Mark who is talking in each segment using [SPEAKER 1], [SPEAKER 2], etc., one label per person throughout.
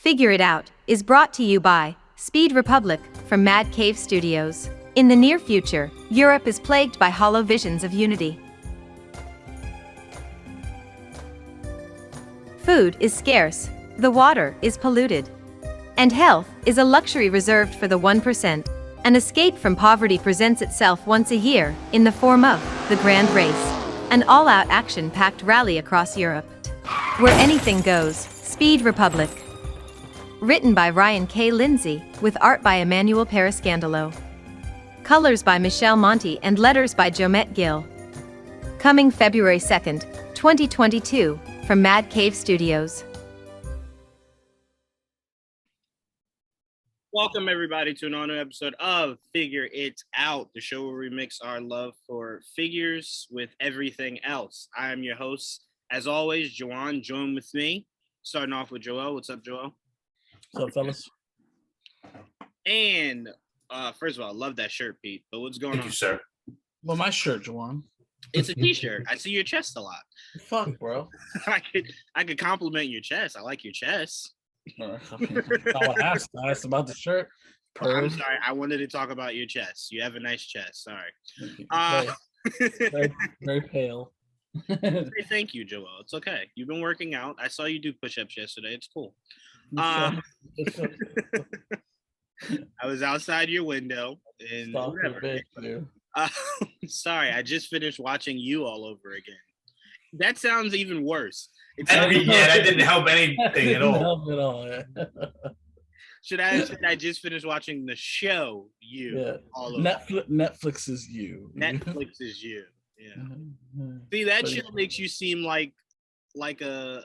[SPEAKER 1] Figure It Out is brought to you by Speed Republic from Mad Cave Studios. In the near future, Europe is plagued by hollow visions of unity. Food is scarce, the water is polluted, and health is a luxury reserved for the 1%. An escape from poverty presents itself once a year in the form of the Grand Race, an all-out action-packed rally across Europe. Where anything goes, Speed Republic. Written by Ryan K. Lindsay, with art by Emmanuel Parascandalo. Colors by Michelle Monti and letters by Jomette Gill. Coming February 2nd, 2022, from Mad Cave Studios.
[SPEAKER 2] Welcome, everybody, to another episode of Figure It Out, the show where we mix our love for figures with everything else. I am your host, as always, Juwaan. Join with me, starting off with Joel. What's up, Joel?
[SPEAKER 3] What's up, fellas?
[SPEAKER 2] And first of all, I love that shirt, Pete. But what's going on?
[SPEAKER 4] Thank you, sir.
[SPEAKER 3] Well, my shirt, Juwaan.
[SPEAKER 2] It's a t-shirt. I see your chest a lot.
[SPEAKER 3] Fuck, bro.
[SPEAKER 2] I could compliment your chest. I like your chest.
[SPEAKER 3] I asked about the shirt.
[SPEAKER 2] I'm sorry. I wanted to talk about your chest. You have a nice chest. Sorry.
[SPEAKER 3] Very pale.
[SPEAKER 2] Thank you, Joel. It's okay. You've been working out. I saw you do push-ups yesterday. It's cool. I was outside your window and whatever. Sorry, I just finished watching You all over again. That sounds even worse.
[SPEAKER 4] That didn't help anything at all.
[SPEAKER 2] Should I just finish watching the show You all over?
[SPEAKER 3] Netflix is You.
[SPEAKER 2] Netflix is You. Yeah. See, that show makes you seem like a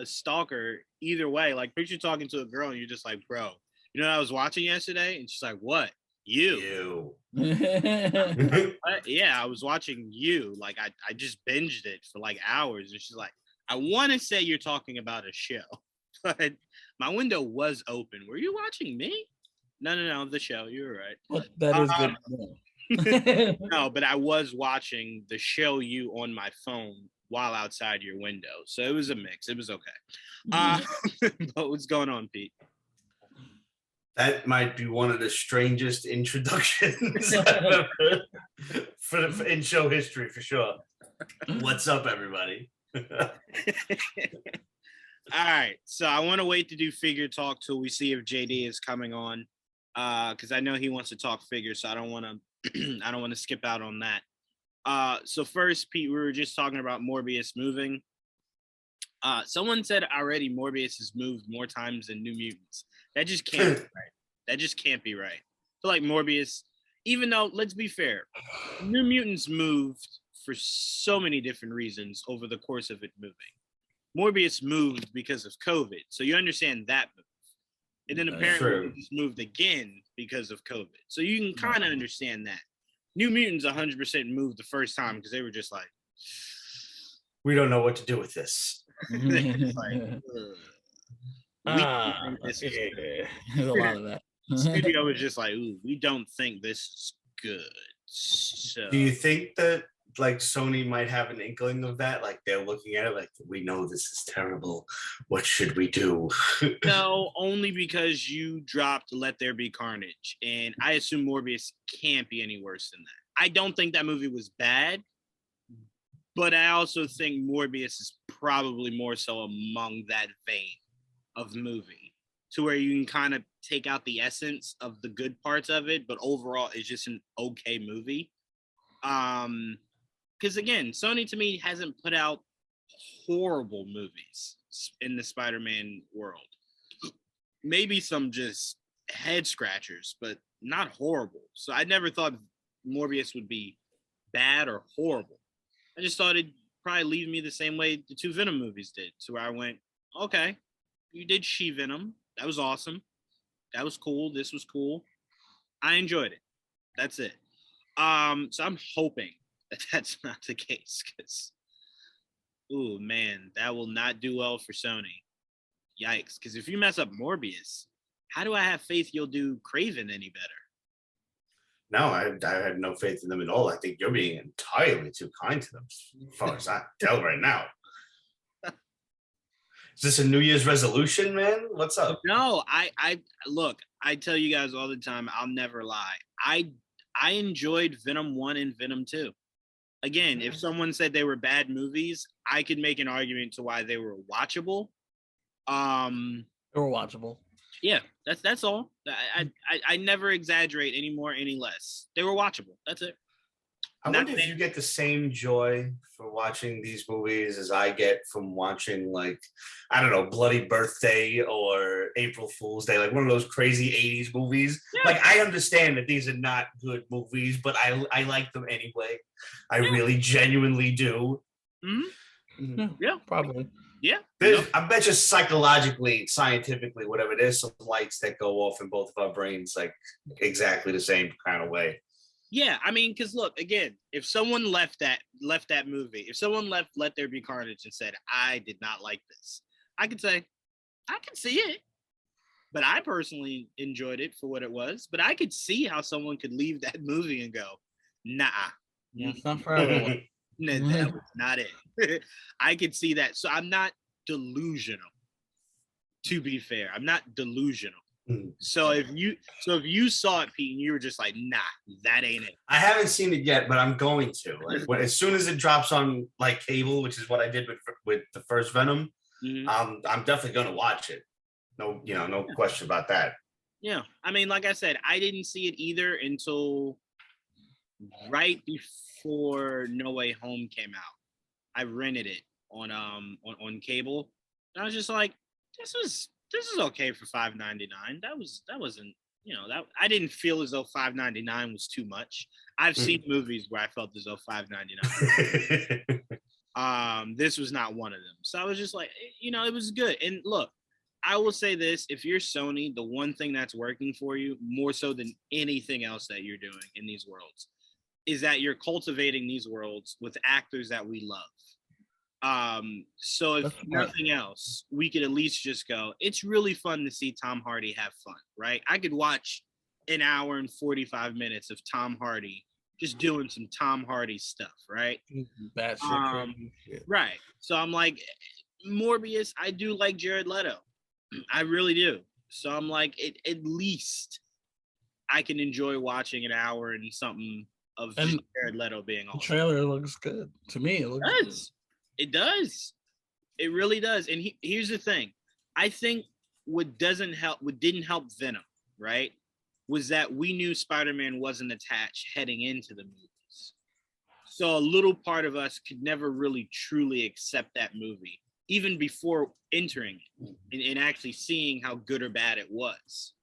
[SPEAKER 2] stalker either way. Like, picture talking to a girl and you're just like, bro, you know what I was watching yesterday? And she's like, what? You. Yeah, I was watching You. Like, I just binged it for like hours. And she's like, I want to say you're talking about a show, but my window was open. Were you watching me? No, the show. You were right.
[SPEAKER 3] Well, that is good.
[SPEAKER 2] No, but I was watching the show You on my phone while outside your window. So it was a mix. It was okay. But what's going on, Pete?
[SPEAKER 4] That might be one of the strangest introductions in show history, for sure. What's up, everybody?
[SPEAKER 2] All right. So I want to wait to do figure talk till we see if JD is coming on. Because I know he wants to talk figures, so I don't want to skip out on that. So first, Pete, we were just talking about Morbius moving. Someone said already Morbius has moved more times than New Mutants. That just can't be right. That just can't be right. I feel like Morbius, even though, let's be fair, New Mutants moved for so many different reasons over the course of it moving. Morbius moved because of COVID, so you understand that move. And then apparently it just moved again because of COVID. So you can kind of understand that. New Mutants 100% moved the first time because they were just like,
[SPEAKER 4] we don't know what to do with this.
[SPEAKER 3] There's a lot of that.
[SPEAKER 2] Studio was just like, ooh, we don't think this is good. So,
[SPEAKER 4] do you think that like Sony might have an inkling of that? Like they're looking at it like, we know this is terrible. What should we do?
[SPEAKER 2] No, only because you dropped Let There Be Carnage. And I assume Morbius can't be any worse than that. I don't think that movie was bad. But I also think Morbius is probably more so among that vein of movie, to where you can kind of take out the essence of the good parts of it, but overall it's just an okay movie. Because again, Sony to me hasn't put out horrible movies in the Spider-Man world. Maybe some just head scratchers, but not horrible. So I never thought Morbius would be bad or horrible. I just thought it'd probably leave me the same way the two Venom movies did, to where I went, okay, you did She-Venom. That was awesome. That was cool. This was cool. I enjoyed it. That's it. So I'm hoping that that's not the case, because, ooh, man, that will not do well for Sony. Yikes. Because if you mess up Morbius, how do I have faith you'll do Craven any better?
[SPEAKER 4] No, I have no faith in them at all. I think you're being entirely too kind to them, as far as I can tell right now. Is this a New Year's resolution, man? What's up?
[SPEAKER 2] No, I look. I tell you guys all the time. I'll never lie. I enjoyed Venom 1 and Venom 2. Again, if someone said they were bad movies, I could make an argument to why they were watchable.
[SPEAKER 3] They were watchable.
[SPEAKER 2] Yeah, that's all. I never exaggerate any more, any less. They were watchable. That's it.
[SPEAKER 4] I wonder if you get the same joy for watching these movies as I get from watching, like, I don't know, Bloody Birthday or April Fool's Day, like one of those crazy 80s movies. Yeah. Like, I understand that these are not good movies, but I like them anyway. I really genuinely do.
[SPEAKER 2] Mm-hmm.
[SPEAKER 3] Yeah, probably.
[SPEAKER 2] Yeah.
[SPEAKER 4] I bet you psychologically, scientifically, whatever, there's some lights that go off in both of our brains, like exactly the same kind of way.
[SPEAKER 2] Yeah, I mean, because look, again, if someone left that movie, if someone Let There Be Carnage and said, I did not like this, I could say, I can see it. But I personally enjoyed it for what it was. But I could see how someone could leave that movie and go, nah.
[SPEAKER 3] Yeah, it's not for everyone.
[SPEAKER 2] No, that was not it. I could see that. So I'm not delusional, to be fair. I'm not delusional. So if you saw it, Pete, and you were just like, nah, that ain't it.
[SPEAKER 4] I haven't seen it yet, but I'm going to. Like, as soon as it drops on like cable, which is what I did with the first Venom, I'm definitely going to watch it. No, no question about that.
[SPEAKER 2] Yeah, I mean, like I said, I didn't see it either until right before No Way Home came out. I rented it on cable, and I was just like, this is okay for $5.99. That wasn't, that I didn't feel as though $5.99 was too much. I've seen movies where I felt as though $5.99. This was not one of them. So I was just like, it was good. And look, I will say this: if you're Sony, the one thing that's working for you more so than anything else that you're doing in these worlds is that you're cultivating these worlds with actors that we love. So if nothing else, we could at least just go, it's really fun to see Tom Hardy have fun, right? I could watch an hour and 45 minutes of Tom Hardy just doing some Tom Hardy stuff, right?
[SPEAKER 3] That shit.
[SPEAKER 2] Right. So I'm like, Morbius, I do like Jared Leto. I really do. So I'm like, at least I can enjoy watching an hour and something of Jared Leto being on.
[SPEAKER 3] The trailer looks good. To me, it looks good.
[SPEAKER 2] It does. It really does. And here's the thing. I think what didn't help Venom, right, was that we knew Spider-Man wasn't attached heading into the movies. So a little part of us could never really truly accept that movie, even before entering it and actually seeing how good or bad it was.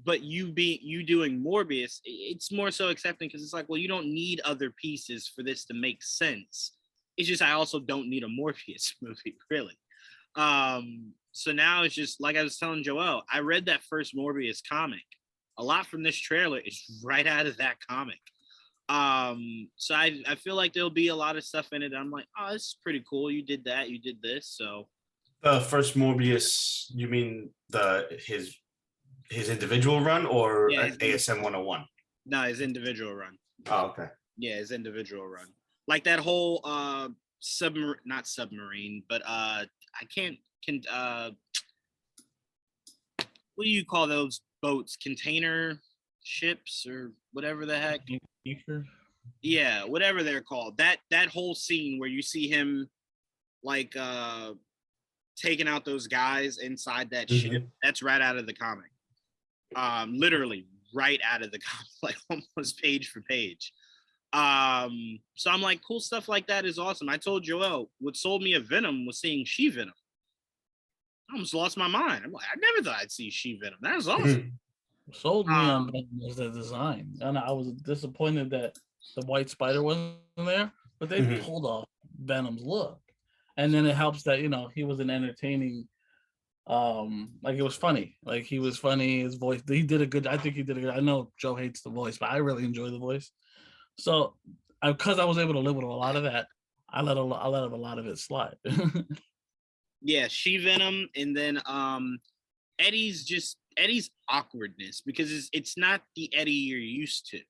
[SPEAKER 2] But you doing Morbius, it's more so accepting because it's like, well, you don't need other pieces for this to make sense. It's just I also don't need a Morbius movie, really. So now it's just like I was telling Joel, I read that first Morbius comic. A lot from this trailer is right out of that comic. So I feel like there'll be a lot of stuff in it. I'm like, oh, this is pretty cool. You did that. You did this. So
[SPEAKER 4] the first Morbius, you mean his individual run or ASM 101?
[SPEAKER 2] No, his individual run.
[SPEAKER 4] Oh, okay.
[SPEAKER 2] Yeah, his individual run. Like that whole not submarine, but I can't what do you call those boats? Container ships or whatever the heck? Yeah, whatever they're called. That whole scene where you see him like taking out those guys inside that ship, that's right out of the comic. Literally right out of the comic, like almost page for page. So I'm like, cool stuff like that is awesome. I told Joel, what sold me a Venom was seeing She-Venom. I almost lost my mind. I'm like, I never thought I'd see She-Venom. That was awesome.
[SPEAKER 3] Sold me on Venom was the design. And I was disappointed that the white spider wasn't there, but they pulled off Venom's look. And then it helps that, he was an entertaining, like it was funny. Like he was funny, his voice, I think he did a good, I know Joe hates the voice, but I really enjoy the voice. So, because I was able to live with a lot of that, I let a lot of it slide.
[SPEAKER 2] Yeah, She-Venom, and then Eddie's awkwardness, because it's not the Eddie you're used to.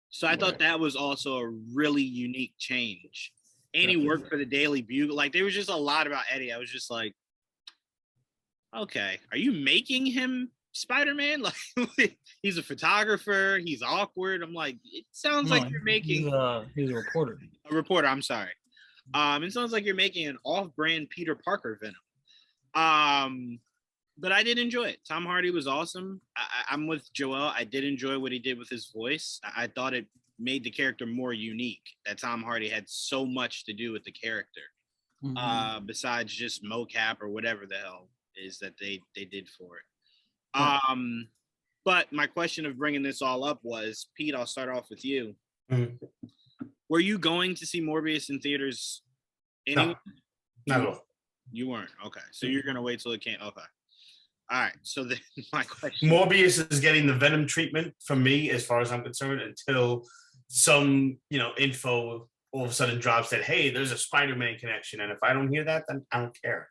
[SPEAKER 2] So I thought that was also a really unique change. And he worked for the Daily Bugle. Like there was just a lot about Eddie. I was just like, Okay, are you making him Spider-Man? Like he's a photographer, he's awkward. I'm like, it sounds like you're making
[SPEAKER 3] he's a reporter.
[SPEAKER 2] a reporter. I'm sorry. It sounds like you're making an off-brand Peter Parker Venom. But I did enjoy it. Tom Hardy was awesome. I'm with Joel. I did enjoy what he did with his voice. I thought it made the character more unique. That Tom Hardy had so much to do with the character, besides just mocap or whatever the hell is that they did for it. But my question of bringing this all up was, Pete, I'll start off with you. Were you going to see Morbius in theaters anyway?
[SPEAKER 4] No, not at all.
[SPEAKER 2] You weren't. Okay. So you're going to wait till it can't. Okay. All right. So then my question.
[SPEAKER 4] Morbius is getting the Venom treatment from me, as far as I'm concerned, until some, info all of a sudden drops that, hey, there's a Spider-Man connection. And if I don't hear that, then I don't care.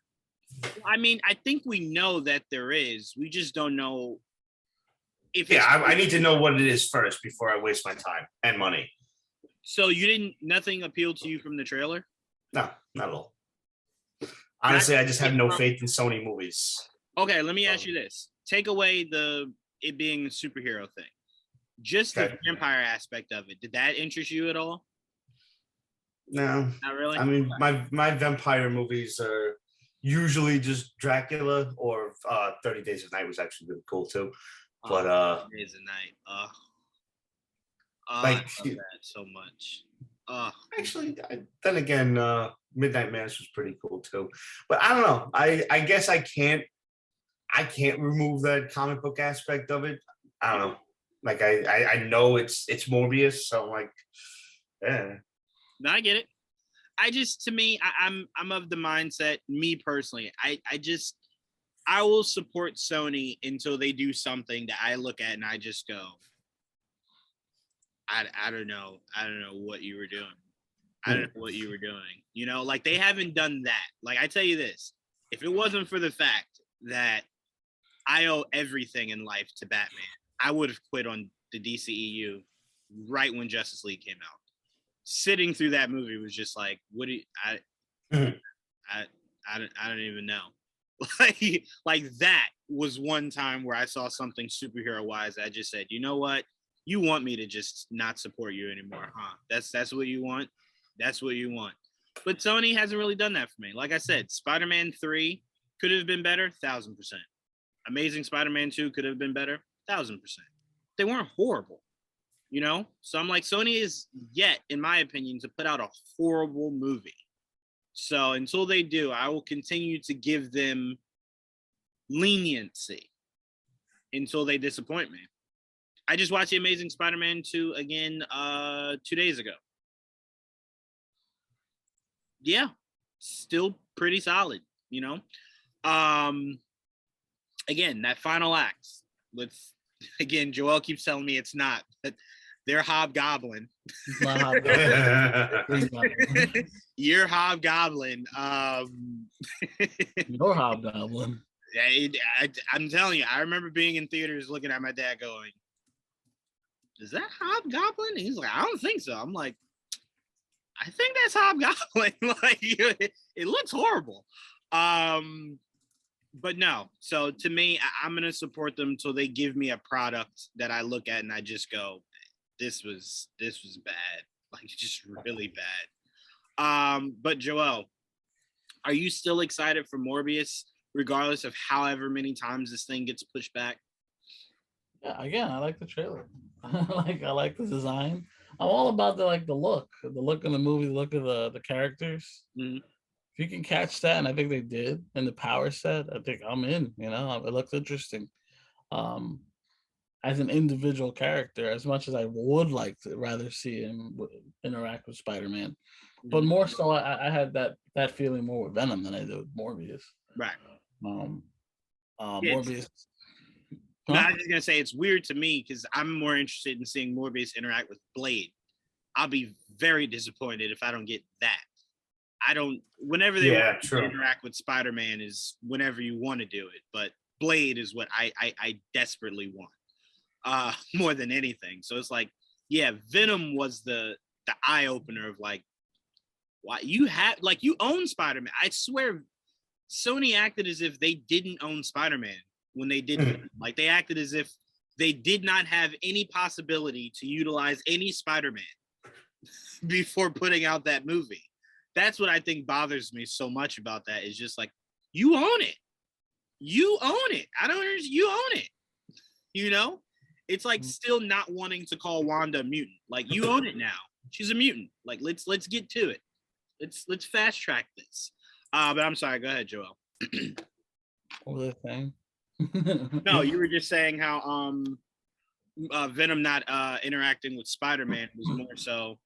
[SPEAKER 2] I mean, I think we know that there is. We just don't know if
[SPEAKER 4] I need to know what it is first before I waste my time and money.
[SPEAKER 2] So nothing appealed to you from the trailer?
[SPEAKER 4] No, not at all. Honestly, I just have no faith in Sony movies.
[SPEAKER 2] Okay, let me ask you this. Take away it being a superhero thing. Just the vampire aspect of it. Did that interest you at all?
[SPEAKER 4] No.
[SPEAKER 2] Not really?
[SPEAKER 4] I mean, my vampire movies are usually just Dracula, or 30 Days of Night was actually really cool too. But
[SPEAKER 2] 30 Days of Night.
[SPEAKER 4] like,
[SPEAKER 2] I love that so much.
[SPEAKER 4] Actually, then again, Midnight Mass was pretty cool too. But I don't know. I guess I can't remove that comic book aspect of it. I don't know. Like I know it's Morbius, so I'm like, yeah.
[SPEAKER 2] No, I get it. To me, I'm of the mindset, me personally, I will support Sony until they do something that I look at and I just go, I don't know. I don't know what you were doing. I don't know what you were doing. Like they haven't done that. Like I tell you this, if it wasn't for the fact that I owe everything in life to Batman, I would have quit on the DCEU right when Justice League came out. Sitting through that movie was just like, what do you, I don't even know. Like that was one time where I saw something superhero wise. I just said, you know what? You want me to just not support you anymore, huh? That's what you want. That's what you want. But Sony hasn't really done that for me. Like I said, Spider-Man 3 could have been better, 1,000%. Amazing Spider-Man 2 could have been better, 1,000%. They weren't horrible, So I'm like, Sony is yet, in my opinion, to put out a horrible movie. So until they do, I will continue to give them leniency until they disappoint me. I just watched The Amazing Spider-Man 2 again 2 days ago. Yeah, still pretty solid, Again, that final act with, again, Joel keeps telling me it's not, but they're Hobgoblin.
[SPEAKER 3] It's not Hobgoblin.
[SPEAKER 2] You're Hobgoblin.
[SPEAKER 3] You're Hobgoblin.
[SPEAKER 2] I'm telling you, I remember being in theaters looking at my dad going, is that Hobgoblin? And he's like, I don't think so. I'm like, I think that's Hobgoblin. Like, it looks horrible. But no. So to me, I'm going to support them until they give me a product that I look at and I just go, this was bad. Like, just really bad. But Joel, are you still excited for Morbius, regardless of however many times this thing gets pushed back?
[SPEAKER 3] Yeah, again, I like the trailer. I like the design. I'm all about the look of the movie, the look of the characters.
[SPEAKER 2] Mm-hmm.
[SPEAKER 3] If you can catch that, and I think they did in the power set, I think I'm in. It looks interesting. As an individual character, as much as I would like to rather see him interact with Spider-Man, but more so, I had that feeling more with Venom than I did with Morbius.
[SPEAKER 2] Right.
[SPEAKER 3] Morbius.
[SPEAKER 2] No, I was just gonna say it's weird to me because I'm more interested in seeing Morbius interact with Blade. I'll be very disappointed if I don't get that. Whenever they want to interact with Spider-Man is whenever you want to do it, but Blade is what I desperately want, more than anything. So it's like, yeah, Venom was the eye opener of like, why you own Spider-Man. I swear Sony acted as if they didn't own Spider-Man when they did it. Like, they acted as if they did not have any possibility to utilize any Spider-Man before putting out that movie. That's what I think bothers me so much about that, is just like, you own it. You own it. I don't understand. You own it. You know? It's like still not wanting to call Wanda a mutant. Like, you own it now. She's a mutant. Like, let's get to it. Let's fast track this. But I'm sorry. Go ahead, Joel.
[SPEAKER 3] What was I saying?
[SPEAKER 2] No, you were just saying how Venom not interacting with Spider-Man was more so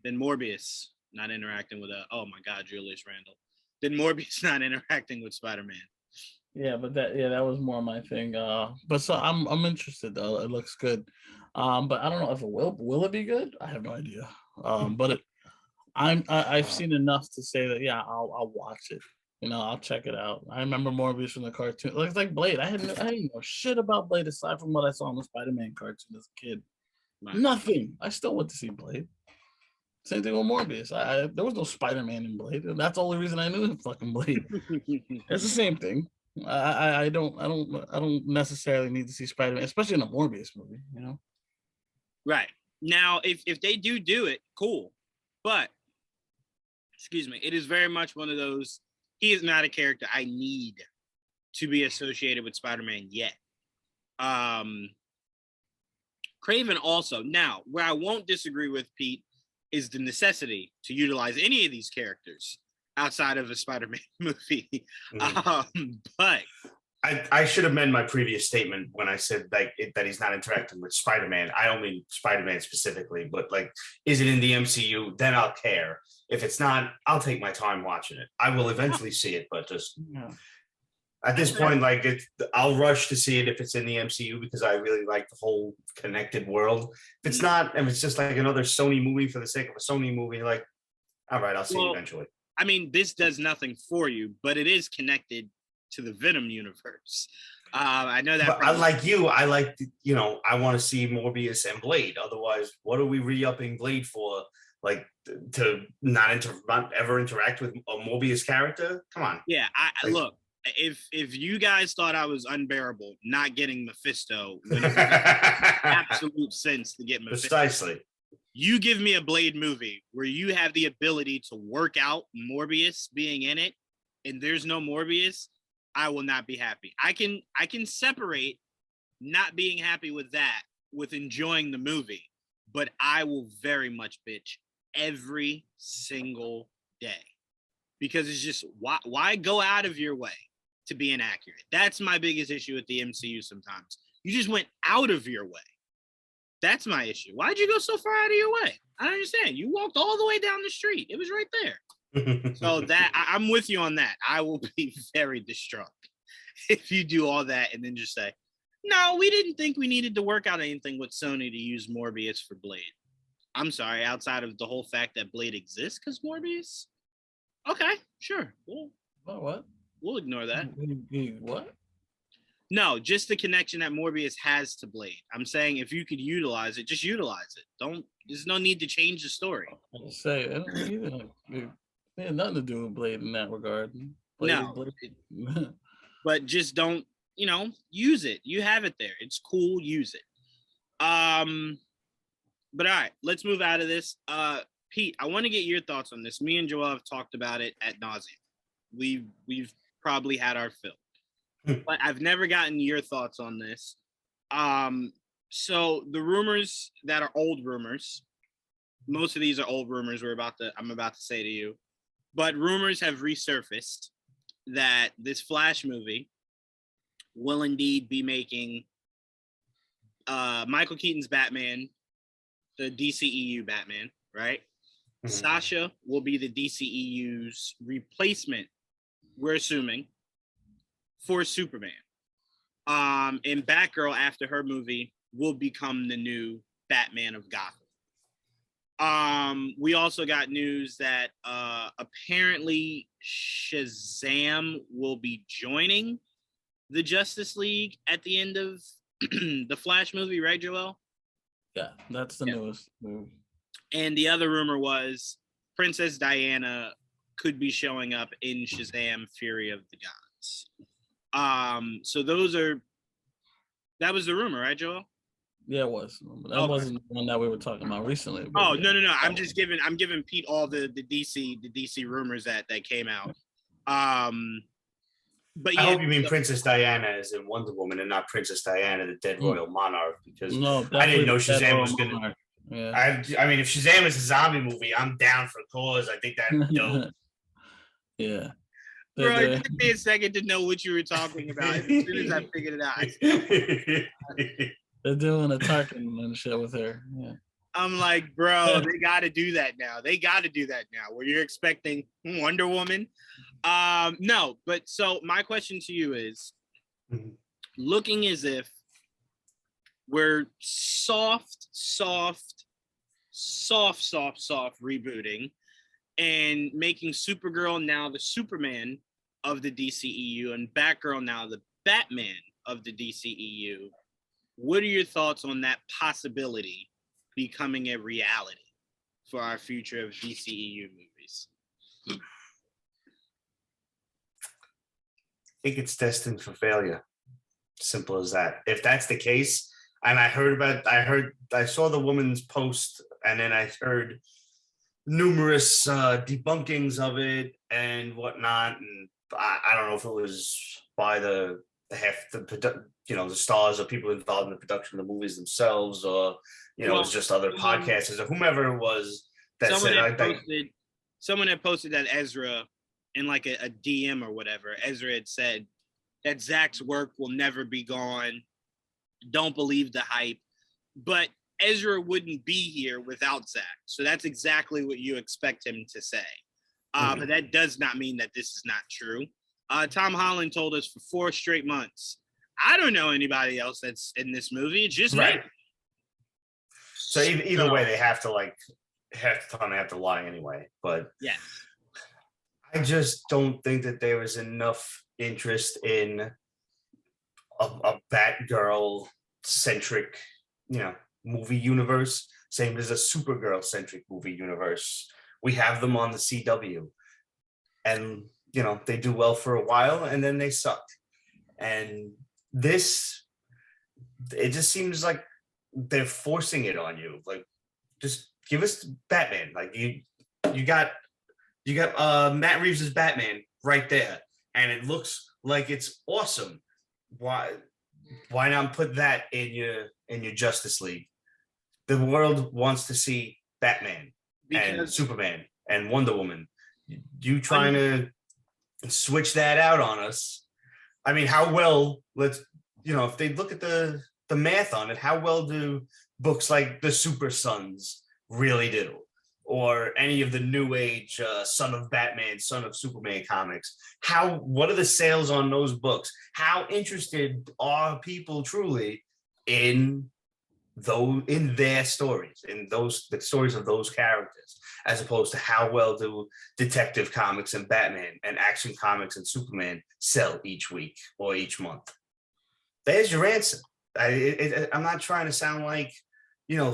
[SPEAKER 2] than Morbius not interacting with oh my God, Julius Randle. Than Morbius not interacting with Spider-Man.
[SPEAKER 3] Yeah, but that was more my thing. But so I'm interested though. It looks good. But I don't know if it will it be good? I have no idea. But I've seen enough to say that I'll watch it. You know, I'll check it out. I remember Morbius from the cartoon. It looks like Blade. I didn't know shit about Blade aside from what I saw in the Spider-Man cartoon as a kid. Right. Nothing. I still went to see Blade. Same thing with Morbius. There was no Spider-Man in Blade. That's the only reason I knew fucking Blade. It's the same thing. I don't necessarily need to see Spider-Man, especially in a Morbius movie, you know?
[SPEAKER 2] Right. Now, if they do it, cool. But, excuse me, it is very much one of those, he is not a character I need to be associated with Spider-Man yet. Craven also. Now, where I won't disagree with Pete is the necessity to utilize any of these characters outside of a Spider-Man movie. But
[SPEAKER 4] I should amend my previous statement when I said that he's not interacting with Spider-Man. I don't mean Spider-Man specifically, but like, is it in the MCU? Then I'll care. If it's not, I'll take my time watching it. I will eventually see it, but just at this point, like, I'll rush to see it if it's in the MCU because I really like the whole connected world. If it's not, and it's just like another Sony movie for the sake of a Sony movie, like, all right, I'll see it eventually.
[SPEAKER 2] I mean, this does nothing for you, but it is connected to the Venom universe. I know that.
[SPEAKER 4] But I like you. I like, I want to see Morbius and Blade. Otherwise, what are we re-upping Blade for? Like, to not ever interact with a Morbius character? Come on.
[SPEAKER 2] Yeah, look. If you guys thought I was unbearable not getting Mephisto, when it makes absolute sense to get Mephisto.
[SPEAKER 4] Precisely.
[SPEAKER 2] You give me a Blade movie where you have the ability to work out Morbius being in it, and there's no Morbius, I will not be happy. I can separate not being happy with that with enjoying the movie, but I will very much bitch every single day because it's just why go out of your way to be inaccurate? That's my biggest issue with the MCU sometimes. You just went out of your way. That's my issue. Why'd you go so far out of your way? I don't understand. You walked all the way down the street. It was right there. So that I'm with you on that. I will be very distraught if you do all that and then just say, no, we didn't think we needed to work out anything with Sony to use Morbius for Blade. I'm sorry, outside of the whole fact that Blade exists because Morbius? Okay, sure.
[SPEAKER 3] What? We'll
[SPEAKER 2] ignore that.
[SPEAKER 3] What?
[SPEAKER 2] No, just the connection that Morbius has to Blade. I'm saying if you could utilize it, just utilize it. There's no need to change the story.
[SPEAKER 3] I say it had nothing to do with Blade in that regard.
[SPEAKER 2] Blade. But just don't, use it. You have it there. It's cool. Use it. But all right, let's move out of this. Pete, I want to get your thoughts on this. Me and Joel have talked about it ad nauseum. We've probably had our fill. But I've never gotten your thoughts on this. So the rumors that are old rumors, most of these are old rumors I'm about to say to you, but rumors have resurfaced that this Flash movie will indeed be making Michael Keaton's Batman, the DCEU Batman, right? Mm-hmm. Sasha will be the DCEU's replacement, we're assuming, for Superman. And Batgirl, after her movie, will become the new Batman of Gotham. We also got news that apparently Shazam will be joining the Justice League at the end of the Flash movie, right, Joel?
[SPEAKER 3] Yeah, that's the newest move.
[SPEAKER 2] And the other rumor was Princess Diana could be showing up in Shazam: Fury of the Gods. months. So that was the rumor, right, Joel?
[SPEAKER 3] Yeah, it was. That wasn't the one that we were talking about recently.
[SPEAKER 2] Oh, no. I'm giving Pete all the DC rumors that came out. But yeah,
[SPEAKER 4] I hope you mean Princess Diana as in Wonder Woman and not Princess Diana, the dead royal monarch, because I didn't know Shazam was going to. Yeah. I mean, if Shazam is a zombie movie, I'm down for cause. I think that's dope.
[SPEAKER 3] Yeah.
[SPEAKER 2] Bro, it took me a second to know what you were talking about. As soon as I figured it out, I said,
[SPEAKER 3] they're doing a Tarkin and shit with her. Yeah.
[SPEAKER 2] I'm like, bro, they got to do that now. Where you're expecting Wonder Woman. No, but so my question to you is, looking as if we're soft rebooting and making Supergirl now the Superman of the DCEU and Batgirl now the Batman of the DCEU. What are your thoughts on that possibility becoming a reality for our future of DCEU movies?
[SPEAKER 4] I think it's destined for failure. Simple as that. If that's the case, and I saw the woman's post, and then I heard numerous debunkings of it and whatnot, and I don't know if it was by the stars or people involved in the production of the movies themselves, or it was just other podcasters or whomever it was that
[SPEAKER 2] someone had posted that Ezra in like a DM or whatever. Ezra had said that Zach's work will never be gone. Don't believe the hype. But Ezra wouldn't be here without Zach. So that's exactly what you expect him to say. But that does not mean that this is not true. Tom Holland told us for 4 straight months, I don't know anybody else that's in this movie. It's just me.
[SPEAKER 4] So either way, they have to lie anyway. But
[SPEAKER 2] yeah,
[SPEAKER 4] I just don't think that there was enough interest in a Batgirl centric, movie universe, same as a Supergirl centric movie universe. We have them on the CW, and they do well for a while and then they suck. And this, it just seems like they're forcing it on you. Like, just give us Batman. Like you got Matt Reeves' Batman right there, and it looks like it's awesome. Why not put that in your Justice League? The world wants to see Batman and Superman and Wonder Woman. You trying to switch that out on us? I mean, how well? If they look at the math on it, how well do books like the Super Sons really do, or any of the new age Son of Batman, Son of Superman comics? What are the sales on those books? How interested are people truly in their stories, the stories of those characters, as opposed to how well do Detective Comics and Batman and Action Comics and Superman sell each week or each month? There's your answer. I'm not trying to sound like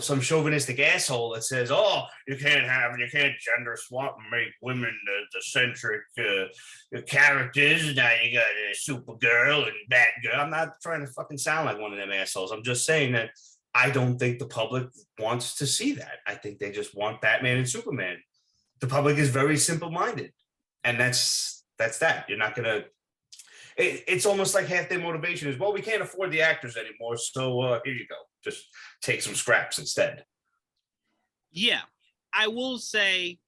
[SPEAKER 4] some chauvinistic asshole that says, "Oh, you can't gender swap and make women the centric characters. Now you got Supergirl and Batgirl." I'm not trying to fucking sound like one of them assholes. I'm just saying that I don't think the public wants to see that. I think they just want Batman and Superman. The public is very simple-minded, and that's that. You're not gonna. It's almost like half their motivation is, well, we can't afford the actors anymore, so here you go. Just take some scraps instead.
[SPEAKER 2] Yeah, I will say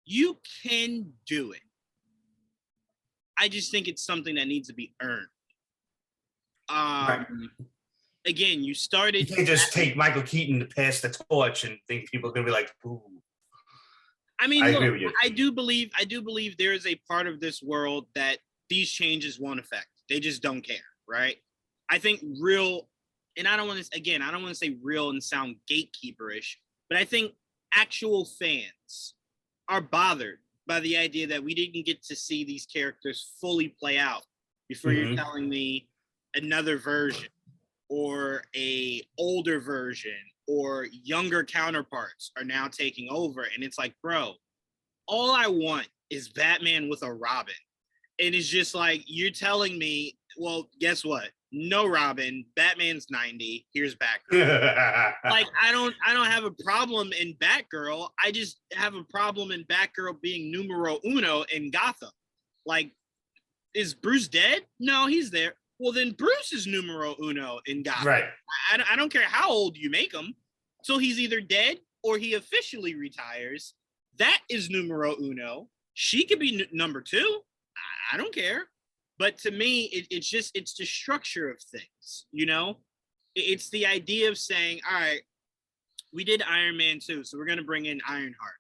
[SPEAKER 2] you can do it. I just think it's something that needs to be earned.
[SPEAKER 4] Right.
[SPEAKER 2] Again, you started.
[SPEAKER 4] You can't just take Michael Keaton to pass the torch and think people are going to be like, ooh.
[SPEAKER 2] I mean, I do believe there is a part of this world that these changes won't affect. They just don't care, right? I think and I don't want to say real and sound gatekeeperish, but I think actual fans are bothered by the idea that we didn't get to see these characters fully play out before you're telling me another version or a older version or younger counterparts are now taking over. And it's like, bro, all I want is Batman with a Robin. And it's just like, you're telling me, well, guess what? No Robin, Batman's 90, here's Batgirl. Like, I don't have a problem in Batgirl. I just have a problem in Batgirl being numero uno in Gotham. Like, is Bruce dead? No, he's there. Well, then Bruce is numero uno in Gotham.
[SPEAKER 4] Right.
[SPEAKER 2] I don't care how old you make him. So he's either dead or he officially retires. That is numero uno. She could be number 2. I don't care. But to me, it's the structure of things, you know? It's the idea of saying, all right, we did Iron Man 2, so we're going to bring in Ironheart.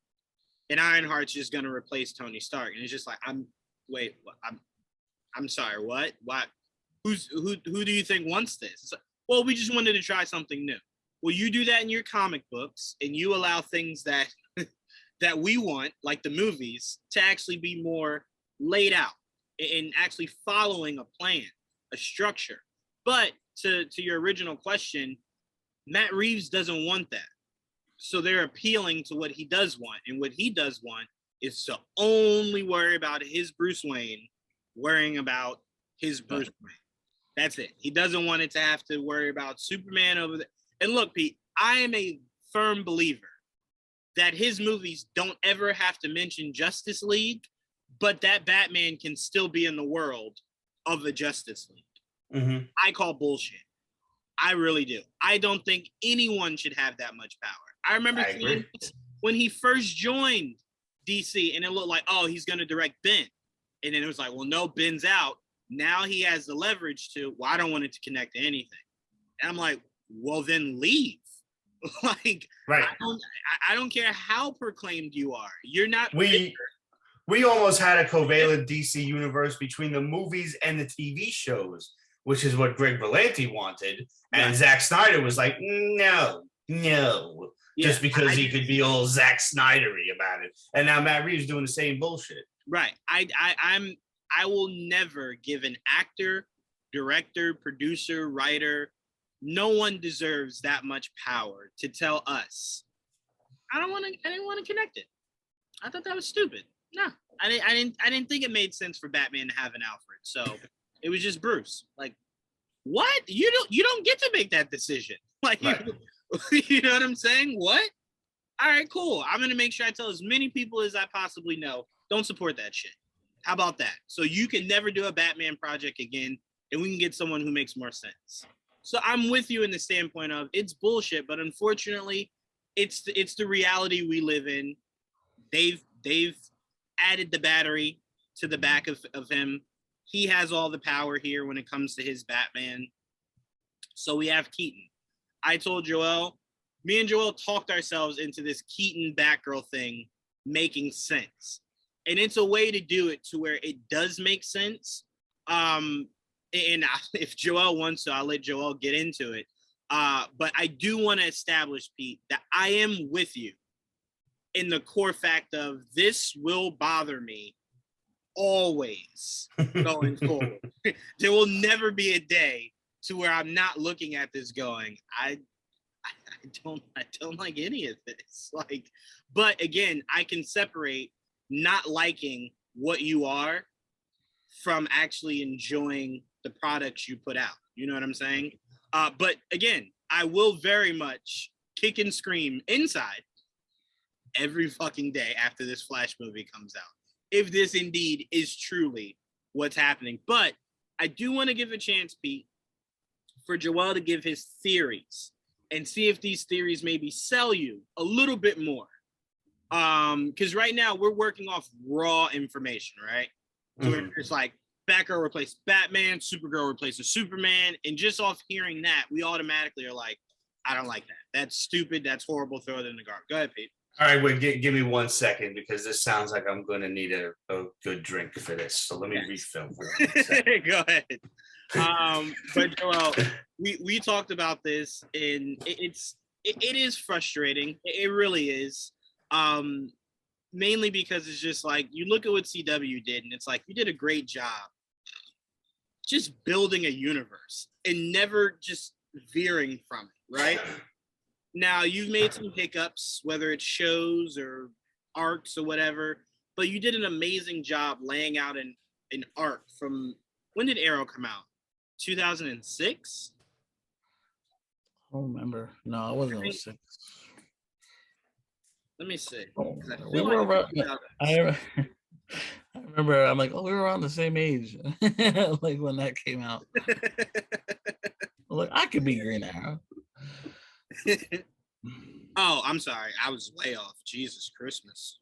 [SPEAKER 2] And Ironheart's just going to replace Tony Stark. And it's just like, I'm sorry, what? Who do you think wants this? It's like, well, we just wanted to try something new. Well, you do that in your comic books, and you allow things that that we want, like the movies, to actually be more laid out and actually following a plan, a structure. But to your original question, Matt Reeves doesn't want that. So they're appealing to what he does want. And what he does want is to only worry about his Bruce Wayne, worrying about his Bruce Wayne. That's it. He doesn't want it to have to worry about Superman over there. And look, Pete, I am a firm believer that his movies don't ever have to mention Justice League, but that Batman can still be in the world of the Justice League.
[SPEAKER 4] Mm-hmm.
[SPEAKER 2] I call bullshit. I really do. I don't think anyone should have that much power. I remember seeing when he first joined DC, and it looked like, oh, he's going to direct Ben. And then it was like, well, no, Ben's out. Now he has the leverage to, well, I don't want it to connect to anything. And I'm like, well, then leave. Like,
[SPEAKER 4] right.
[SPEAKER 2] I don't care how proclaimed you are. You're not.
[SPEAKER 4] We almost had a covalent DC universe between the movies and the TV shows, which is what Greg Berlanti wanted. And Zack Snyder was like, no. Just because he could be all Zack Snydery about it. And now Matt Reeves doing the same bullshit.
[SPEAKER 2] Right. I will never give an actor, director, producer, writer, no one deserves that much power to tell us, I didn't want to connect it. I thought that was stupid. No, I didn't think it made sense for Batman to have an Alfred. So it was just Bruce. Like, what? You don't get to make that decision. Like, right. You know what I'm saying? What? All right, cool. I'm going to make sure I tell as many people as I possibly know, don't support that shit. How about that? So you can never do a Batman project again, and we can get someone who makes more sense. So I'm with you in the standpoint of it's bullshit, but unfortunately, it's the reality we live in. They've added the battery to the back of him. He has all the power here when it comes to his Batman. So we have Keaton. I told Joel, me and Joel talked ourselves into this Keaton Batgirl thing making sense. And it's a way to do it to where it does make sense. And if Joel wants to, I'll let Joel get into it. But I do want to establish, Pete, that I am with you in the core fact of this will bother me always going forward. There will never be a day to where I'm not looking at this going, I don't like any of this. Like, but again, I can separate not liking what you are from actually enjoying the products you put out. You know what I'm saying? But again, I will very much kick and scream inside every fucking day after this Flash movie comes out, if this indeed is truly what's happening. But I do want to give a chance, Pete, for Joel to give his theories and see if these theories maybe sell you a little bit more. Because right now we're working off raw information, right? So it's like Batgirl replaced Batman, Supergirl replaces Superman, and just off hearing that, we automatically are like, I don't like that. That's stupid. That's horrible. Throw it in the garbage. Go ahead, Pete.
[SPEAKER 4] All right, wait, give me 1 second because this sounds like I'm going to need a good drink for this. So let me refill.
[SPEAKER 2] Go ahead. But Joel, we talked about this, and it is frustrating. It really is. Mainly because it's just like you look at what CW did, and it's like you did a great job just building a universe and never just veering from it, right? Now, you've made some hiccups, whether it's shows or arcs or whatever, but you did an amazing job laying out an arc from when did Arrow come out? 2006?
[SPEAKER 3] I don't remember. No, it wasn't 06.
[SPEAKER 2] Let me see.
[SPEAKER 3] We were around, I remember I'm like, oh, we were around the same age. Like when that came out. Like, I could be Green Arrow.
[SPEAKER 2] Oh, I'm sorry. I was way off. Jesus Christmas.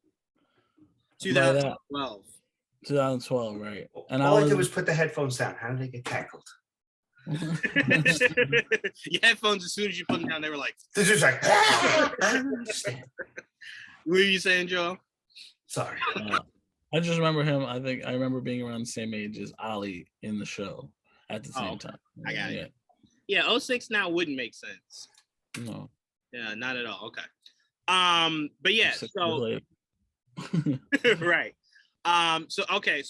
[SPEAKER 2] 2012.
[SPEAKER 3] 2012, right. And
[SPEAKER 4] all I did was put the headphones down. How did they get tackled?
[SPEAKER 2] Your headphones, as soon as you put them down, they were like,
[SPEAKER 4] this is like, I don't understand.
[SPEAKER 2] What were you saying, Joe?
[SPEAKER 4] Sorry.
[SPEAKER 3] I just remember him. I think I remember being around the same age as Ali in the show at the same time.
[SPEAKER 2] I got it. Yeah, 06 now wouldn't make sense.
[SPEAKER 3] No.
[SPEAKER 2] Yeah, not at all. Okay. But yeah, so right. So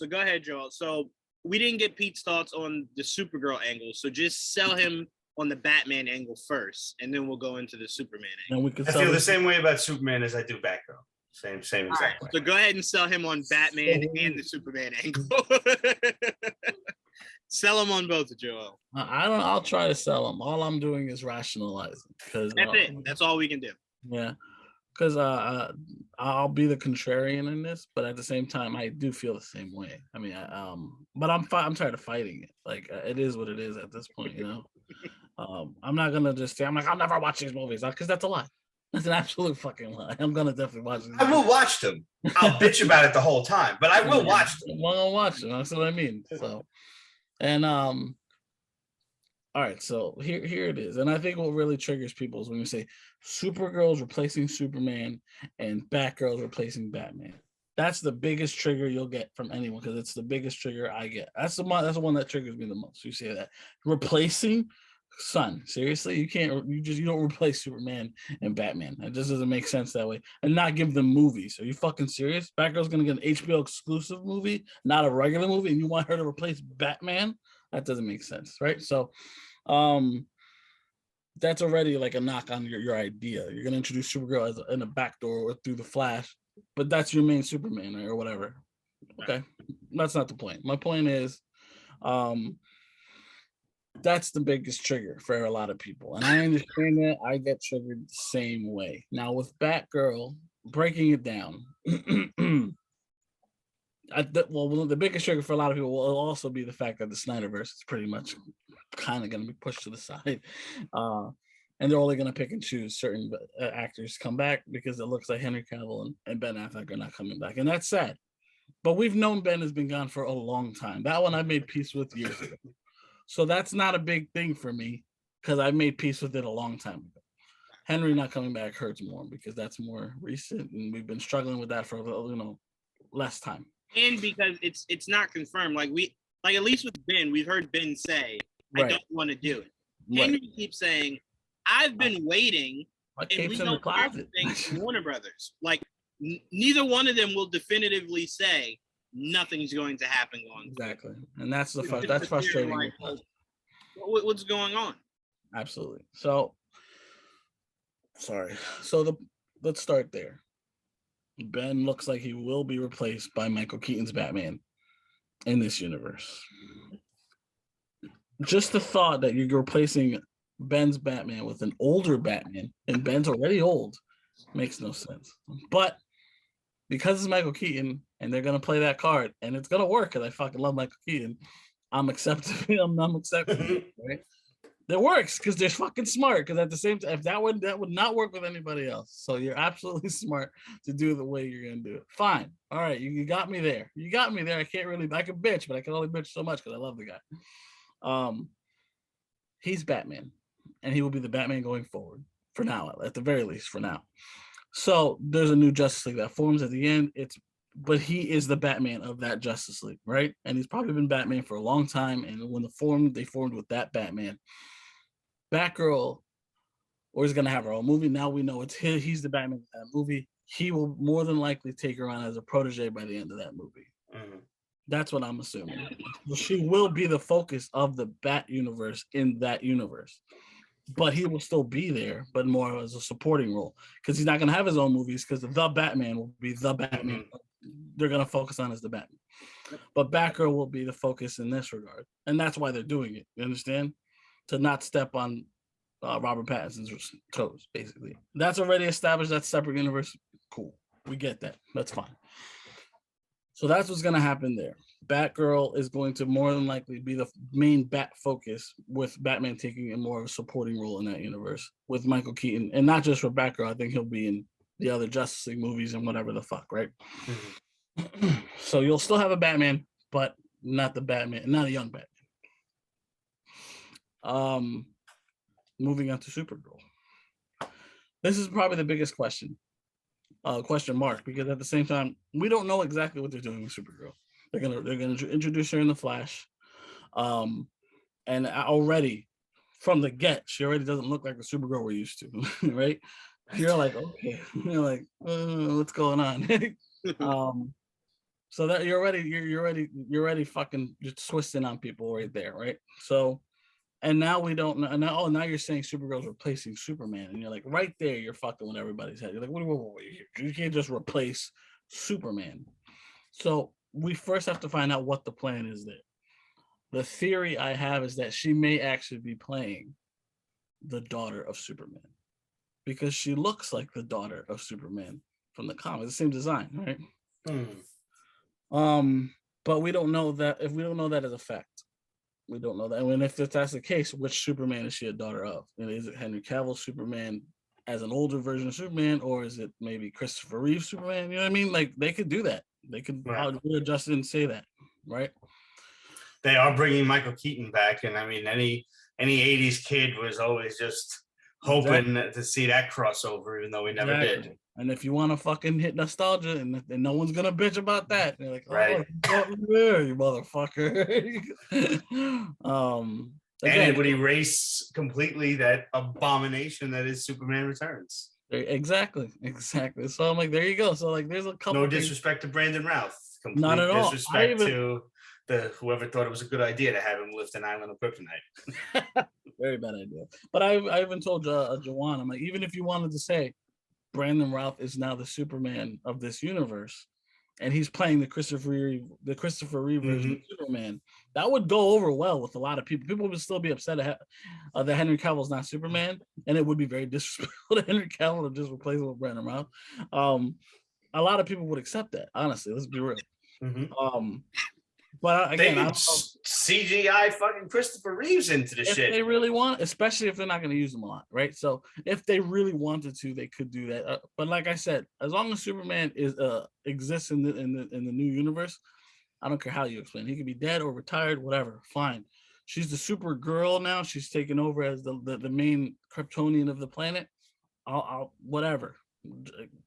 [SPEAKER 2] go ahead, Joel. So we didn't get Pete's thoughts on the Supergirl angle, so just sell him on the Batman angle first, and then we'll go into the Superman angle.
[SPEAKER 3] And
[SPEAKER 4] I feel the same way about Superman as I do Batgirl. Same exact way.
[SPEAKER 2] So go ahead and sell him on Batman and the Superman angle. Sell him on both, Joel.
[SPEAKER 3] I'll try to sell him. All I'm doing is rationalizing because
[SPEAKER 2] that's it. That's all we can do.
[SPEAKER 3] Yeah, because I'll be the contrarian in this, but at the same time, I do feel the same way. I mean, but I'm tired of fighting it. Like it is what it is at this point, you know. I'm not gonna just say I'm like I'll never watch these movies because that's a lie. That's an absolute fucking lie. I'm gonna definitely watch them.
[SPEAKER 4] I will watch them. I'll bitch about it the whole time, but I will watch them.
[SPEAKER 3] I'm gonna watch them. That's what I mean. So, and all right. So here it is. And I think what really triggers people is when you say Supergirl's replacing Superman and Batgirl's replacing Batman. That's the biggest trigger you'll get from anyone because it's the biggest trigger I get. That's the one that triggers me the most. You say that replacing. Son, seriously, you don't replace Superman and Batman. It just doesn't make sense that way. And not give them movies. Are you fucking serious? Batgirl's gonna get an HBO exclusive movie, not a regular movie, and you want her to replace Batman? That doesn't make sense, right? So, that's already like a knock on your idea. You're gonna introduce Supergirl in a back door or through the Flash, but that's your main Superman or whatever. Okay, that's not the point. My point is, that's the biggest trigger for a lot of people. And I understand that. I get triggered the same way. Now with Batgirl, breaking it down, the biggest trigger for a lot of people will also be the fact that the Snyderverse is pretty much kind of going to be pushed to the side. And they're only going to pick and choose certain actors to come back because it looks like Henry Cavill and Ben Affleck are not coming back. And that's sad. But we've known Ben has been gone for a long time. That one I made peace with years ago. So that's not a big thing for me because I made peace with it a long time ago. Henry not coming back hurts more because that's more recent and we've been struggling with that for less time.
[SPEAKER 2] And because it's not confirmed. Like at least with Ben, we've heard Ben say, I don't want to do it. Henry keeps saying, I've been waiting. And we don't hear things from Warner Brothers. Like neither one of them will definitively say nothing's going to happen going
[SPEAKER 3] exactly forward. And that's that's frustrating.
[SPEAKER 2] Like, what's going on?
[SPEAKER 3] Absolutely. So let's start there. Ben looks like he will be replaced by Michael Keaton's Batman in this universe. Just the thought that you're replacing Ben's Batman with an older Batman and Ben's already old makes no sense. But because it's Michael Keaton and they're gonna play that card and it's gonna work because I fucking love Michael Keaton, I'm accepting. I'm accepting it, right? That works because they're fucking smart. Because at the same time, if that would not work with anybody else. So you're absolutely smart to do it the way you're gonna do it. Fine, all right, you got me there. You got me there. I can bitch, but I can only bitch so much because I love the guy. He's Batman, and he will be the Batman going forward for now, at the very least, for now. So there's a new Justice League that forms at the end. But he is the Batman of that Justice League, right? And he's probably been Batman for a long time. And when they formed with that Batman. Batgirl, or is gonna have her own movie. Now we know he's the Batman of that movie. He will more than likely take her on as a protege by the end of that movie. Mm-hmm. That's what I'm assuming. She will be the focus of the Bat universe in that universe. But he will still be there, but more as a supporting role because he's not going to have his own movies because the Batman will be the Batman they're going to focus on is the Batman. But Batgirl will be the focus in this regard. And that's why they're doing it. You understand? To not step on Robert Pattinson's toes, basically. That's already established. That's separate universe. Cool. We get that. That's fine. So that's what's going to happen there. Batgirl is going to more than likely be the main Bat focus, with Batman taking a more of a supporting role in that universe with Michael Keaton. And not just for Batgirl. I think he'll be in the other Justice League movies and whatever the fuck, right? So you'll still have a Batman, but not the Batman, not a young Batman. Moving on to Supergirl. This is probably the biggest question mark, because at the same time, we don't know exactly what they're doing with Supergirl. They're gonna introduce her in the Flash, and already from the get, she already doesn't look like the Supergirl we're used to, right? You're like, okay, you're like, what's going on? So that you're already fucking just twisting on people right there, right? So, and now we don't know. Now you're saying Supergirl's replacing Superman, and you're like, right there, you're fucking with everybody's head. You're like, wait, you can't just replace Superman. So we first have to find out what the plan is there. The theory I have is that she may actually be playing the daughter of Superman, because she looks like the daughter of Superman from the comics, the same design, right? But we don't know that. If we don't know that as a fact, we don't know that. And if that's the case, which Superman is she a daughter of? And is it Henry Cavill Superman as an older version of Superman, or is it maybe Christopher Reeve Superman? You know what I mean? Like, they could do that. They could readjust it and say that, right?
[SPEAKER 4] They are bringing Michael Keaton back, and I mean, any '80s kid was always just hoping to see that crossover, even though we never did.
[SPEAKER 3] And if you want to fucking hit nostalgia, and no one's gonna bitch about that, they're like,
[SPEAKER 4] right,
[SPEAKER 3] there, you motherfucker.
[SPEAKER 4] And it would erase completely that abomination that is Superman Returns.
[SPEAKER 3] Exactly. So I'm like, there you go. So like, there's a couple.
[SPEAKER 4] No disrespect to Brandon Routh.
[SPEAKER 3] Complete not at all.
[SPEAKER 4] Disrespect to whoever thought it was a good idea to have him lift an island of kryptonite.
[SPEAKER 3] Very bad idea. But I even told Juwaan, I'm like, even if you wanted to say Brandon Routh is now the Superman of this universe, and he's playing the Christopher Reeve version of Superman, that would go over well with a lot of people. People would still be upset that Henry Cavill's not Superman, and it would be very disrespectful to Henry Cavill to just replace him with Brandon Routh. A lot of people would accept that, honestly. Let's be real. But again,
[SPEAKER 4] they could CGI fucking Christopher Reeves into the shit.
[SPEAKER 3] If they really want, especially if they're not going to use them a lot, right? So if they really wanted to, they could do that. But like I said, as long as Superman exists in the new universe, I don't care how you explain. He could be dead or retired, whatever. Fine. She's the Supergirl now. She's taken over as the main Kryptonian of the planet. I'll whatever,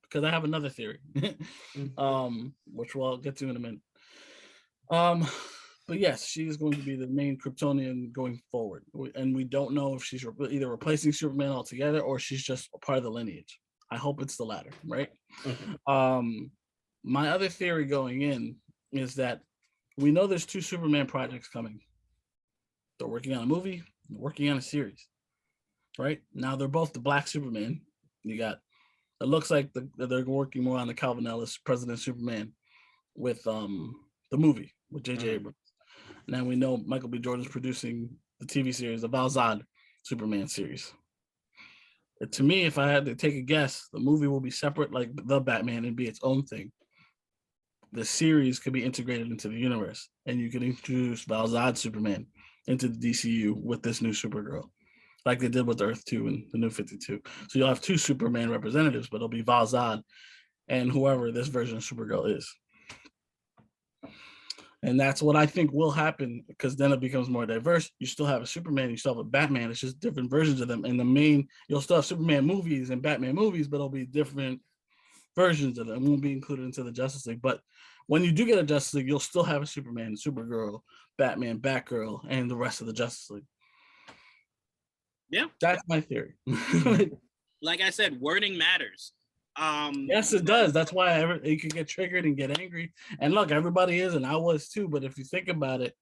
[SPEAKER 3] because I have another theory, which I'll get to in a minute. But yes, she is going to be the main Kryptonian going forward, and we don't know if she's either replacing Superman altogether or she's just a part of the lineage. I hope it's the latter, right? My other theory going in is that we know there's 2 Superman projects coming. They're working on a movie, they're working on a series, right? Now they're both the Black Superman. It looks like they're working more on the Calvin Ellis President Superman with the movie with J.J. Abrams. Now we know Michael B. Jordan's producing the TV series, the Val Zod Superman series. To me, if I had to take a guess, the movie will be separate, like the Batman, and be its own thing. The series could be integrated into the universe, and you could introduce Val Zod Superman into the DCU with this new Supergirl, like they did with Earth 2 and the New 52. So you'll have 2 Superman representatives, but it'll be Val Zod and whoever this version of Supergirl is. And that's what I think will happen, because then it becomes more diverse. You still have a Superman, you still have a Batman. It's just different versions of them. And you'll still have Superman movies and Batman movies, but it'll be different versions of them. It won't be included into the Justice League. But when you do get a Justice League, you'll still have a Superman, Supergirl, Batman, Batgirl, and the rest of the Justice League.
[SPEAKER 2] Yeah.
[SPEAKER 3] That's my theory.
[SPEAKER 2] Like I said, wording matters.
[SPEAKER 3] Yes, it does. That's why you can get triggered and get angry. And look, everybody is, and I was too. But if you think about it,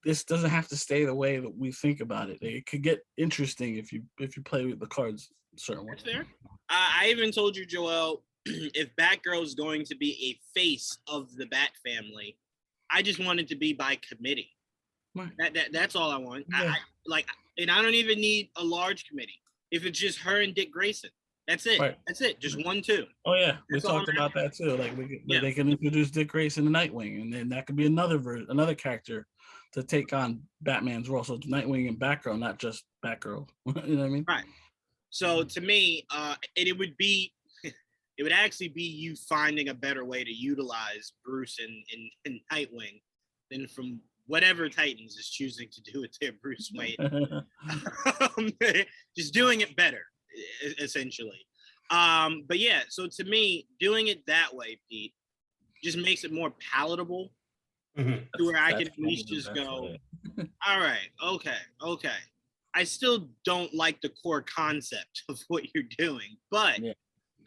[SPEAKER 3] this doesn't have to stay the way that we think about it. It could get interesting if you play with the cards a certain way.
[SPEAKER 2] That's fair. I even told you, Joel, if Batgirl is going to be a face of the Bat family, I just want it to be by committee.
[SPEAKER 3] Right.
[SPEAKER 2] That's all I want.
[SPEAKER 3] Yeah.
[SPEAKER 2] And I don't even need a large committee. If it's just her and Dick Grayson, that's it.
[SPEAKER 3] Right.
[SPEAKER 2] That's it. Just 1, 2.
[SPEAKER 3] Oh yeah,
[SPEAKER 2] That's
[SPEAKER 3] we
[SPEAKER 2] all
[SPEAKER 3] talked
[SPEAKER 2] I'm
[SPEAKER 3] about that too. Like they can introduce Dick Grayson to Nightwing, and then that could be another character to take on Batman's role. So it's Nightwing and Batgirl, not just Batgirl. You know what I mean?
[SPEAKER 2] Right. So to me, it would actually be you finding a better way to utilize Bruce and Nightwing than from whatever Titans is choosing to do with their Bruce Wayne. Just doing it better, essentially. But yeah, so to me, doing it that way, Pete, just makes it more palatable to where I can at least just go, all right, okay. I still don't like the core concept of what you're doing, but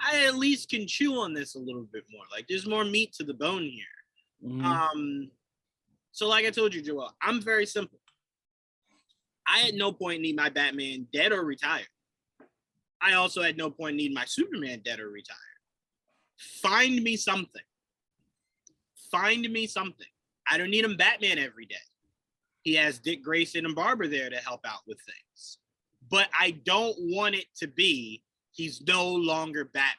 [SPEAKER 2] I at least can chew on this a little bit more. Like there's more meat to the bone here. So like I told you, Joel, I'm very simple. I at no point need my Batman dead or retired. I also at no point need my Superman dead or retired. Find me something. I don't need him Batman every day. He has Dick Grayson and Barbara there to help out with things. But I don't want it to be he's no longer Batman.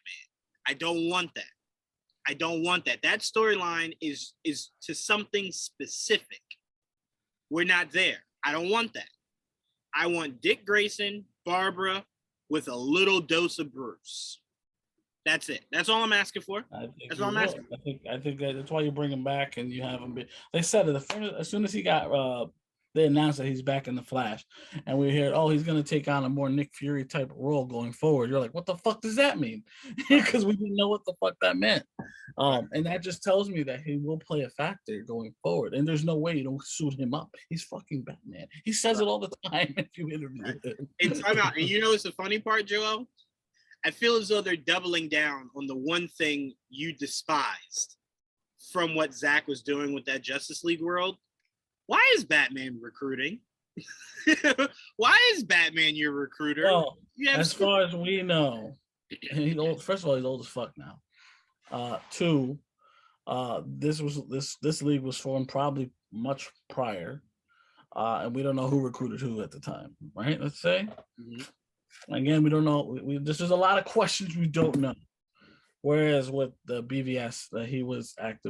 [SPEAKER 2] I don't want that. That storyline is to something specific. We're not there. I don't want that. I want Dick Grayson, Barbara, with a little dose of Bruce. That's it. That's all I'm asking for. That's all I'm asking for.
[SPEAKER 3] I think that's why you bring him back and you have him. They said it as soon as he got. They announced that he's back in the Flash, and we hear, oh, he's going to take on a more Nick Fury type role going forward. You're like, what the fuck does that mean? Because we didn't know what the fuck that meant. And that just tells me that he will play a factor going forward. And there's no way you don't suit him up. He's fucking Batman. He says it all the time if you interview him.
[SPEAKER 2] And time out. And you know what's the funny part, Joel? I feel as though they're doubling down on the one thing you despised from what Zach was doing with that Justice League world. Why is Batman recruiting? Why is Batman your recruiter?
[SPEAKER 3] Well, as far as we know, he's old. First of all, he's old as fuck now. Two, this league was formed probably much prior, and we don't know who recruited who at the time, right? Let's say. Again, we don't know. There's a lot of questions we don't know. Whereas with the BVS, he was not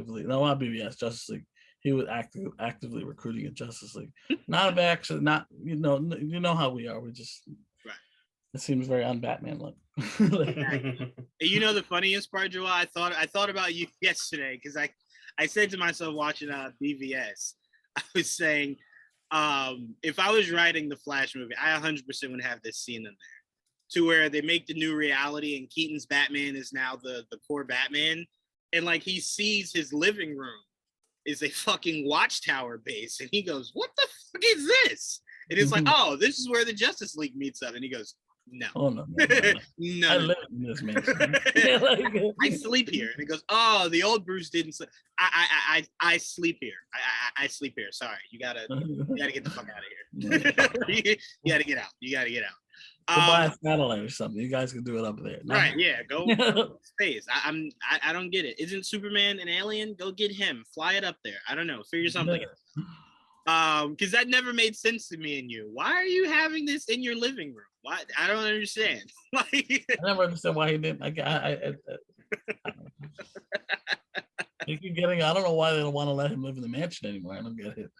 [SPEAKER 3] Justice League. He was actively recruiting at Justice League. Not actually, not you know how we are. We just it seems very un-Batman like.
[SPEAKER 2] You know the funniest part, Joel? I thought about you yesterday because I said to myself watching BVS, I was saying, if I was writing the Flash movie, I 100% would have this scene in there, to where they make the new reality and Keaton's Batman is now the core Batman, and like he sees his living room is a fucking watchtower base, and he goes, "What the fuck is this?" And it's like, "Oh, this is where the Justice League meets up." And he goes, "No,
[SPEAKER 3] no.
[SPEAKER 2] No.
[SPEAKER 3] I live in this mansion.
[SPEAKER 2] I sleep here." And he goes, "Oh, the old Bruce didn't sleep. I sleep here. I sleep here. Sorry, you gotta get the fuck out of here. You gotta get out.
[SPEAKER 3] Go buy a satellite or something. You guys can do it up there.
[SPEAKER 2] Right? Yeah. Go space. I don't get it. Isn't Superman an alien? Go get him. Fly it up there. I don't know. Figure something out. Because that never made sense to me and you. Why are you having this in your living room? Why? I don't understand. Like
[SPEAKER 3] I never understood why he didn't. He keep getting. I don't know why they don't want to let him live in the mansion anymore. I don't get it.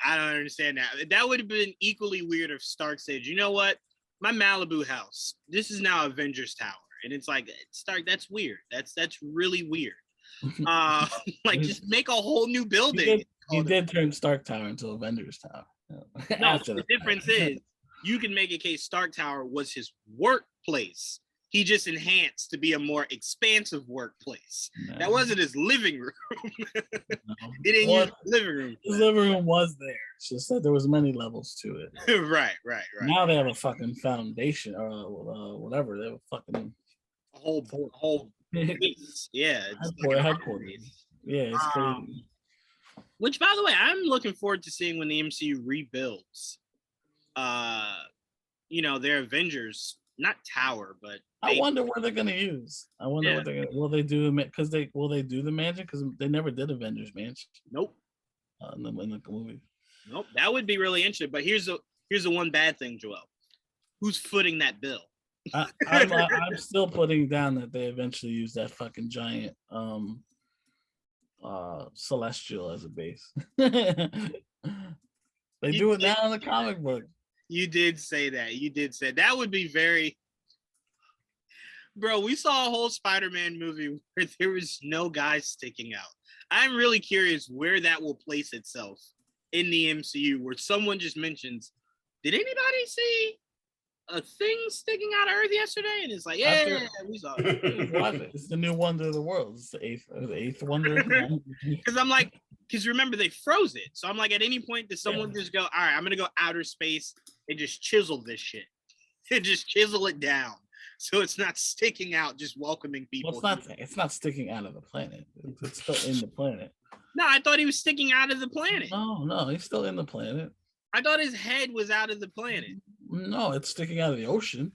[SPEAKER 2] I don't understand that. That would have been equally weird if Stark said, "You know what? My Malibu house. This is now Avengers Tower." And it's like, Stark, that's weird. That's really weird. Like just make a whole new building.
[SPEAKER 3] He did turn Stark Tower into Avengers Tower.
[SPEAKER 2] No, the difference is you can make a case Stark Tower was his workplace. He just enhanced to be a more expansive workplace. No. That wasn't his living room. No. He didn't use the living room.
[SPEAKER 3] His living room was there. It's just that there was many levels to it.
[SPEAKER 2] Right.
[SPEAKER 3] Now they have a fucking foundation or whatever. They have a fucking
[SPEAKER 2] whole base. Yeah.
[SPEAKER 3] Headquarters. Yeah, it's crazy.
[SPEAKER 2] Which, by the way, I'm looking forward to seeing when the MCU rebuilds. Their Avengers not tower, but
[SPEAKER 3] I wonder what they're gonna use. I wonder what they're gonna. Will they do because will they do the mansion because they never did Avengers Mansion.
[SPEAKER 2] Nope.
[SPEAKER 3] In the movie.
[SPEAKER 2] Nope. That would be really interesting. But here's the one bad thing, Joel. Who's footing that bill?
[SPEAKER 3] I'm still putting down that they eventually use that fucking giant celestial as a base. They do it now in the comic book.
[SPEAKER 2] You did say that. That would be very. Bro, we saw a whole Spider-Man movie where there was no guy sticking out. I'm really curious where that will place itself in the MCU, where someone just mentions, did anybody see a thing sticking out of Earth yesterday? And it's like, yeah, we saw it.
[SPEAKER 3] It's the new wonder of the world. It's the eighth wonder.
[SPEAKER 2] Because remember, they froze it. So I'm like, at any point, does someone just go, all right, I'm going to go outer space and just chisel this shit? And just chisel it down. So it's not sticking out, just welcoming people.
[SPEAKER 3] Well, it's not sticking out of the planet. It's still in the planet.
[SPEAKER 2] No, I thought he was sticking out of the planet.
[SPEAKER 3] No, he's still in the planet.
[SPEAKER 2] I thought his head was out of the planet.
[SPEAKER 3] No, it's sticking out of the ocean.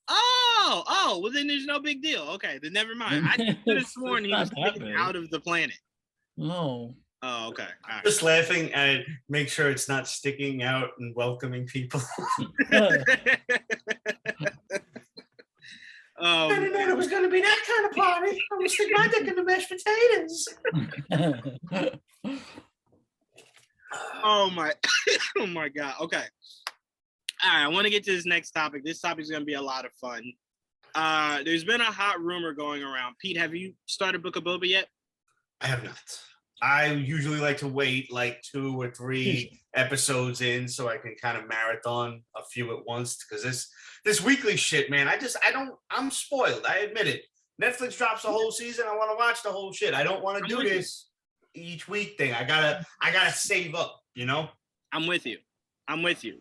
[SPEAKER 2] Oh, well then there's no big deal. Okay, then never mind. I could have sworn he was sticking out of the planet.
[SPEAKER 3] No.
[SPEAKER 2] Oh, okay. All right.
[SPEAKER 4] Just laughing and make sure it's not sticking out and welcoming people. I didn't know it was going to be that kind of party. I'm going to stick my dick in the mashed potatoes.
[SPEAKER 2] Oh my God. Okay. All right. I want to get to this next topic. This topic is going to be a lot of fun. There's been a hot rumor going around. Pete, have you started Book of Boba yet?
[SPEAKER 4] I have not. I usually like to wait like 2 or 3 episodes in so I can kind of marathon a few at once because this weekly shit, man, I'm spoiled. I admit it. Netflix drops the whole season. I want to watch the whole shit. I don't want to do this each week thing. I gotta save up, you know?
[SPEAKER 2] I'm with you.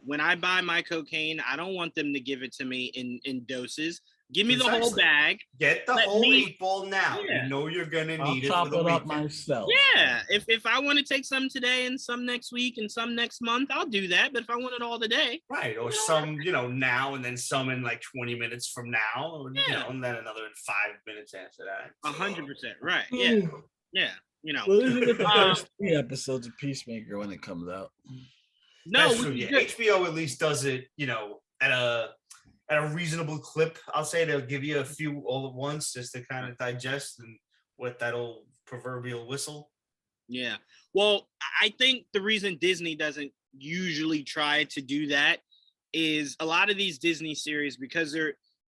[SPEAKER 2] When I buy my cocaine, I don't want them to give it to me in doses. Give me the whole bag.
[SPEAKER 4] Get the whole 8-ball now. Yeah. You know you're gonna need it for the weekend.
[SPEAKER 3] Myself.
[SPEAKER 2] Yeah. If I want to take some today and some next week and some next month, I'll do that. But if I want it all today,
[SPEAKER 4] right? Or some, now and then some in like 20 minutes from now, or, and then another in 5 minutes after that.
[SPEAKER 2] 100%. Right? Yeah. Yeah.
[SPEAKER 3] Well, isn't it the first 3 episodes of Peacemaker when it comes out?
[SPEAKER 2] No,
[SPEAKER 4] that's true. Yeah. HBO at least does it, at a reasonable clip. I'll say they'll give you a few all at once just to kind of digest and with that old proverbial whistle.
[SPEAKER 2] Yeah. Well, I think the reason Disney doesn't usually try to do that is a lot of these Disney series, because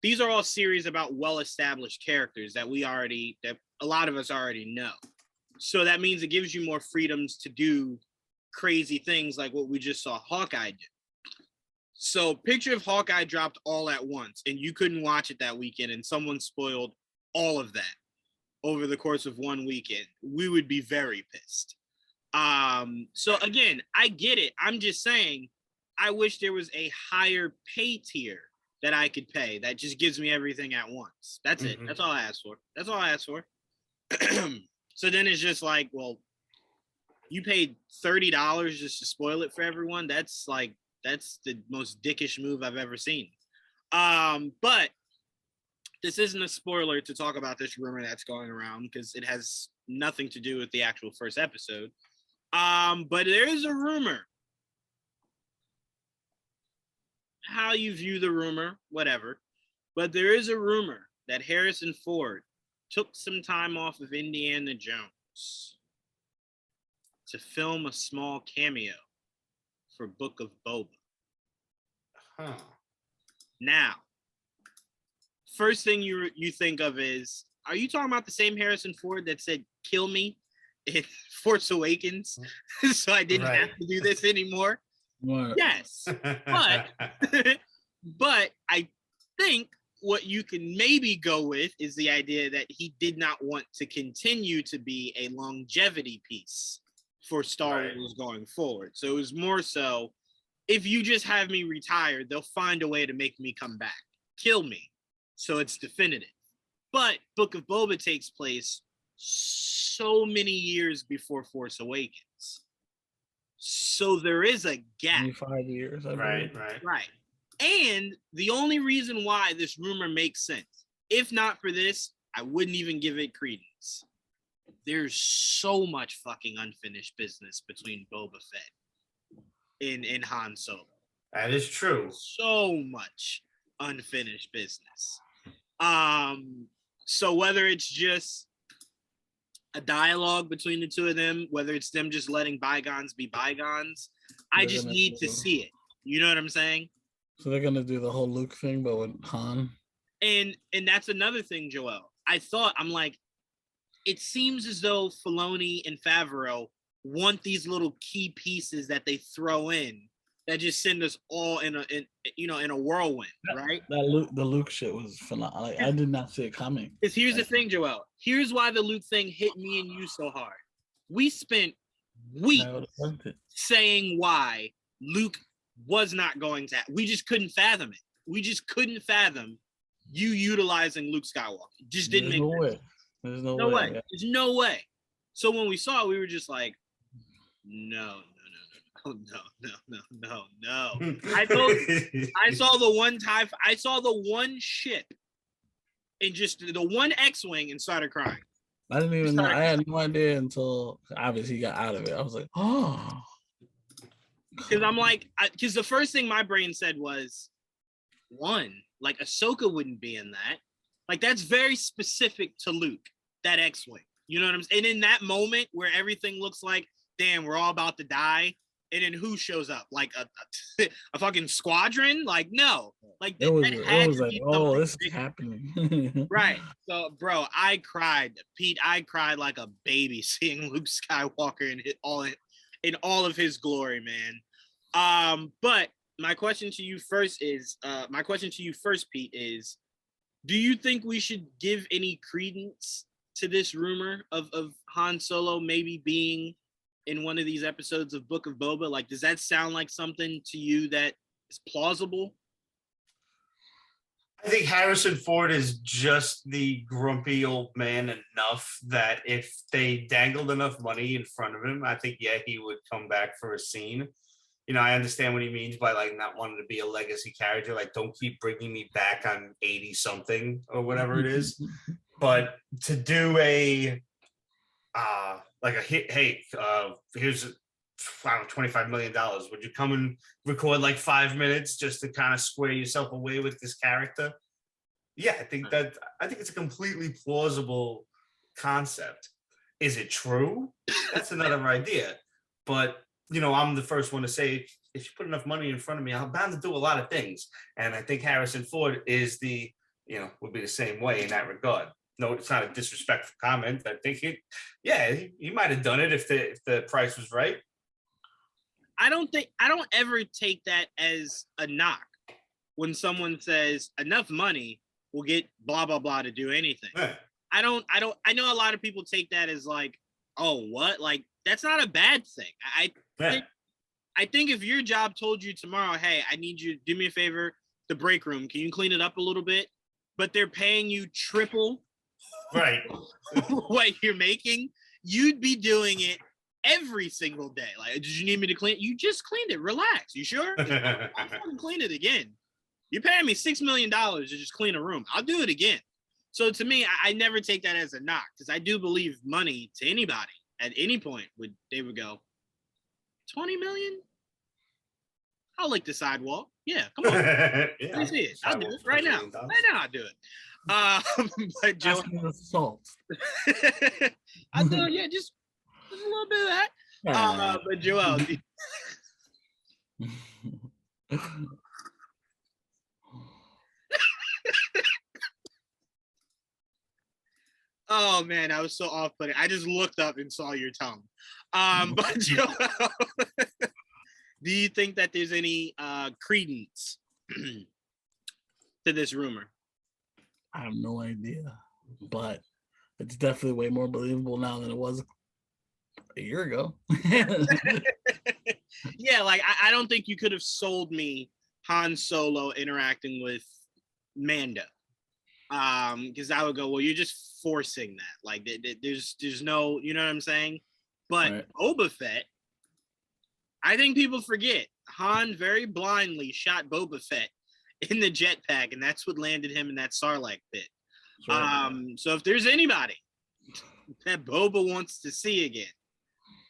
[SPEAKER 2] these are all series about well-established characters that a lot of us already know. So that means it gives you more freedoms to do crazy things like what we just saw Hawkeye do. So picture if Hawkeye dropped all at once and you couldn't watch it that weekend and someone spoiled all of that over the course of one weekend. We would be very pissed. So again, I get it. I'm just saying, I wish there was a higher pay tier that I could pay that just gives me everything at once. That's it. That's all I asked for. So then it's just like, well, you paid $30 just to spoil it for everyone. That's the most dickish move I've ever seen. But this isn't a spoiler to talk about this rumor that's going around because it has nothing to do with the actual first episode. But there is a rumor. How you view the rumor, whatever. But there is a rumor that Harrison Ford took some time off of Indiana Jones to film a small cameo for Book of Boba.
[SPEAKER 4] Huh.
[SPEAKER 2] Now, first thing you think of is, are you talking about the same Harrison Ford that said, kill me in Force Awakens so I didn't have to do this anymore?
[SPEAKER 3] What?
[SPEAKER 2] Yes. But I think what you can maybe go with is the idea that he did not want to continue to be a longevity piece for Star Wars going forward. So it was more so, if you just have me retired, they'll find a way to make me come back. Kill me. So it's definitive. But Book of Boba takes place so many years before Force Awakens. So there is a gap.
[SPEAKER 3] 25 years.
[SPEAKER 4] Right.
[SPEAKER 2] And the only reason why this rumor makes sense, if not for this, I wouldn't even give it credence. There's so much fucking unfinished business between Boba Fett and Han Solo.
[SPEAKER 4] That is true.
[SPEAKER 2] So much unfinished business. So whether it's just a dialogue between the two of them, whether it's them just letting bygones be bygones, I just need to see it. You know what I'm saying?
[SPEAKER 3] So they're gonna do the whole Luke thing, but with Han.
[SPEAKER 2] And that's another thing, Joel. I'm like, it seems as though Filoni and Favreau want these little key pieces that they throw in that just send us all in a whirlwind, right?
[SPEAKER 3] The Luke shit was phenomenal. Like, I did not see it coming.
[SPEAKER 2] Because here's the thing, Joel. Here's why the Luke thing hit me and you so hard. We spent weeks saying why Luke was not going to. We just couldn't fathom it. We just couldn't fathom you utilizing Luke Skywalker. It just didn't make sense.
[SPEAKER 3] There's no way. Yeah.
[SPEAKER 2] There's no way. So when we saw it, we were just like, no. I saw the one ship and just the one X-Wing and started crying.
[SPEAKER 3] I didn't even know. I had no idea until obviously he got out of it. I was like, oh.
[SPEAKER 2] Because I'm like, because the first thing my brain said was, one, like Ahsoka wouldn't be in that. Like that's very specific to Luke, that X-Wing. You know what I'm saying? And in that moment where everything looks like, damn, we're all about to die. And then who shows up? Like a fucking squadron? Like, no. Like
[SPEAKER 3] it was like, oh, this is happening.
[SPEAKER 2] Right. So, bro, I cried. Pete, I cried like a baby seeing Luke Skywalker in all of his glory, man. But my question to you first, Pete, is do you think we should give any credence to this rumor of Han Solo maybe being in one of these episodes of Book of Boba? Like, does that sound like something to you that is plausible?
[SPEAKER 4] I think Harrison Ford is just the grumpy old man enough that if they dangled enough money in front of him, I think, yeah, he would come back for a scene. You know, I understand what he means by like not wanting to be a legacy character. Like, don't keep bringing me back on 80 something or whatever it is. But to do a hit, hey, here's $25 million. Would you come and record like 5 minutes just to kind of square yourself away with this character? Yeah, I think it's a completely plausible concept. Is it true? That's another idea. But you know, I'm the first one to say, if you put enough money in front of me, I'm bound to do a lot of things. And I think Harrison Ford would be the same way in that regard. No, it's not a disrespectful comment. I think he might have done it if the price was right.
[SPEAKER 2] I don't ever take that as a knock when someone says enough money will get blah blah blah to do anything. Yeah. I know a lot of people take that as like, oh, what? Like that's not a bad thing. I think if your job told you tomorrow, hey, I need you to do me a favor, the break room, can you clean it up a little bit? But they're paying you triple
[SPEAKER 4] right
[SPEAKER 2] what you're making, you'd be doing it every single day. Like, did you need me to clean it? You just cleaned it. Relax. You sure? I'll fucking clean it again. You're paying me $6 million to just clean a room. I'll do it again. So to me, I never take that as a knock because I do believe money to anybody at any point they would go, 20 million? I'll lick the sidewalk. Yeah, come on.
[SPEAKER 4] Yeah,
[SPEAKER 2] let me see it. I'll do it right now. Right now, I'll do it. But Joe,
[SPEAKER 3] salt.
[SPEAKER 2] I'll do it. Yeah, just a little bit of that. But Joel, oh man, I was so off-putting. I just looked up and saw your tongue. But Joel, do you think that there's any credence to this rumor?
[SPEAKER 3] I have no idea, but it's definitely way more believable now than it was a year ago.
[SPEAKER 2] Yeah, like I don't think you could have sold me Han Solo interacting with Mando. Because I would go, well, you're just forcing that. Like there's no, you know what I'm saying? But right. Boba Fett, I think people forget Han very blindly shot Boba Fett in the jetpack, and that's what landed him in that Sarlacc pit.
[SPEAKER 3] Sure.
[SPEAKER 2] So if there's anybody that Boba wants to see again,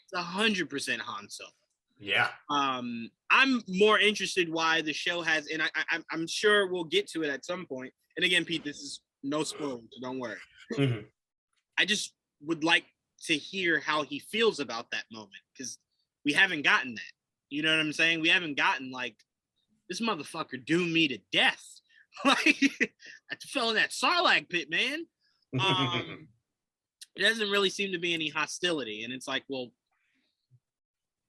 [SPEAKER 2] it's 100% Han Solo.
[SPEAKER 4] Yeah.
[SPEAKER 2] I'm more interested why the show has, and I'm sure we'll get to it at some point. And again, Pete, this is no spoiler, so don't worry.
[SPEAKER 4] Mm-hmm.
[SPEAKER 2] I just would like to hear how he feels about that moment, because we haven't gotten that. You know what I'm saying? We haven't gotten like, this motherfucker doomed me to death. Like, I fell in that Sarlacc pit, man. There doesn't really seem to be any hostility, and it's like, well,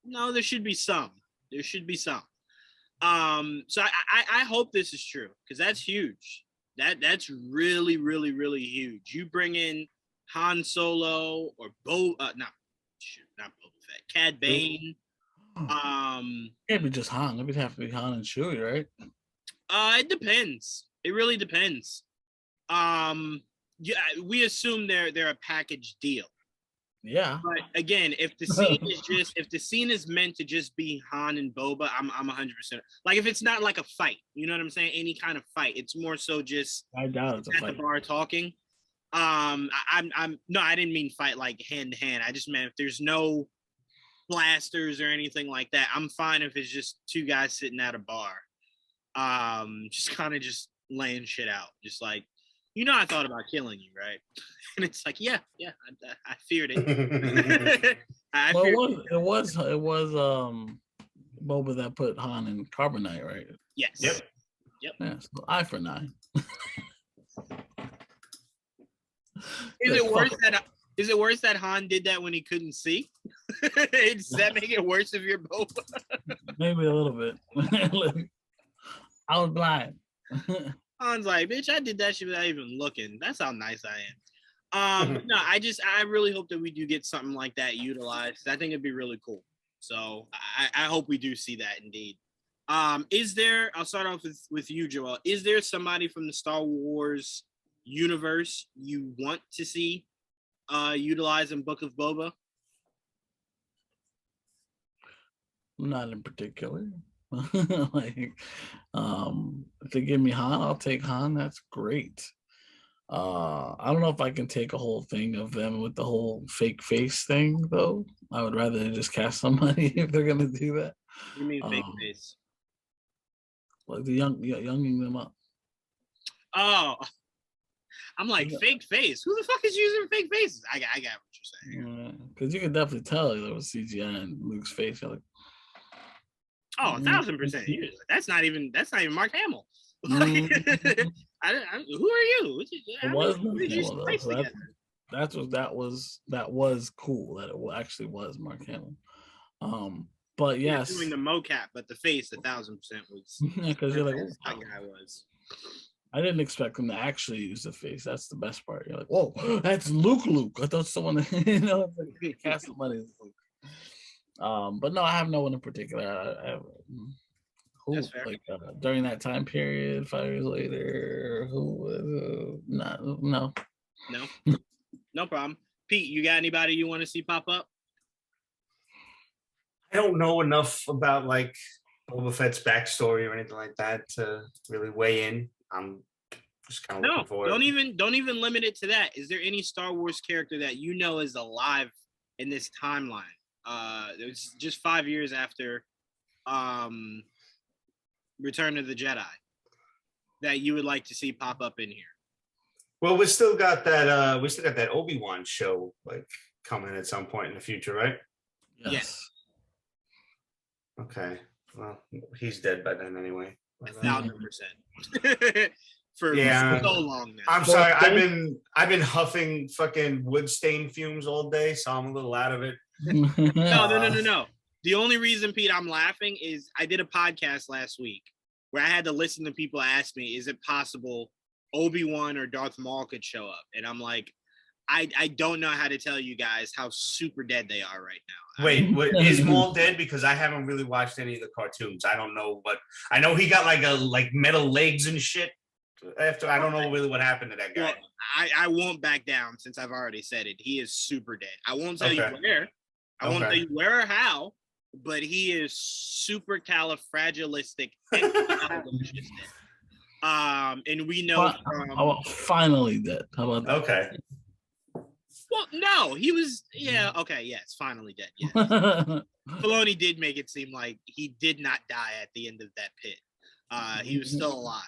[SPEAKER 2] no, there should be some. There should be some. So I hope this is true, because that's huge. That's really, really, really huge. You bring in Han Solo or not Boba Fett, Cad Bane.
[SPEAKER 3] Can't be just Han. It would have to be Han and Chewie, right?
[SPEAKER 2] It depends. It really depends. Yeah, we assume they're a package deal.
[SPEAKER 3] Yeah.
[SPEAKER 2] But again, if the scene is meant to just be Han and Boba, I'm 100%. Like, if it's not like a fight, you know what I'm saying? Any kind of fight. It's more so just
[SPEAKER 3] I doubt it's a
[SPEAKER 2] at
[SPEAKER 3] fight.
[SPEAKER 2] the bar talking. I didn't mean fight like hand to hand. I just meant if there's no blasters or anything like that, I'm fine if it's just two guys sitting at a bar. Just kind of just laying shit out. Just like, I thought about killing you, right? And it's like, yeah, I feared it.
[SPEAKER 3] It was Boba that put Han in carbonite, right?
[SPEAKER 2] Yes.
[SPEAKER 4] Yep.
[SPEAKER 3] Yeah, so eye for an eye.
[SPEAKER 2] Is it worse that Han did that when he couldn't see? Does that make it worse if you're Boba?
[SPEAKER 3] Maybe a little bit. I was blind.
[SPEAKER 2] Han's like, bitch, I did that shit without even looking. That's how nice I am. No, I really hope that we do get something like that utilized. I think it'd be really cool. So I hope we do see that indeed. I'll start off with you, Joel. Is there somebody from the Star Wars universe you want to see utilized in Book of Boba?
[SPEAKER 3] Not in particular. Like, if they give me Han, I'll take Han. That's great. I don't know if I can take a whole thing of them with the whole fake face thing, though. I would rather just cast somebody if they're gonna do that.
[SPEAKER 2] You mean fake face?
[SPEAKER 3] Like the younging them up.
[SPEAKER 2] Oh, I'm like, fake face. Who the fuck is using fake faces? I got what you're saying.
[SPEAKER 3] Because you can definitely tell there was CGI in Luke's face. You're like,
[SPEAKER 2] oh, 1,000%. That's not even Mark Hamill. Who are you?
[SPEAKER 3] It was Mark Hamill, that was cool that it actually was Mark Hamill. But yes,
[SPEAKER 2] doing the mocap, but the face 1,000% was.
[SPEAKER 3] Because you're like, oh,
[SPEAKER 2] that guy was.
[SPEAKER 3] I didn't expect him to actually use the face. That's the best part. You're like, whoa, that's Luke. I thought someone, it's like cast somebody as Luke. But no, I have no one in particular.
[SPEAKER 2] That's fair.
[SPEAKER 3] Like during that time period, 5 years later, who no
[SPEAKER 2] problem. Pete, you got anybody you want to see pop up?
[SPEAKER 4] I don't know enough about like Boba Fett's backstory or anything like that to really weigh in. I'm just kind of looking forward.
[SPEAKER 2] Don't even limit it to that. Is there any Star Wars character that you know is alive in this timeline? It was just 5 years after Return of the Jedi that you would like to see pop up in here.
[SPEAKER 4] Well, we still got that Obi-Wan show like coming at some point in the future, right?
[SPEAKER 2] Yes.
[SPEAKER 4] Okay. Well, he's dead by then anyway.
[SPEAKER 2] 1,000%. For so long now.
[SPEAKER 4] I'm sorry. I've been huffing fucking wood stain fumes all day, so I'm a little out of it.
[SPEAKER 2] No. The only reason, Pete, I'm laughing is I did a podcast last week where I had to listen to people ask me, is it possible Obi-Wan or Darth Maul could show up? And I'm like, I don't know how to tell you guys how super dead they are right now.
[SPEAKER 4] Wait, is Maul dead? Because I haven't really watched any of the cartoons. I don't know, but I know he got like metal legs and shit. After I don't know really what happened to that guy.
[SPEAKER 2] Well, I won't back down since I've already said it. He is super dead. I won't tell you where. I won't tell you where or how, but he is super califragilistic. And we know
[SPEAKER 3] finally dead. How about that?
[SPEAKER 4] Okay.
[SPEAKER 2] Well, no, he was. Yeah, okay, yes, finally dead. Yeah, Filoni did make it seem like he did not die at the end of that pit. He was still alive.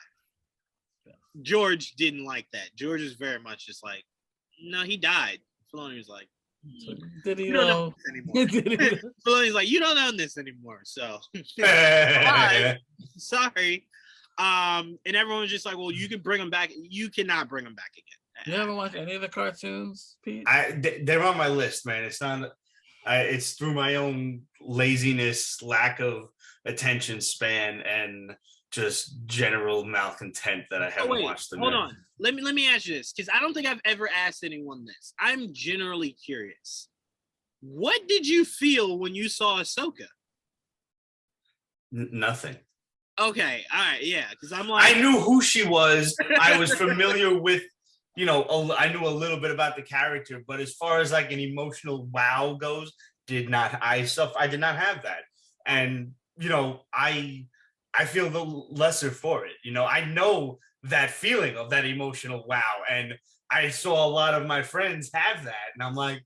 [SPEAKER 2] George didn't like that. George is very much just like, no, he died. Filoni was like,
[SPEAKER 3] did he know?
[SPEAKER 2] Filoni's like, you don't own this anymore. So, sorry. And everyone was just like, well, you can bring him back. You cannot bring him back again.
[SPEAKER 3] You haven't watched any of the cartoons, Pete?
[SPEAKER 4] They're on my list, man. It's not. It's through my own laziness, lack of attention span, and just general malcontent that I haven't watched them.
[SPEAKER 2] Hold on. Let me ask you this, because I don't think I've ever asked anyone this. I'm generally curious. What did you feel when you saw Ahsoka?
[SPEAKER 4] Nothing.
[SPEAKER 2] Okay, all right, yeah, because I'm like,
[SPEAKER 4] I knew who she was. I was familiar with, I knew a little bit about the character, but as far as like an emotional wow goes, I did not have that. And, I feel the lesser for it. I know that feeling of that emotional wow. And I saw a lot of my friends have that. And I'm like,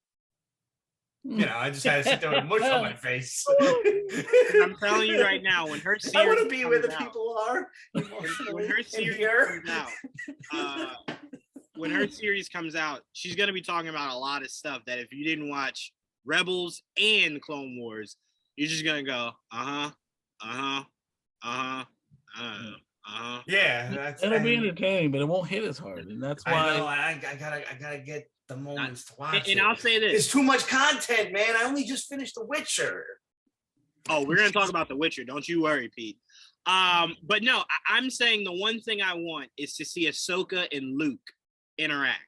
[SPEAKER 4] I just had to sit there with a mush on my face.
[SPEAKER 2] I'm telling you right now, when her series
[SPEAKER 4] I want to be where the
[SPEAKER 2] out,
[SPEAKER 4] people are.
[SPEAKER 2] When her series comes out, when her series comes out, she's going to be talking about a lot of stuff that if you didn't watch Rebels and Clone Wars, you're just going to go,
[SPEAKER 4] Yeah,
[SPEAKER 3] it'll be entertaining, but it won't hit as hard, and that's why
[SPEAKER 4] I gotta get the moments to watch.
[SPEAKER 2] And I'll say this:
[SPEAKER 4] there's too much content, man. I only just finished The Witcher.
[SPEAKER 2] Oh, we're gonna talk about The Witcher. Don't you worry, Pete. But no, I'm saying the one thing I want is to see Ahsoka and Luke interact.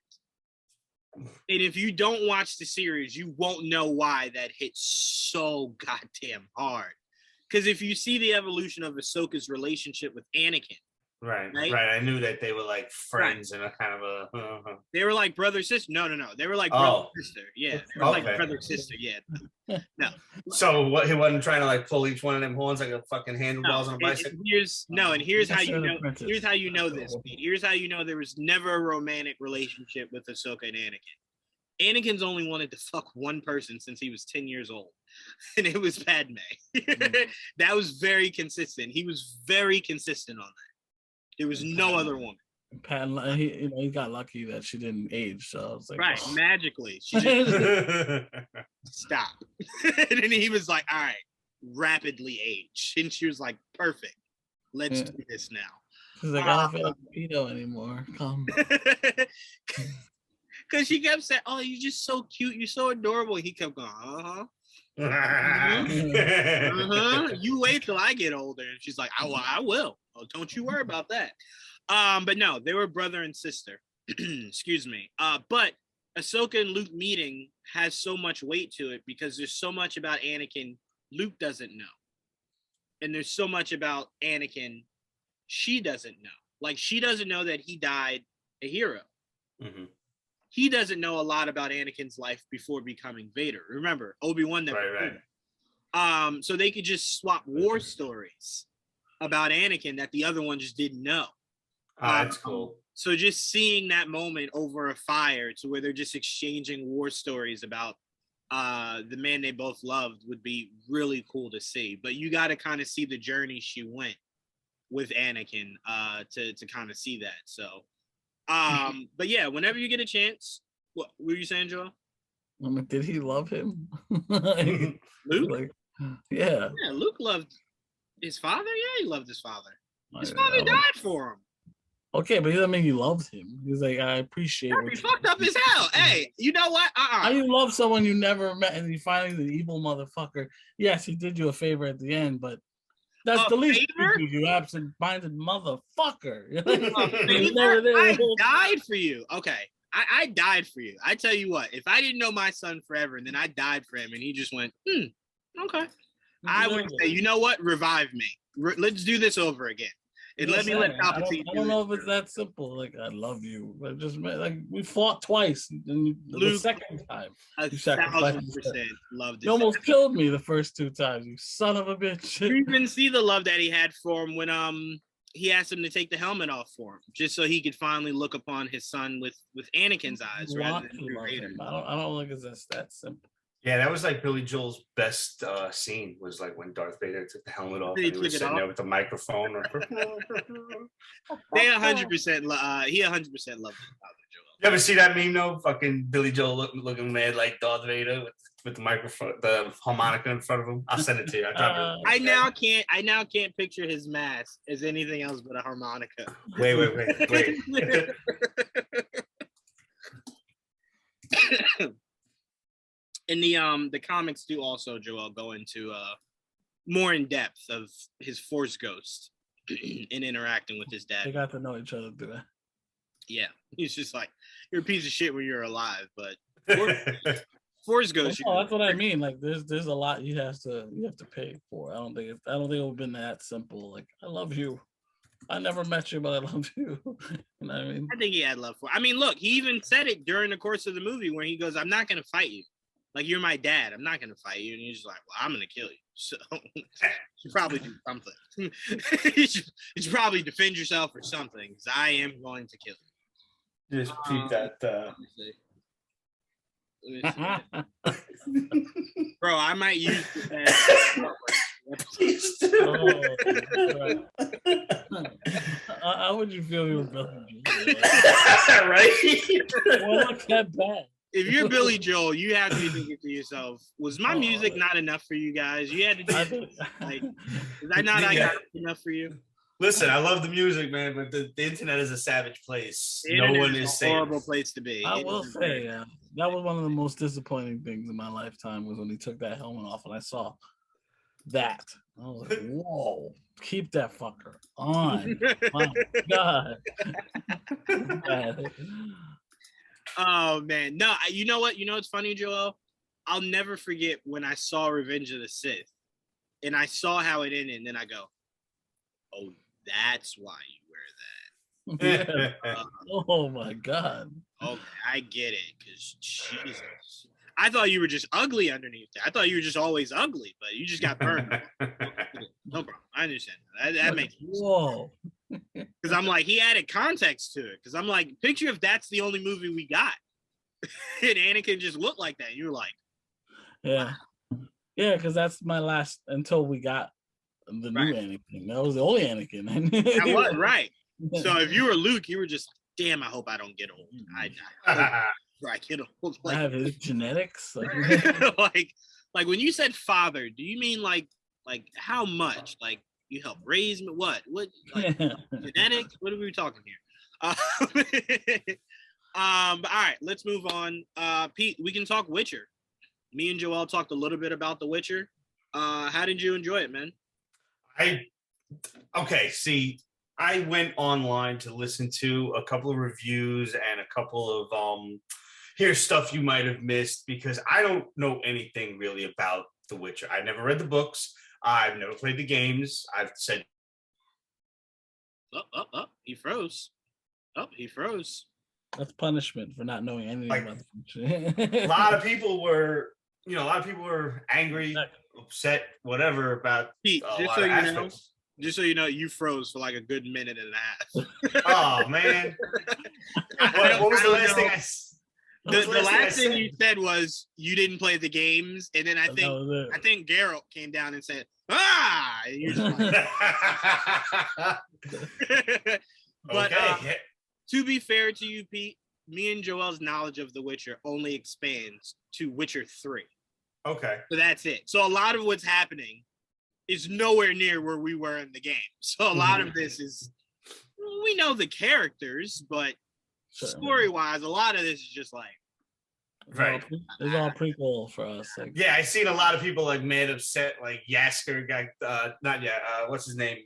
[SPEAKER 2] And if you don't watch the series, you won't know why that hits so goddamn hard. Because if you see the evolution of Ahsoka's relationship with Anakin,
[SPEAKER 4] right. I knew that they were like friends and a kind of a.
[SPEAKER 2] They were like brother sister. No. They were like brother sister. Yeah, they were like brother sister. Yeah. No.
[SPEAKER 4] So what? He wasn't trying to like pull each one of them horns like a fucking handlebars on a bicycle.
[SPEAKER 2] Here's how you know. Here's how you know this. Pete. Here's how you know there was never a romantic relationship with Ahsoka and Anakin. Anakin's only wanted to fuck one person since he was 10 years old, and it was Padme. That was very consistent. He was very consistent on that. There was no other woman.
[SPEAKER 3] Padme, he got lucky that she didn't age. So I was like,
[SPEAKER 2] right, magically, she just stop. And then he was like, "All right, rapidly age," and she was like, "Perfect, let's do this now."
[SPEAKER 3] She's like, "I don't feel like a pedo anymore." Come.
[SPEAKER 2] Because she kept saying, "Oh, you're just so cute. You're so adorable." He kept going, You wait till I get older. And she's like, I will. Oh, don't you worry about that. But no, they were brother and sister. Excuse me. But Ahsoka and Luke meeting has so much weight to it because there's so much about Anakin Luke doesn't know. And there's so much about Anakin she doesn't know. Like, she doesn't know that he died a hero. Mm-hmm. He doesn't know a lot about Anakin's life before becoming Vader. Remember, Obi-Wan never did. So they could just swap war stories about Anakin that the other one just didn't know.
[SPEAKER 4] That's cool.
[SPEAKER 2] So just seeing that moment over a fire to where they're just exchanging war stories about the man they both loved would be really cool to see. But you got to kind of see the journey she went with Anakin to kind of see that. So, but yeah, whenever you get a chance, what were you saying, Joel?
[SPEAKER 3] Did he love him?
[SPEAKER 2] Luke?
[SPEAKER 3] Like, yeah.
[SPEAKER 2] Yeah, Luke loved his father. Yeah, he loved his father. His father died for him.
[SPEAKER 3] Okay, but he doesn't mean he loved him. He's like, I appreciate it.
[SPEAKER 2] He fucked up as hell. Hey, you know what?
[SPEAKER 3] How you love someone you never met and you finally the evil motherfucker? Yes, he did you a favor at the end, but that's the least you do, you absent-minded motherfucker.
[SPEAKER 2] I died for you. Okay, I died for you. I tell you what, if I didn't know my son forever and then I died for him and he just went, okay, I would say, you know what? Revive me. Let's do this over again. And let me let Palpatine.
[SPEAKER 3] I don't know if it's that simple. Like, I love you. But just like we fought twice. And Luke, the second time,
[SPEAKER 2] 1,000% loved it.
[SPEAKER 3] You almost killed me the first two times. You son of a bitch.
[SPEAKER 2] You even see the love that he had for him when he asked him to take the helmet off for him, just so he could finally look upon his son with Anakin's eyes rather than Vader.
[SPEAKER 3] I don't think it's that simple.
[SPEAKER 4] Yeah, that was like Billy Joel's best scene was like when Darth Vader took the helmet off and he was sitting there with the microphone.
[SPEAKER 2] They 100%. He 100% loved his father, Joel.
[SPEAKER 4] You ever see that meme though? Fucking Billy Joel looking mad like Darth Vader with the microphone, the harmonica in front of him. I'll send it to you.
[SPEAKER 2] I now can't picture his mask as anything else but a harmonica.
[SPEAKER 4] Wait.
[SPEAKER 2] And the comics do also, Joel, go into more in depth of his Force ghost and interacting with his dad.
[SPEAKER 3] They got to know each other, do they?
[SPEAKER 2] Yeah, he's just like, you're a piece of shit when you're alive, but Force ghost.
[SPEAKER 3] Oh, that's what I mean. Like, there's a lot you have to pay for. I don't think it would have been that simple. Like, I love you. I never met you, but I love you. You know what I mean?
[SPEAKER 2] I think he had love for. I mean, look, he even said it during the course of the movie where he goes, "I'm not gonna fight you. Like, you're my dad. I'm not gonna fight you." And he's like, "Well, I'm gonna kill you." So you should probably do something. you should probably defend yourself or something, because I am going to kill you.
[SPEAKER 4] Just peep that.
[SPEAKER 2] Let me see. Bro, I might use this as
[SPEAKER 3] How would you feel you were Billy Joel?
[SPEAKER 4] Right?
[SPEAKER 3] Well, look that bad.
[SPEAKER 2] If you're Billy Joel, you have to be thinking to yourself, was my music not enough for you guys? You had to do like, is I not enough for you?
[SPEAKER 4] Listen, I love the music, man, but the internet is a savage place. No one is safe.
[SPEAKER 2] Horrible place to be.
[SPEAKER 3] I will say, that was one of the most disappointing things in my lifetime was when he took that helmet off and I saw that. I was like, whoa, keep that fucker on. My God.
[SPEAKER 2] Oh, man. No, you know what? You know what's funny, Joel? I'll never forget when I saw Revenge of the Sith and I saw how it ended, and then I go, oh, that's why you wear that.
[SPEAKER 3] Oh, my God.
[SPEAKER 2] Okay, I get it, because Jesus. I thought you were just ugly underneath there. I thought you were just always ugly, but you just got burned. No problem. I understand. That makes sense.
[SPEAKER 3] Whoa.
[SPEAKER 2] Because I'm like, he added context to it. Because I'm like, picture if that's the only movie we got. And Anakin just looked like that. You were like,
[SPEAKER 3] yeah. Yeah, because that's my last, until we got the new Anakin. That was the only Anakin.
[SPEAKER 2] That was, right. So if you were Luke, you were just, damn, I hope I don't get old. I get old. Like,
[SPEAKER 3] I have his genetics.
[SPEAKER 2] like when you said father, do you mean like how much? Like, you help raise me? What? Like, genetics? What are we talking here? But all right, let's move on. Pete, we can talk Witcher. Me and Joel talked a little bit about The Witcher. How did you enjoy it, man?
[SPEAKER 4] I went online to listen to a couple of reviews and a couple of here's stuff you might have missed, because I don't know anything really about The Witcher. I've never read the books. I've never played the games. I've said,
[SPEAKER 2] he froze. He froze.
[SPEAKER 3] That's punishment for not knowing anything about the future.
[SPEAKER 4] a lot of people were angry, upset, whatever about
[SPEAKER 2] Pete,
[SPEAKER 4] a lot of aspects.
[SPEAKER 2] Just so you know, you froze for like a good minute and a half.
[SPEAKER 4] Oh man! What was the last thing I said?
[SPEAKER 2] The last thing you said was you didn't play the games, and then I think Geralt came down and said, "Ah!" And you're just like... But to be fair to you, Pete, me and Joel's knowledge of The Witcher only expands to Witcher 3.
[SPEAKER 4] Okay.
[SPEAKER 2] So that's it. So a lot of what's happening is nowhere near where we were in the game. So a lot of this is, we know the characters, but story-wise, a lot of this is just like,
[SPEAKER 3] it's all prequel for us. Like,
[SPEAKER 4] yeah, I seen a lot of people like mad, upset, like Yasker guy, what's his name?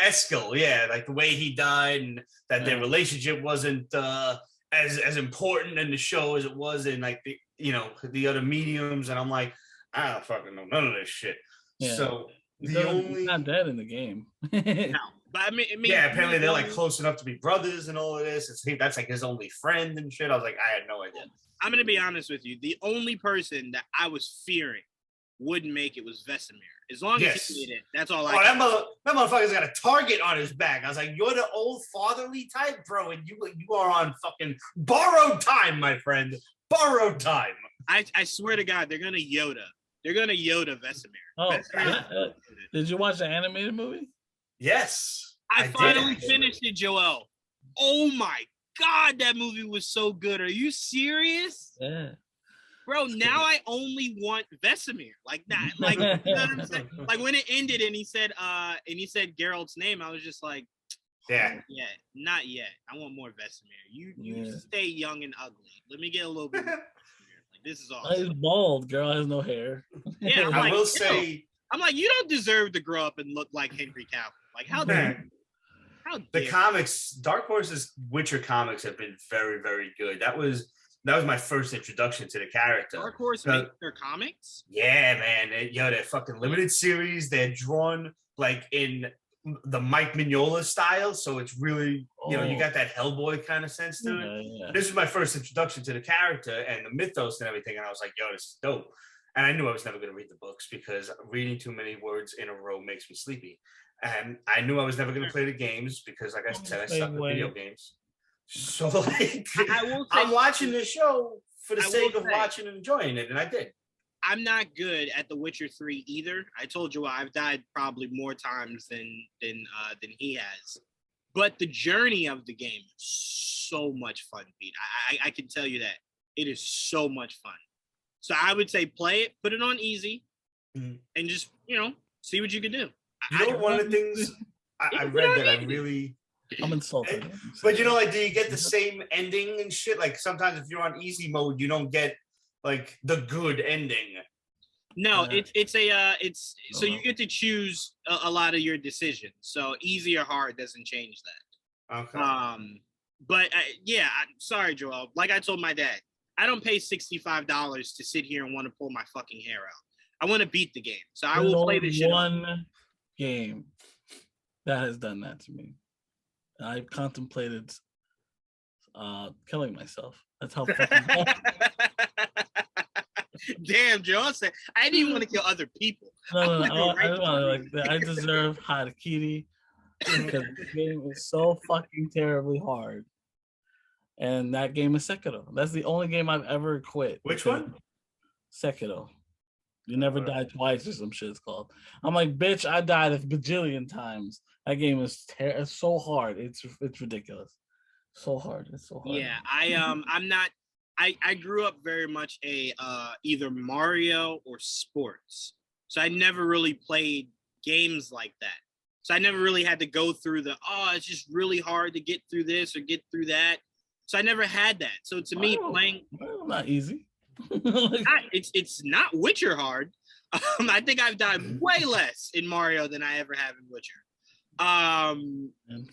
[SPEAKER 4] Eskil, yeah, like the way he died and that their relationship wasn't as important in the show as it was in like the other mediums, and I'm like, I don't fucking know none of this shit. Yeah. So
[SPEAKER 3] he's not dead in the game.
[SPEAKER 2] No. But I mean,
[SPEAKER 4] apparently they're like close enough to be brothers and all of this. That's like his only friend and shit. I was like, I had no idea.
[SPEAKER 2] I'm gonna be honest with you. The only person that I was fearing wouldn't make it was Vesemir. As long as he did it, that's all
[SPEAKER 4] that motherfucker's got a target on his back. I was like, you're the old fatherly type, bro, and you are on fucking borrowed time, my friend. Borrowed time.
[SPEAKER 2] I swear to God, they're gonna Yoda. They're gonna Yoda Vesemir.
[SPEAKER 3] Oh,
[SPEAKER 2] Vesemir.
[SPEAKER 3] Did you watch the animated movie?
[SPEAKER 4] Yes.
[SPEAKER 2] I finally finished it, Joel. Oh my God, that movie was so good. Are you serious?
[SPEAKER 3] Yeah.
[SPEAKER 2] Bro, now I only want Vesemir. Like that. Like, you know what I'm saying? Like when it ended and he said Geralt's name, I was just like,
[SPEAKER 4] yeah,
[SPEAKER 2] not yet. I want more Vesemir. You stay young and ugly. Let me get a little bit more Vesemir. Like this is awesome.
[SPEAKER 3] He's bald, girl has no hair.
[SPEAKER 2] Yeah,
[SPEAKER 4] I will say,
[SPEAKER 2] I'm like, you don't deserve to grow up and look like Henry Cavill. Like how dare
[SPEAKER 4] the comics, Dark Horse's Witcher comics have been very, very good. That was my first introduction to the character.
[SPEAKER 2] Dark Horse make their comics?
[SPEAKER 4] Yeah, man. They're fucking limited series. They're drawn like in the Mike Mignola style, so it's really, you got that Hellboy kind of sense to it. Yeah. This was my first introduction to the character and the mythos and everything, and I was like, yo, this is dope. And I knew I was never going to read the books because reading too many words in a row makes me sleepy. And I knew I was never going to play the games because, like I said, I suck at video games. So, like, I'm watching the show for the sake of watching and enjoying it, and I did.
[SPEAKER 2] I'm not good at The Witcher 3 either. I told you I've died probably more times than he has. But the journey of the game is so much fun, Pete. I can tell you that. It is so much fun. So I would say play it, put it on easy, and just, see what you can do.
[SPEAKER 4] One of the things I read that I really...
[SPEAKER 3] I'm insulted.
[SPEAKER 4] But like, do you get the same ending and shit? Like sometimes if you're on easy mode, you don't get like the good ending.
[SPEAKER 2] No, it's so you get to choose a lot of your decisions. So easy or hard doesn't change that.
[SPEAKER 4] Okay.
[SPEAKER 2] But sorry, Joel. Like I told my dad, I don't pay $65 to sit here and want to pull my fucking hair out. I want to beat the game, so I will play the shit.
[SPEAKER 3] One game that has done that to me. I've contemplated killing myself. That's how fucking
[SPEAKER 2] Damn, Joe said I didn't even want to kill other people.
[SPEAKER 3] No. I deserve Harakiri because the game is so fucking terribly hard. And that game is Sekiro. That's the only game I've ever quit.
[SPEAKER 4] Which one?
[SPEAKER 3] Sekiro. You never die twice or some shit it's called. I'm like, bitch, I died a bajillion times. That game is it's so hard. It's ridiculous. So hard. It's so hard.
[SPEAKER 2] Yeah, I'm not. I grew up very much a either Mario or sports. So I never really played games like that. So I never really had to go through it's just really hard to get through this or get through that. So I never had that. So to me, playing
[SPEAKER 3] not easy.
[SPEAKER 2] It's not Witcher hard. I think I've died way less in Mario than I ever have in Witcher.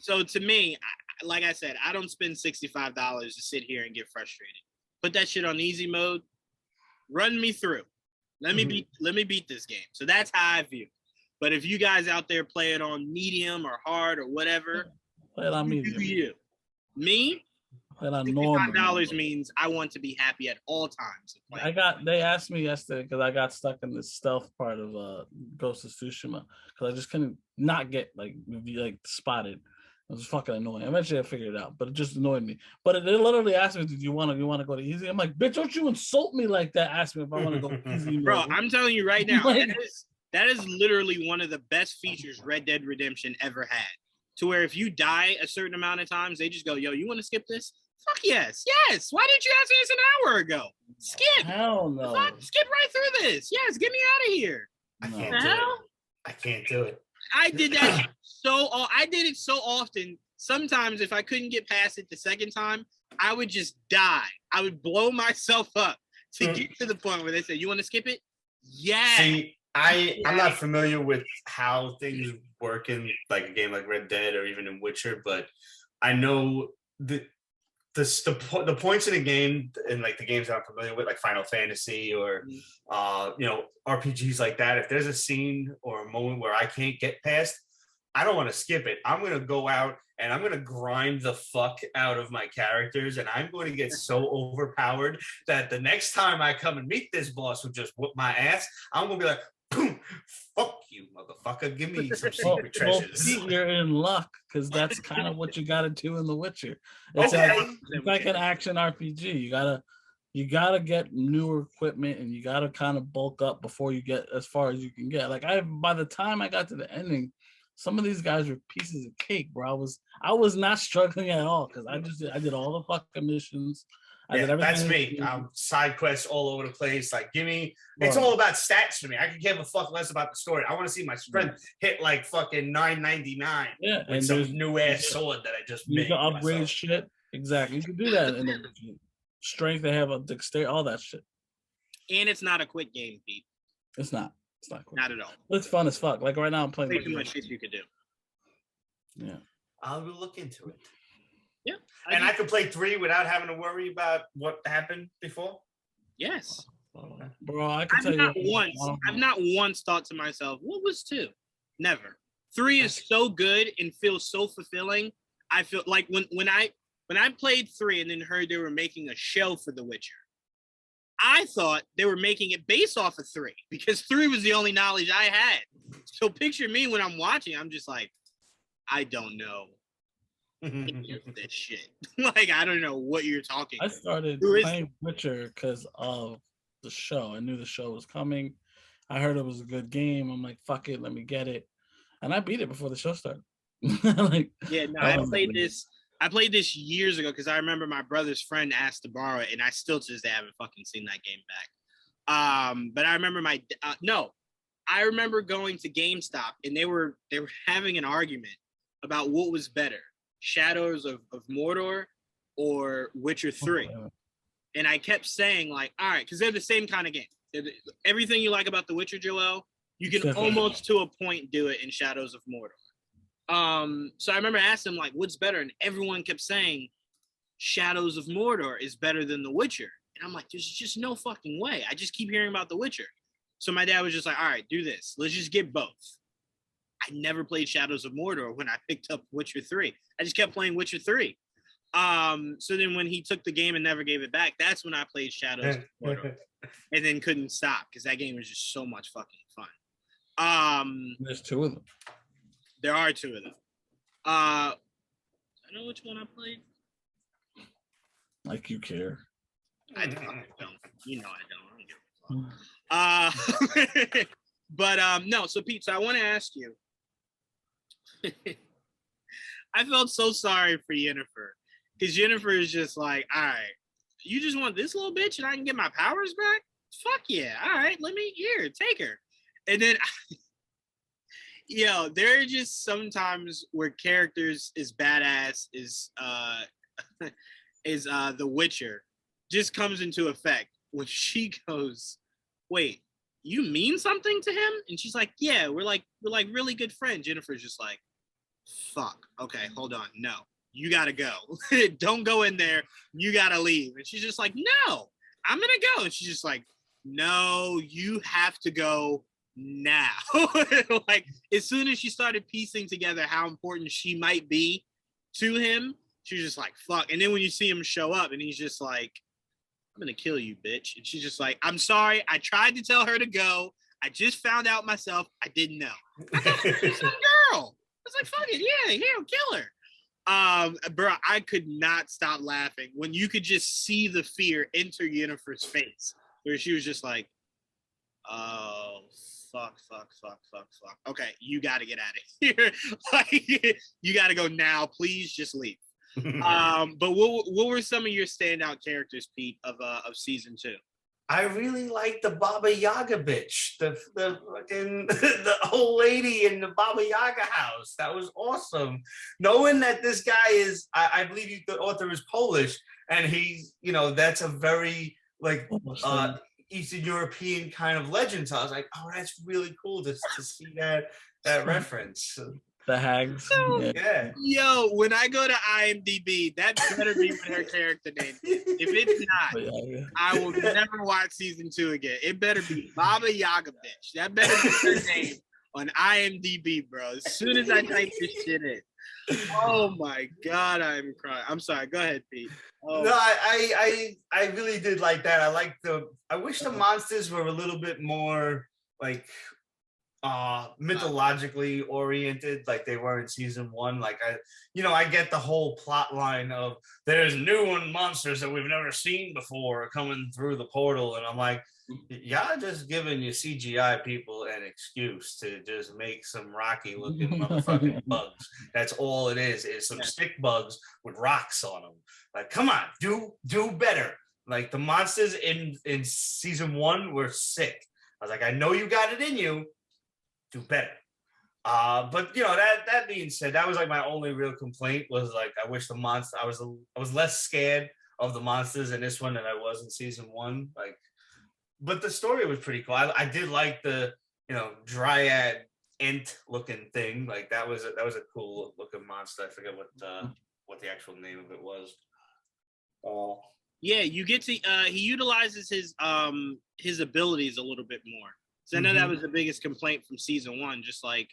[SPEAKER 2] So to me, like I said, I don't spend $65 to sit here and get frustrated. Put that shit on easy mode. Run me through. Let me beat this game. So that's how I view. But if you guys out there play it on medium or hard or whatever,
[SPEAKER 3] play it on medium.
[SPEAKER 2] You. Me, $65 means I want to be happy at all times.
[SPEAKER 3] They asked me yesterday because I got stuck in the stealth part of Ghost of Tsushima because I just couldn't not get spotted. It was fucking annoying. Eventually I figured it out, but it just annoyed me. But they literally asked me, "Did you want to go to easy?" I'm like, "Bitch, don't you insult me like that? Ask me if I want to go easy."
[SPEAKER 2] Bro, I'm telling you right now, that is literally one of the best features Red Dead Redemption ever had. To where if you die a certain amount of times, they just go, "Yo, you want to skip this?" Fuck yes. Why didn't you ask me this an hour ago? Skip.
[SPEAKER 3] Hell no.
[SPEAKER 2] Skip right through this. Yes, get me out of here.
[SPEAKER 4] I can't do it.
[SPEAKER 2] I did that I did it so often. Sometimes if I couldn't get past it the second time, I would just die. I would blow myself up to get to the point where they say, "You want to skip it?" Yeah.
[SPEAKER 4] See, I'm not familiar with how things work in like a game like Red Dead or even in Witcher, but I know the points in the game and like the games that I'm familiar with, like Final Fantasy or RPGs like that. If there's a scene or a moment where I can't get past, I don't want to skip it. I'm gonna go out and I'm gonna grind the fuck out of my characters, and I'm going to get so overpowered that the next time I come and meet this boss who just whooped my ass, I'm gonna be like, boom, fuck you, motherfucker. Give me some secret treasures.
[SPEAKER 3] Pete, you're in luck because that's kind of what you got to do in The Witcher. It's like an action RPG. You gotta get newer equipment and you gotta kind of bulk up before you get as far as you can get. Like by the time I got to the ending, some of these guys were pieces of cake, bro. I was not struggling at all because I did all the fucking missions. I did everything.
[SPEAKER 4] That's me. Side quests all over the place. Like, it's all about stats for me. I could give a fuck less about the story. I want to see my strength hit like fucking 999.
[SPEAKER 3] Yeah,
[SPEAKER 4] with some new ass sword that I just made.
[SPEAKER 3] You can upgrade shit. Exactly. You can do that in the strength. They have a dexterity, all that shit.
[SPEAKER 2] And it's not a quick game, Pete.
[SPEAKER 3] It's not. It's not quick.
[SPEAKER 2] Not at all.
[SPEAKER 3] It's fun as fuck. Like right now, I'm playing.
[SPEAKER 2] Way too much shit you could do.
[SPEAKER 3] Yeah.
[SPEAKER 4] I'll look into it.
[SPEAKER 2] Yeah.
[SPEAKER 4] I could play 3 without having to worry about what happened before?
[SPEAKER 2] Yes.
[SPEAKER 3] Bro, I can tell you.
[SPEAKER 2] I've not once thought to myself, what was 2? Never. 3 is so good and feels so fulfilling. I feel like when I played 3 and then heard they were making a show for The Witcher, I thought they were making it based off of 3 because 3 was the only knowledge I had. So picture me when I'm watching, I'm just like, I don't know this shit. Like, I don't know what you're talking about.
[SPEAKER 3] I started playing Witcher because of the show. I knew the show was coming. I heard it was a good game. I'm like, fuck it, let me get it. And I beat it before the show started.
[SPEAKER 2] I played this years ago because I remember my brother's friend asked to borrow it, and I still to this day haven't fucking seen that game back. But I remember I remember going to GameStop and they were having an argument about what was better, Shadows of Mordor or Witcher 3. And I kept saying, like, all right, because they're the same kind of game. Everything you like about The Witcher, Joel, you can almost to a point do it in Shadows of Mordor. So I remember asking him, like, what's better? And everyone kept saying Shadows of Mordor is better than The Witcher. And I'm like, there's just no fucking way. I just keep hearing about The Witcher. So my dad was just like, all right, do this. Let's just get both. I never played Shadows of Mordor when I picked up Witcher 3. I just kept playing Witcher 3. So then when he took the game and never gave it back, that's when I played Shadows of Mordor. And then couldn't stop because that game was just so much fucking fun.
[SPEAKER 3] There's 2 of them.
[SPEAKER 2] There are 2 of them. I know which one I played.
[SPEAKER 3] Like you care.
[SPEAKER 2] I don't. You know I don't. I don't give a fuck. But no. So Pete, so I want to ask you. I felt so sorry for Yennefer because Yennefer is just like, all right, you just want this little bitch and I can get my powers back? Fuck yeah! All right, take her. And then. There are just sometimes where characters as badass as The Witcher just comes into effect when she goes, wait, you mean something to him? And she's like, yeah, we're like really good friends. Jennifer's just like, fuck, okay, hold on, no, you gotta go. Don't go in there, you gotta leave. And she's just like, no, I'm gonna go. And she's just like, no, you have to go now. Like, as soon as she started piecing together how important she might be to him, she was just like, fuck. And then when you see him show up and he's just like, I'm gonna kill you, bitch. And she's just like, I'm sorry, I tried to tell her to go, I just found out myself, I didn't know. I thought she was some girl. I was like, fuck it, yeah, here, kill her. Bro, I could not stop laughing when you could just see the fear enter Yennefer's face, where she was just like, oh, fuck. Okay, you got to get out of here. Like, you got to go now. Please just leave. But what were some of your standout characters, Pete, of season 2?
[SPEAKER 4] I really like the Baba Yaga bitch, the fucking the old lady in the Baba Yaga house. That was awesome. Knowing that this guy is, I believe the author is Polish, and he's, that's a very like Eastern European kind of legend. So I was like, oh, that's really cool to see that reference.
[SPEAKER 3] The hags.
[SPEAKER 4] Yeah.
[SPEAKER 2] Yo, when I go to IMDb, that better be what her character name is. If it's not, I will never watch season 2 again. It better be Baba Yaga bitch. That better be her name on IMDb, bro. As soon as I type this shit in. Oh my God, I'm crying. I'm sorry. Go ahead, Pete. Oh.
[SPEAKER 4] No, I really did like that. I wish the monsters were a little bit more like mythologically oriented, like they were in season 1. Like I get the whole plot line of there's new monsters that we've never seen before coming through the portal, and I'm like, y'all just giving your CGI people an excuse to just make some rocky looking motherfucking bugs. That's all it is some stick bugs with rocks on them. Like, come on, do better. Like the monsters in season 1 were sick. I was like, I know you got it in you. Do better. But that being said, that was like my only real complaint was like I wish the monster I was less scared of the monsters in this one than I was in season 1. Like, but the story was pretty cool. I did like the dryad ent looking thing. Like that was a cool looking monster. I forget what the actual name of it was.
[SPEAKER 2] Yeah, you get to he utilizes his abilities a little bit more. So I know that was the biggest complaint from season 1. Just like,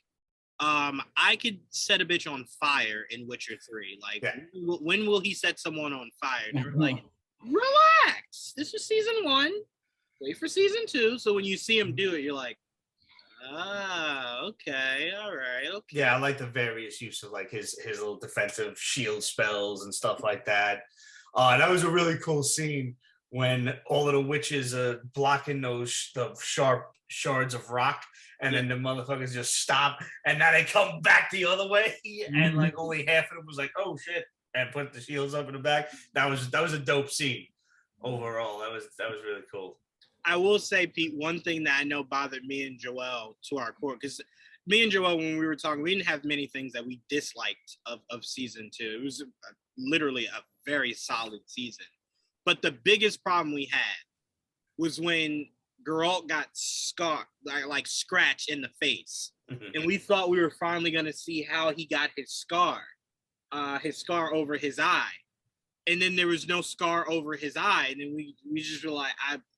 [SPEAKER 2] I could set a bitch on fire in Witcher 3. Like, when will he set someone on fire? And they were like, relax. This was season 1. Wait for season 2. So when you see him do it, you're like, okay, all right, okay.
[SPEAKER 4] Yeah, I like the various use of like his little defensive shield spells and stuff like that. That was a really cool scene when all of the witches are blocking the sharp shards of rock, and then the motherfuckers just stop, and now they come back the other way, and like only half of them was like, oh shit, and put the shields up in the back. That was a dope scene overall. That was really cool.
[SPEAKER 2] I will say, Pete, one thing that I know bothered me and Joel to our core, because me and Joel, when we were talking, we didn't have many things that we disliked of season 2. It was literally a very solid season. But the biggest problem we had was when Geralt got like scratched in the face. And we thought we were finally going to see how he got his scar over his eye. And then there was no scar over his eye. And then we just were like,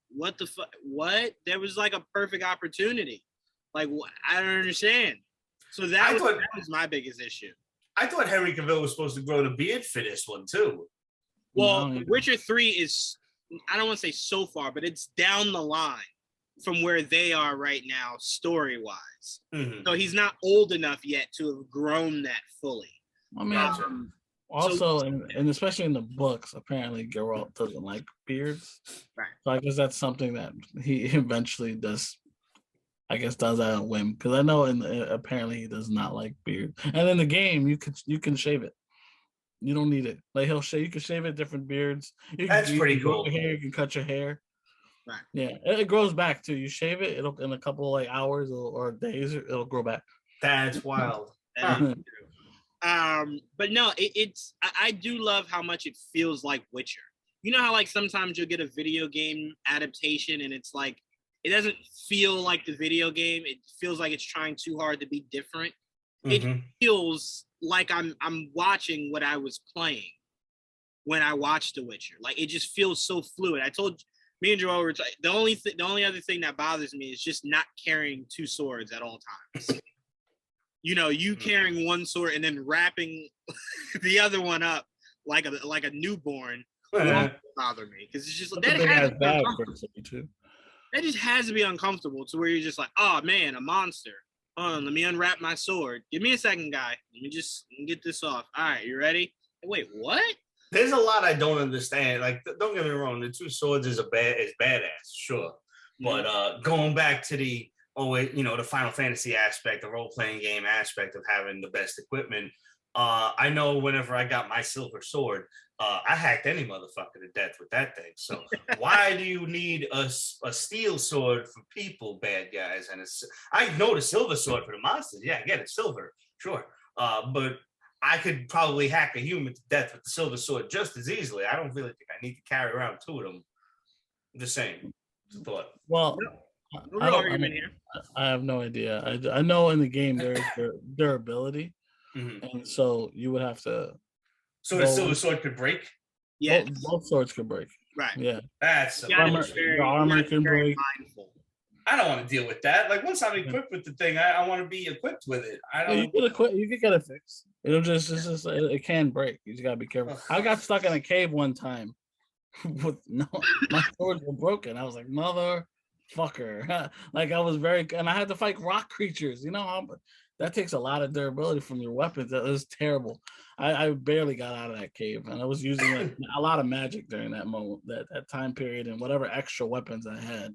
[SPEAKER 2] what the fuck? What? There was like a perfect opportunity. Like, I don't understand. So that was my biggest issue.
[SPEAKER 4] I thought Henry Cavill was supposed to grow the beard for this one too.
[SPEAKER 2] Well, Witcher 3 is, I don't want to say so far, but it's down the line from where they are right now, story-wise. So he's not old enough yet to have grown that fully.
[SPEAKER 3] I mean, also, and especially in the books, apparently Geralt doesn't like beards.
[SPEAKER 2] Right.
[SPEAKER 3] So I guess that's something that he eventually does. I guess does that on whim, because I know apparently he does not like beard. And in the game, you can shave it. You don't need it. Like he'll shave. You can shave it different beards.
[SPEAKER 4] That's pretty cool.
[SPEAKER 3] Your hair, you can cut your hair.
[SPEAKER 2] Right.
[SPEAKER 3] Yeah, it grows back too. You shave it, it'll in a couple like hours or days, it'll grow back.
[SPEAKER 4] That's wild.
[SPEAKER 2] But no, I do love how much it feels like Witcher. You know how like sometimes you'll get a video game adaptation and it's like it doesn't feel like the video game. It feels like it's trying too hard to be different. It feels like I'm watching what I was playing when I watched The Witcher. Like it just feels so fluid. I told me and Joel were the only other thing that bothers me is just not carrying 2 swords at all times. You carrying one sword and then wrapping the other one up like a newborn won't bother me because it's just that just has to be uncomfortable to where you're just like, oh man, a monster. Let me unwrap my sword. Give me a second, guy. Let me get this off. All right, you ready? Wait, what?
[SPEAKER 4] There's a lot I don't understand. Like, don't get me wrong, the 2 swords is badass, sure. But going back to the Final Fantasy aspect, the role-playing game aspect of having the best equipment, I know whenever I got my silver sword, I hacked any motherfucker to death with that thing. So why do you need a steel sword for people, bad guys? And I know the silver sword for the monsters. Yeah, I get it, silver, sure. But I could probably hack a human to death with the silver sword just as easily. I don't really think I need to carry around 2 of them. I'm just saying. Just a thought.
[SPEAKER 3] Well, I have no idea. I know in the game there's durability, and so you would have to.
[SPEAKER 4] So the silver sword could break?
[SPEAKER 2] Yeah.
[SPEAKER 3] Both swords could break.
[SPEAKER 2] Right.
[SPEAKER 3] Yeah.
[SPEAKER 4] That's
[SPEAKER 3] your armor can break.
[SPEAKER 2] Mindful.
[SPEAKER 4] I don't want to deal with that. Like once I'm equipped with the thing, I want to be equipped with it. I don't.
[SPEAKER 3] You could get it fixed. It'll just it can break. You just gotta be careful. I got stuck in a cave one time with my swords were broken. I was like, motherfucker. Like I was and I had to fight rock creatures. You know how that takes a lot of durability from your weapons. That was terrible. I barely got out of that cave, and I was using like a lot of magic during that moment, that time period, and whatever extra weapons I had.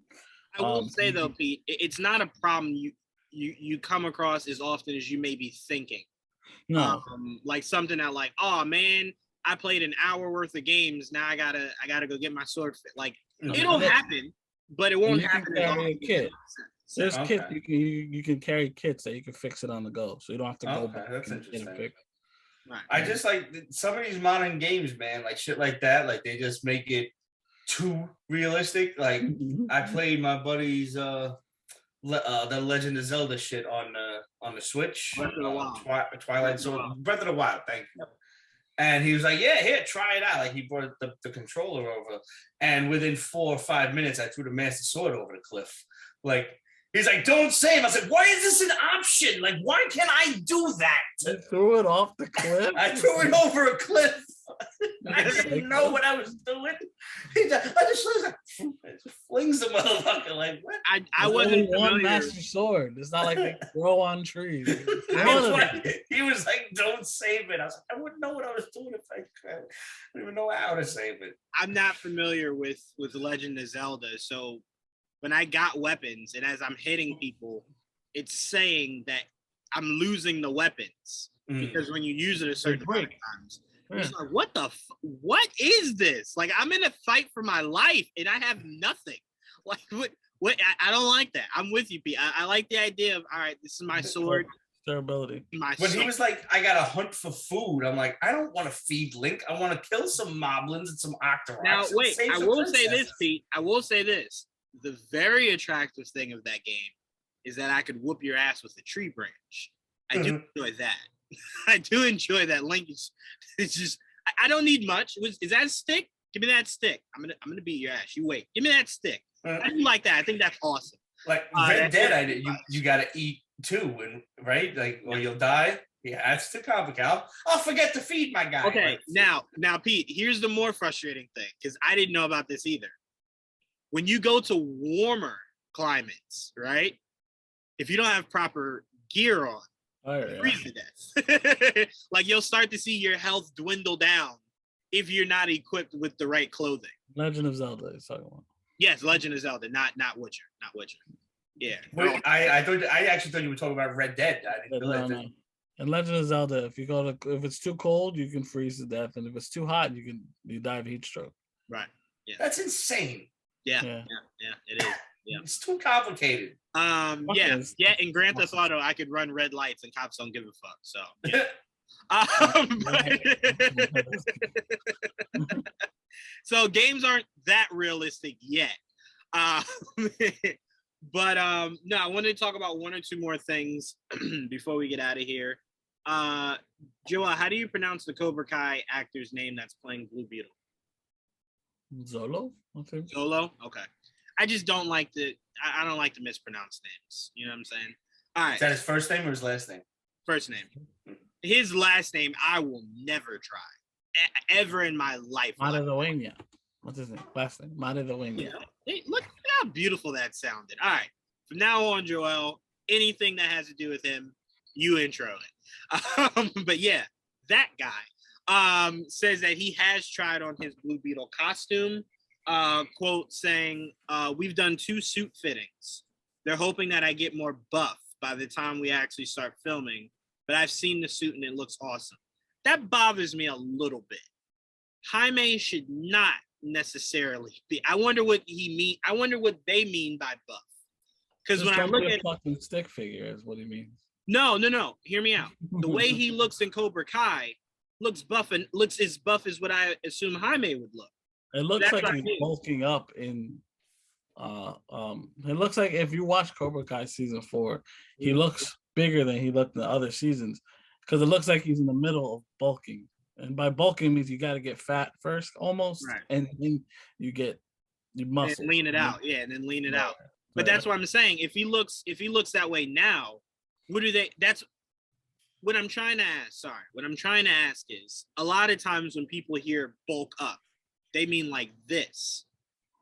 [SPEAKER 2] I will say though, Pete, it's not a problem you come across as often as you may be thinking.
[SPEAKER 3] No,
[SPEAKER 2] like something that like, oh man, I played an hour worth of games. Now I gotta go get my sword fit. Like it'll happen, but it won't happen.
[SPEAKER 3] Carry a kit. There's kits you can carry kits that you can fix it on the go, so you don't have to go back.
[SPEAKER 4] That's interesting.
[SPEAKER 2] Right.
[SPEAKER 4] I just like some of these modern games, man, like shit like that. Like they just make it too realistic. Like I played my buddy's the Legend of Zelda shit on the Switch.
[SPEAKER 2] Breath of the Wild.
[SPEAKER 4] Twilight Zone. Breath of the Wild. Thank you. And he was like, "Yeah, here, try it out." Like he brought the controller over, and within 4 or 5 minutes, I threw the Master Sword over the cliff. Like he's like, "Don't save." I said, "Why is this an option? Like, why can't I do that?"
[SPEAKER 3] You threw it off the cliff.
[SPEAKER 4] I threw it over a cliff. I didn't know what I was doing. I just flings the motherfucker like what?
[SPEAKER 2] I wasn't
[SPEAKER 4] one
[SPEAKER 3] Master Sword. It's not like they grow on trees.
[SPEAKER 4] He was like, "Don't save it." I was like, I wouldn't know what I was doing if I don't even know how to save it.
[SPEAKER 2] I'm not familiar with Legend of Zelda, so when I got weapons and as I'm hitting people, it's saying that I'm losing the weapons because when you use it a certain amount of times. It's like, what is this? Like, I'm in a fight for my life and I have nothing. Like, what? I don't like that. I'm with you, Pete. I like the idea of, all right, this is my sword.
[SPEAKER 3] Durability.
[SPEAKER 4] When he was like, I gotta hunt for food, I'm like, I don't want to feed Link. I want to kill some moblins and some Octoroks.
[SPEAKER 2] Now, wait, I will say this, Pete. I will say this. The very attractive thing of that game is that I could whoop your ass with a tree branch. I do enjoy that. I do enjoy that. Link is just. I don't need much. Is that a stick? Give me that stick. I'm gonna beat your ass. You wait. Give me that stick. I do like that. I think that's awesome.
[SPEAKER 4] Like Red Dead, you gotta eat too, and right, like or you'll die. Yeah, that's too complicated. I'll forget to feed my guy.
[SPEAKER 2] Okay, now, Pete. Here's the more frustrating thing because I didn't know about this either. When you go to warmer climates, right? If you don't have proper gear on. Freeze to death. Like you'll start to see your health dwindle down if you're not equipped with the right clothing.
[SPEAKER 3] Legend of Zelda is talking about.
[SPEAKER 2] Yes, Legend of Zelda, not Witcher, Yeah.
[SPEAKER 4] Wait, I actually thought you were talking about Red Dead. I didn't know that.
[SPEAKER 3] In Legend of Zelda, if it's too cold, you can freeze to death, and if it's too hot, you die of heat stroke.
[SPEAKER 2] Right. Yeah.
[SPEAKER 4] That's insane.
[SPEAKER 2] Yeah, it is. Yeah.
[SPEAKER 4] It's too complicated.
[SPEAKER 2] In Grand Theft Auto, I could run red lights and cops don't give a fuck. So yeah. So games aren't that realistic yet. But no, I wanted to talk about one or two more things before we get out of here. Joa, how do you pronounce the Cobra Kai actor's name that's playing Blue Beetle?
[SPEAKER 3] Zolo? Okay.
[SPEAKER 2] Zolo? Okay. I just don't like I don't like to mispronounce names. You know what I'm saying? All right.
[SPEAKER 4] Is that his first name or his last name?
[SPEAKER 2] First name. His last name, I will never try. Ever in my life.
[SPEAKER 3] Maradona. What's his name? Last name? Maradona.
[SPEAKER 2] Yeah. Hey, look how beautiful that sounded. All right. From now on, Joel, anything that has to do with him, you intro it. But yeah, that guy says that he has tried on his Blue Beetle costume. Quote saying, we've done 2 suit fittings. They're hoping that I get more buff by the time we actually start filming, but I've seen the suit and it looks awesome. That bothers me a little bit. Jaime should not necessarily be. I wonder what they mean by buff. Because when I look at
[SPEAKER 3] fucking stick figure is what he means.
[SPEAKER 2] No. Hear me out. The way he looks in Cobra Kai looks buff and looks as buff as what I assume Jaime would look.
[SPEAKER 3] It looks like he's bulking up in it looks like if you watch Cobra Kai season 4, he looks bigger than he looked in the other seasons because it looks like he's in the middle of bulking. And by bulking means you got to get fat first almost, right. And then you get your muscles.
[SPEAKER 2] And lean it out. Yeah, and then lean it out. But that's what I'm saying. If he looks that way now, what do they? That's what I'm trying to ask. Sorry, what I'm trying to ask is a lot of times when people hear bulk up, they mean like this.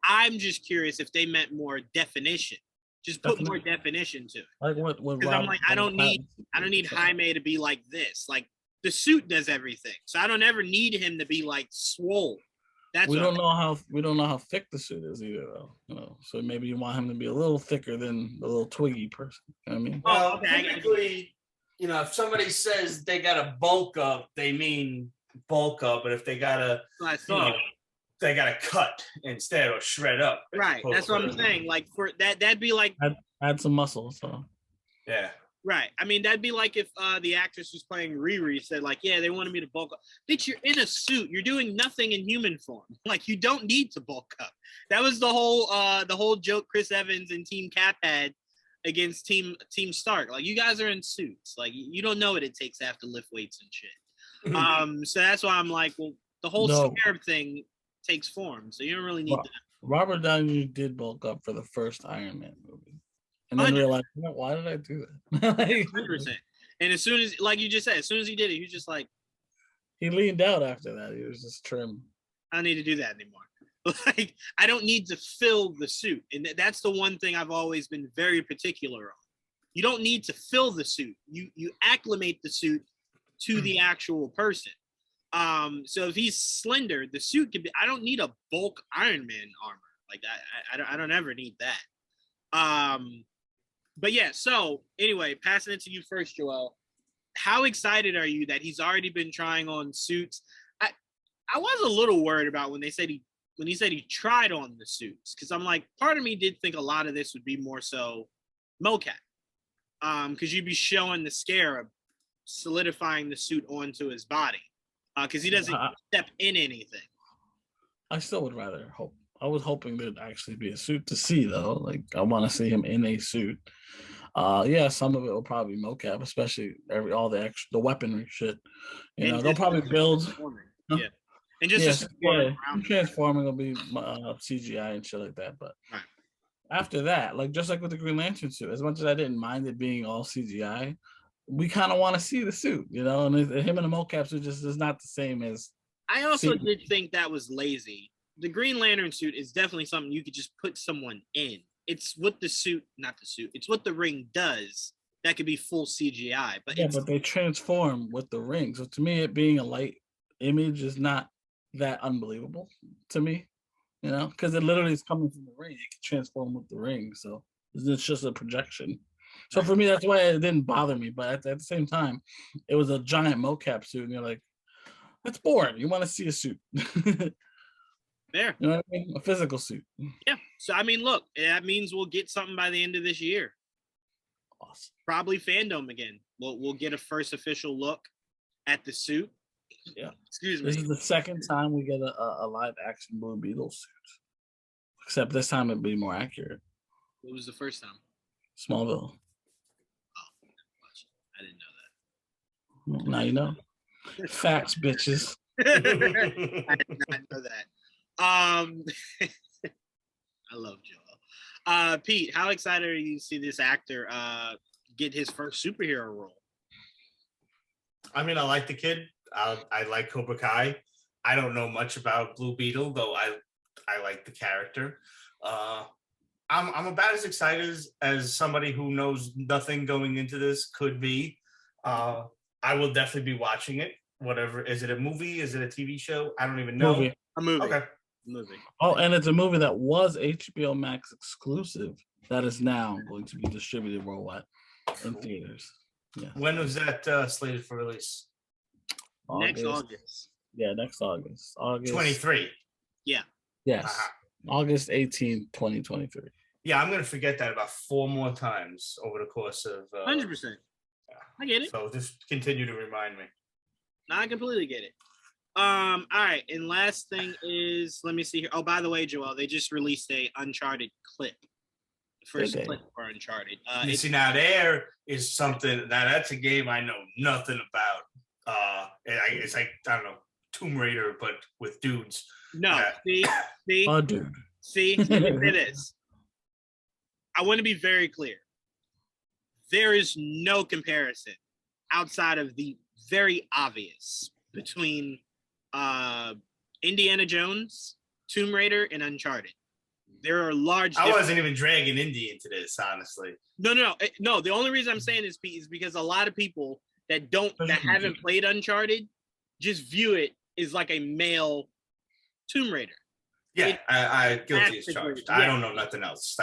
[SPEAKER 2] I'm just curious if they meant more definition. Just put more definition to it.
[SPEAKER 3] Like what?
[SPEAKER 2] Because I'm like, I don't need Jaime to be like this. Like the suit does everything, so I don't ever need him to be like swole. That's
[SPEAKER 3] we don't know how thick the suit is either, though. You know, so maybe you want him to be a little thicker than the little twiggy person. You know what I mean,
[SPEAKER 5] Well,
[SPEAKER 2] okay.
[SPEAKER 5] typically, you know, if somebody says they got to bulk up, they mean bulk up, but if they got to, they got to cut instead or shred up.
[SPEAKER 2] Right. That's what I'm saying. Like for that'd be like
[SPEAKER 3] add some muscle. So
[SPEAKER 5] yeah.
[SPEAKER 2] Right. I mean, that'd be like if the actress who's playing Riri said, like, yeah, they wanted me to bulk up. Bitch, you're in a suit. You're doing nothing in human form. Like, you don't need to bulk up. That was the whole joke Chris Evans and Team Cap had against Team Stark. Like, you guys are in suits. Like, you don't know what it takes to have to lift weights and shit. So that's why I'm like, well, the whole scarab thing takes form. So you don't really need that.
[SPEAKER 3] Robert Downey did bulk up for the first Iron Man movie. And then realized, why did I do that?
[SPEAKER 2] 100%. And as soon as, like you just said, as soon as he did it, he was just like,
[SPEAKER 3] he leaned out after that. He was just trim.
[SPEAKER 2] I don't need to do that anymore. Like, I don't need to fill the suit. And that's the one thing I've always been very particular on. You don't need to fill the suit. You acclimate the suit to the actual person. So if he's slender, the suit can be, I don't need a bulk Iron Man armor. Like I don't ever need that. But yeah, so anyway, passing it to you first, Joel. How excited are you that he's already been trying on suits? I was a little worried about when he said he tried on the suits, because I'm like, part of me did think a lot of this would be more so mocap, because you'd be showing the scarab solidifying the suit onto his body, because he doesn't step in anything.
[SPEAKER 3] I still would rather hope. I was hoping there'd actually be a suit to see, though. Like, I want to see him in a suit. Yeah, some of it will probably be mocap, especially all the weaponry shit. You know, they'll probably build.
[SPEAKER 2] Yeah, and just
[SPEAKER 3] transforming will be CGI and shit like that. But after that, like just like with the Green Lantern suit, as much as I didn't mind it being all CGI, we kind of want to see the suit, you know. And him in a mocap suit just is not the same as.
[SPEAKER 2] I also did think that was lazy. The Green Lantern suit is definitely something you could just put someone in. It's what the suit, it's what the ring does. That could be full CGI. But
[SPEAKER 3] but they transform with the ring. So to me, it being a light image is not that unbelievable to me, you know, because it literally is coming from the ring. It can transform with the ring. So it's just a projection. So for me, that's why it didn't bother me. But at the same time, it was a giant mocap suit. And you're like, that's boring. You want to see a suit.
[SPEAKER 2] There.
[SPEAKER 3] You know what I mean? A physical suit.
[SPEAKER 2] Yeah. So, I mean, look, that means we'll get something by the end of this year.
[SPEAKER 3] Awesome.
[SPEAKER 2] Probably Fandom again. We'll get a first official look at the suit.
[SPEAKER 3] Yeah.
[SPEAKER 2] Excuse me.
[SPEAKER 3] This is the second time we get a live action Blue Beetle suit. Except this time it'd be more accurate.
[SPEAKER 2] What was the first time?
[SPEAKER 3] Smallville.
[SPEAKER 2] Oh, I didn't know that.
[SPEAKER 3] Now you know. Facts, bitches.
[SPEAKER 2] I did not know that. I love Joel. Pete, how excited are you to see this actor get his first superhero role?
[SPEAKER 4] I mean, I like the kid. I like Cobra Kai. I don't know much about Blue Beetle, though I like the character. I'm about as excited as somebody who knows nothing going into this could be. I will definitely be watching it. Whatever. Is it a movie? Is it a TV show? I don't even know.
[SPEAKER 2] A movie.
[SPEAKER 4] Okay.
[SPEAKER 2] Movie.
[SPEAKER 3] Oh, and it's a movie that was HBO Max exclusive that is now going to be distributed worldwide in theaters. Yeah.
[SPEAKER 4] When was that slated for release?
[SPEAKER 2] Next August.
[SPEAKER 3] Yeah, next August. August
[SPEAKER 4] 23.
[SPEAKER 2] Yeah.
[SPEAKER 3] Yes.
[SPEAKER 4] Uh-huh.
[SPEAKER 3] August 18, 2023.
[SPEAKER 4] Yeah, I'm gonna forget that about 4 more times over the course of
[SPEAKER 2] 100%. I get it.
[SPEAKER 4] So just continue to remind me.
[SPEAKER 2] No, I completely get it. All right, and last thing is, let me see here. Oh, by the way, Joel, they just released a Uncharted clip. The first clip for Uncharted.
[SPEAKER 4] You see, now there is something that's a game I know nothing about. It's like, I don't know, Tomb Raider, but with dudes.
[SPEAKER 2] No, see,
[SPEAKER 3] Oh, dude.
[SPEAKER 2] see, let me say this. I want to be very clear. There is no comparison outside of the very obvious between Indiana Jones, Tomb Raider, and Uncharted. There are large.
[SPEAKER 4] I wasn't even dragging Indy into this, honestly.
[SPEAKER 2] No. The only reason I'm saying this, Pete, is because a lot of people that haven't played Uncharted just view it as like a male Tomb Raider.
[SPEAKER 4] Yeah, I guilty as charged. Yeah. I don't know nothing else.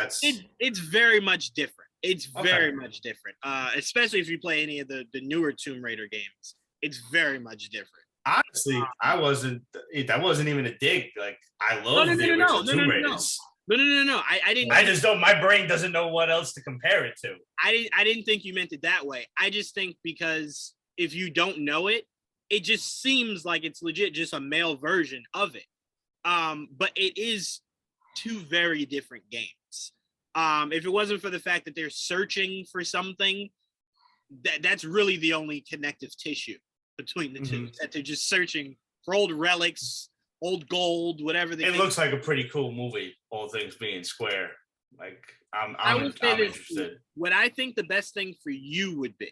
[SPEAKER 2] It's very much different. It's very much different. Especially if you play any of the newer Tomb Raider games. It's very much different.
[SPEAKER 4] Honestly, that wasn't even a dig. Like, I love the original Tomb Raiders.
[SPEAKER 2] No. I didn't.
[SPEAKER 4] I just don't. My brain doesn't know what else to compare it to.
[SPEAKER 2] I didn't think you meant it that way. I just think because if you don't know it, it just seems like it's legit just a male version of it. But it is two very different games. If it wasn't for the fact that they're searching for something, that's really the only connective tissue between the two. That they're just searching for old relics, old gold, whatever.
[SPEAKER 4] It looks like a pretty cool movie, all things being square. Like, I'm interested.
[SPEAKER 2] What I think the best thing for you would be,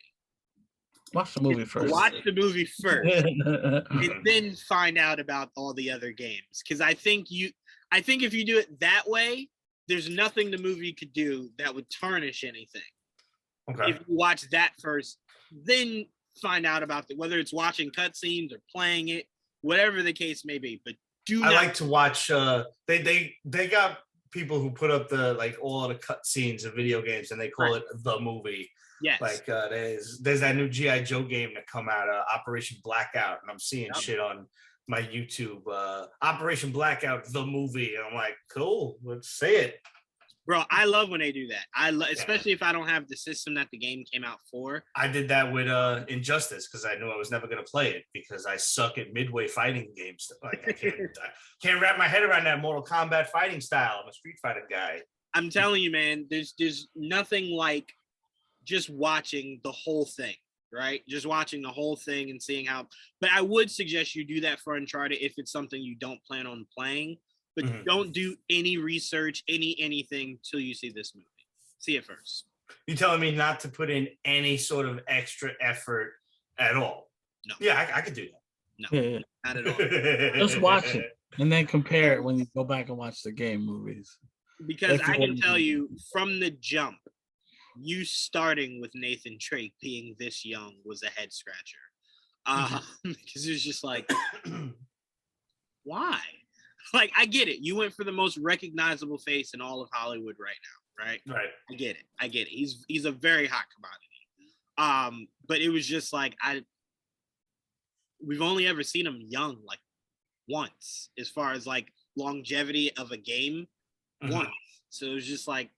[SPEAKER 3] watch the movie first.
[SPEAKER 2] Watch the movie first, and then find out about all the other games. Because I think if you do it that way, there's nothing the movie could do that would tarnish anything.
[SPEAKER 4] Okay. If
[SPEAKER 2] you watch that first, then find out about whether it's watching cutscenes or playing it, whatever the case may be. But I
[SPEAKER 4] like to watch. They got people who put up all the cutscenes of video games, and they call it the movie.
[SPEAKER 2] Yes.
[SPEAKER 4] Like there's that new G.I. Joe game that come out, Operation Blackout, and I'm seeing shit on my YouTube. Operation Blackout, the movie, and I'm like, cool, let's say it.
[SPEAKER 2] Bro, I love when they do that. Especially if I don't have the system that the game came out for.
[SPEAKER 4] I did that with Injustice because I knew I was never going to play it because I suck at midway fighting games. Like, I can't wrap my head around that Mortal Kombat fighting style. I'm a Street Fighter guy.
[SPEAKER 2] I'm telling you, man, there's nothing like just watching the whole thing, right? Just watching the whole thing and seeing how. But I would suggest you do that for Uncharted if it's something you don't plan on playing. But don't do any research, anything till you see this movie. See it first.
[SPEAKER 4] You telling me not to put in any sort of extra effort at all?
[SPEAKER 2] No.
[SPEAKER 4] Yeah, I could do
[SPEAKER 2] that. No, not at all.
[SPEAKER 3] Just watch it and then compare it when you go back and watch the game movies.
[SPEAKER 2] Because I can tell you from the jump, you starting with Nathan Drake being this young was a head scratcher. Because it was just like, why? Like, I get it. You went for the most recognizable face in all of Hollywood right now, right?
[SPEAKER 4] Right.
[SPEAKER 2] I get it. He's a very hot commodity. But it was just like we've only ever seen him young like once, as far as like longevity of a game, once. So it was just like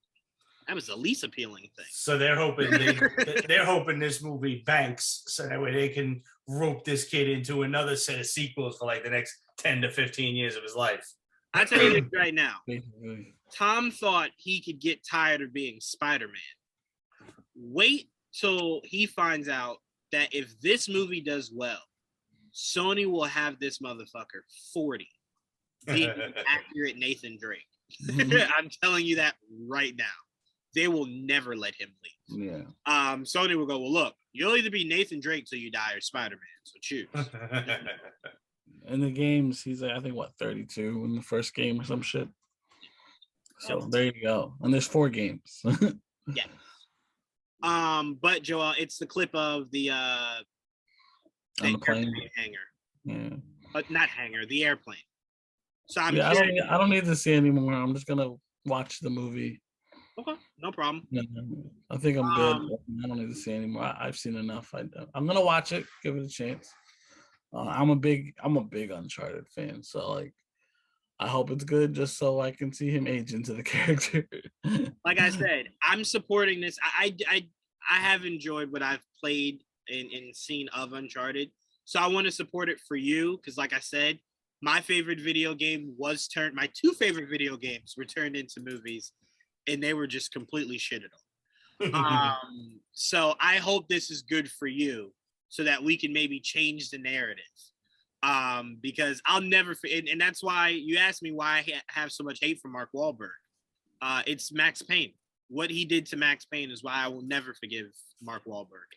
[SPEAKER 2] that was the least appealing thing.
[SPEAKER 4] So they're hoping they're hoping this movie banks so that way they can rope this kid into another set of sequels for like the next 10 to 15 years of his life.
[SPEAKER 2] I tell you this right now. Tom thought he could get tired of being Spider-Man. Wait till he finds out that if this movie does well, Sony will have this motherfucker 40 being accurate Nathan Drake. I'm telling you that right now. They will never let him leave.
[SPEAKER 3] Yeah.
[SPEAKER 2] Sony will go, well, look, you'll either be Nathan Drake till you die or Spider-Man, so choose.
[SPEAKER 3] In the games, he's I think 32 in the first game or some shit. So there you go. And there's 4 games.
[SPEAKER 2] Yeah. But Joel, it's the clip of the
[SPEAKER 3] on the plane
[SPEAKER 2] hangar.
[SPEAKER 3] Yeah.
[SPEAKER 2] But not hangar, the airplane. So I
[SPEAKER 3] don't need to see anymore. I'm just gonna watch the movie.
[SPEAKER 2] Okay, no problem.
[SPEAKER 3] No, I think I'm good. I don't need to see anymore. I've seen enough. I'm gonna watch it, give it a chance. I'm a big Uncharted fan, so like I hope it's good just so I can see him age into the character.
[SPEAKER 2] Like I said, I'm supporting this. I have enjoyed what I've played and seen of Uncharted, so I want to support it for you because, like I said, my favorite video game my 2 favorite video games were turned into movies, and they were just completely shitted on. So I hope this is good for you, so that we can maybe change the narrative. Because I'll never, and that's why you asked me why I have so much hate for Mark Wahlberg. It's Max Payne. what he did to Max Payne is why I will never forgive Mark Wahlberg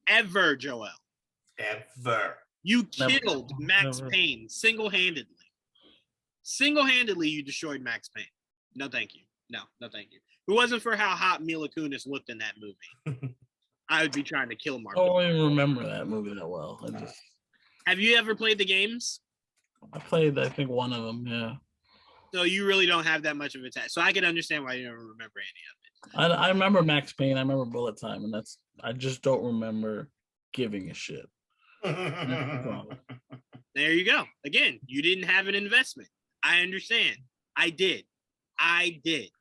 [SPEAKER 2] ever, Joel.
[SPEAKER 4] Ever.
[SPEAKER 2] You killed Max Payne single-handedly. Single-handedly, you destroyed Max Payne. No, thank you. No, thank you. If it wasn't for how hot Mila Kunis looked in that movie, I would be trying to kill Mark.
[SPEAKER 3] I don't even remember that movie that well.
[SPEAKER 2] Have you ever played the games?
[SPEAKER 3] I played, I think, one of them, yeah.
[SPEAKER 2] So you really don't have that much of a test. So I can understand why you don't remember any of it.
[SPEAKER 3] I remember Max Payne. I remember Bullet Time, and I just don't remember giving a shit.
[SPEAKER 2] There you go. Again, you didn't have an investment. I understand. I did. And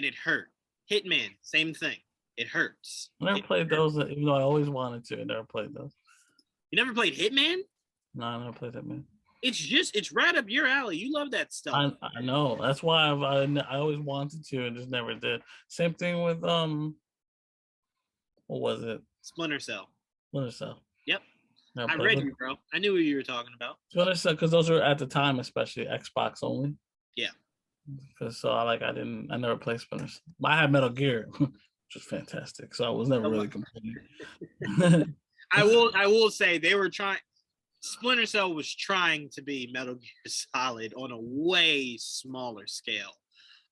[SPEAKER 2] it hurt. Hitman, same thing. It hurts.
[SPEAKER 3] I never played those, even though I always wanted to. I never played those.
[SPEAKER 2] You never played Hitman?
[SPEAKER 3] No, I never played Hitman.
[SPEAKER 2] It's right up your alley. You love that stuff.
[SPEAKER 3] I know. That's why I always wanted to and just never did. Same thing with what was it?
[SPEAKER 2] Splinter Cell. Yep.
[SPEAKER 3] Never
[SPEAKER 2] I
[SPEAKER 3] played
[SPEAKER 2] read
[SPEAKER 3] them.
[SPEAKER 2] you, bro. I knew what you were talking about.
[SPEAKER 3] Splinter Cell, because those were at the time, especially Xbox only.
[SPEAKER 2] Yeah.
[SPEAKER 3] Because I never played Splinter Cell. I had Metal Gear, which was fantastic. So I was never really complaining.
[SPEAKER 2] I will say they were trying. Splinter Cell was trying to be Metal Gear Solid on a way smaller scale.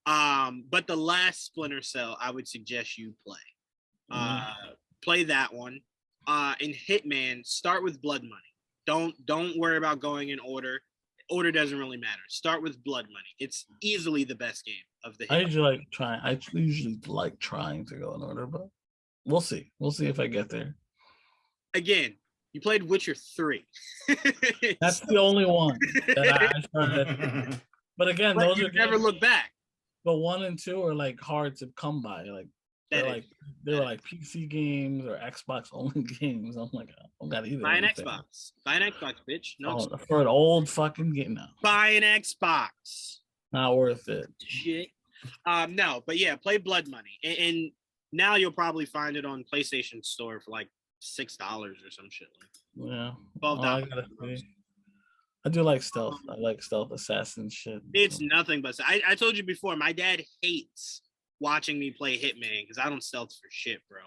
[SPEAKER 2] But the last Splinter Cell, I would suggest you play. Play that one. In Hitman, start with Blood Money. Don't worry about going in order. Order doesn't really matter. Start with Blood Money. It's easily the best game of the Hitman.
[SPEAKER 3] I usually like trying to go in order, but we'll see. We'll see if I get there.
[SPEAKER 2] Again, you played Witcher 3.
[SPEAKER 3] That's the only one that I started. But again,
[SPEAKER 2] but
[SPEAKER 3] those
[SPEAKER 2] you
[SPEAKER 3] are
[SPEAKER 2] never look back.
[SPEAKER 3] But 1 and 2 are like hard to come by. Like they're like PC games or Xbox only games. I'm like, I don't got either.
[SPEAKER 2] Buy an Xbox. Buy an Xbox, bitch. No,
[SPEAKER 3] for an old fucking game now.
[SPEAKER 2] Buy an Xbox.
[SPEAKER 3] Not worth it.
[SPEAKER 2] Shit. No, but yeah, play Blood Money, and now you'll probably find it on PlayStation Store for like $6 or some shit like.
[SPEAKER 3] Yeah.
[SPEAKER 2] $12.
[SPEAKER 3] I do like stealth. I like stealth assassin shit.
[SPEAKER 2] It's nothing but I told you before. My dad hates watching me play Hitman because I don't stealth for shit, bro.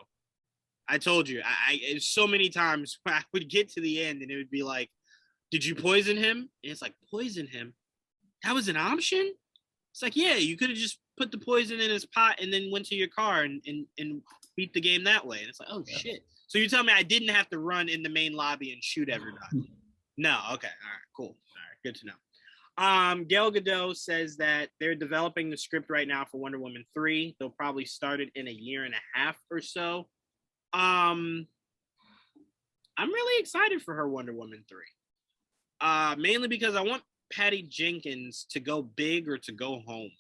[SPEAKER 2] I told you. I so many times when I would get to the end and it would be like, "Did you poison him?" And it's like, "Poison him? That was an option?" It's like, yeah, you could have just put the poison in his pot and then went to your car and beat the game that way. And it's like, oh shit. So you tell me I didn't have to run in the main lobby and shoot everybody? No. Okay. All right. Cool. All right. Good to know. Gal Gadot says that they're developing the script right now for Wonder Woman 3. They'll probably start it in a year and a half or so. I'm really excited for her Wonder Woman 3. Mainly because I want Patty Jenkins to go big or to go home.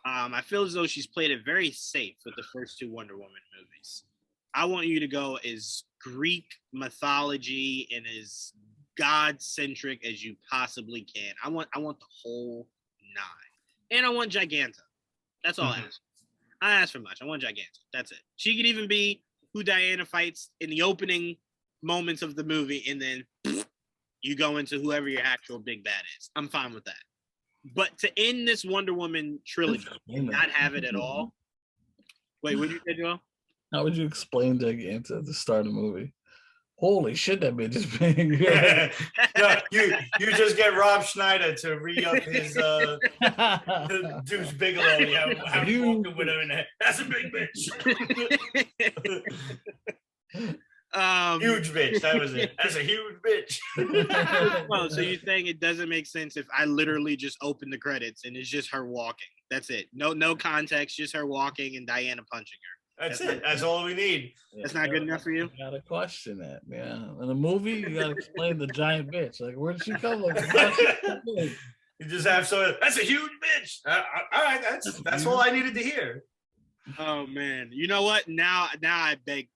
[SPEAKER 2] I feel as though she's played it very safe with the first 2 Wonder Woman movies. I want you to go as Greek mythology and as God-centric as you possibly can. I want the whole 9. And I want Giganta. That's all I ask. I ask for much. I want Giganta. That's it. She could even be who Diana fights in the opening moments of the movie, and then you go into whoever your actual big bad is. I'm fine with that. But to end this Wonder Woman trilogy and not have it at all. Wait, what did you say, Joel?
[SPEAKER 3] How would you explain Giganta at the start of the movie? Holy shit, that bitch is big.
[SPEAKER 4] No, you just get Rob Schneider to re-up his Deuce Bigelow. Yeah, how you walking with him in there? That's a big bitch. Huge bitch. That was it. That's a huge bitch.
[SPEAKER 2] Well, so you're saying it doesn't make sense if I literally just open the credits and it's just her walking. That's it. No context, just her walking and Diana punching her.
[SPEAKER 4] That's it. That's all we need.
[SPEAKER 2] That's not good enough for you?
[SPEAKER 3] You gotta question that, man. In a movie, you gotta explain the giant bitch. Like, where did she come from?
[SPEAKER 4] You just have that's a huge bitch. All right, that's all I needed to hear.
[SPEAKER 2] Oh man, you know what? Now I beg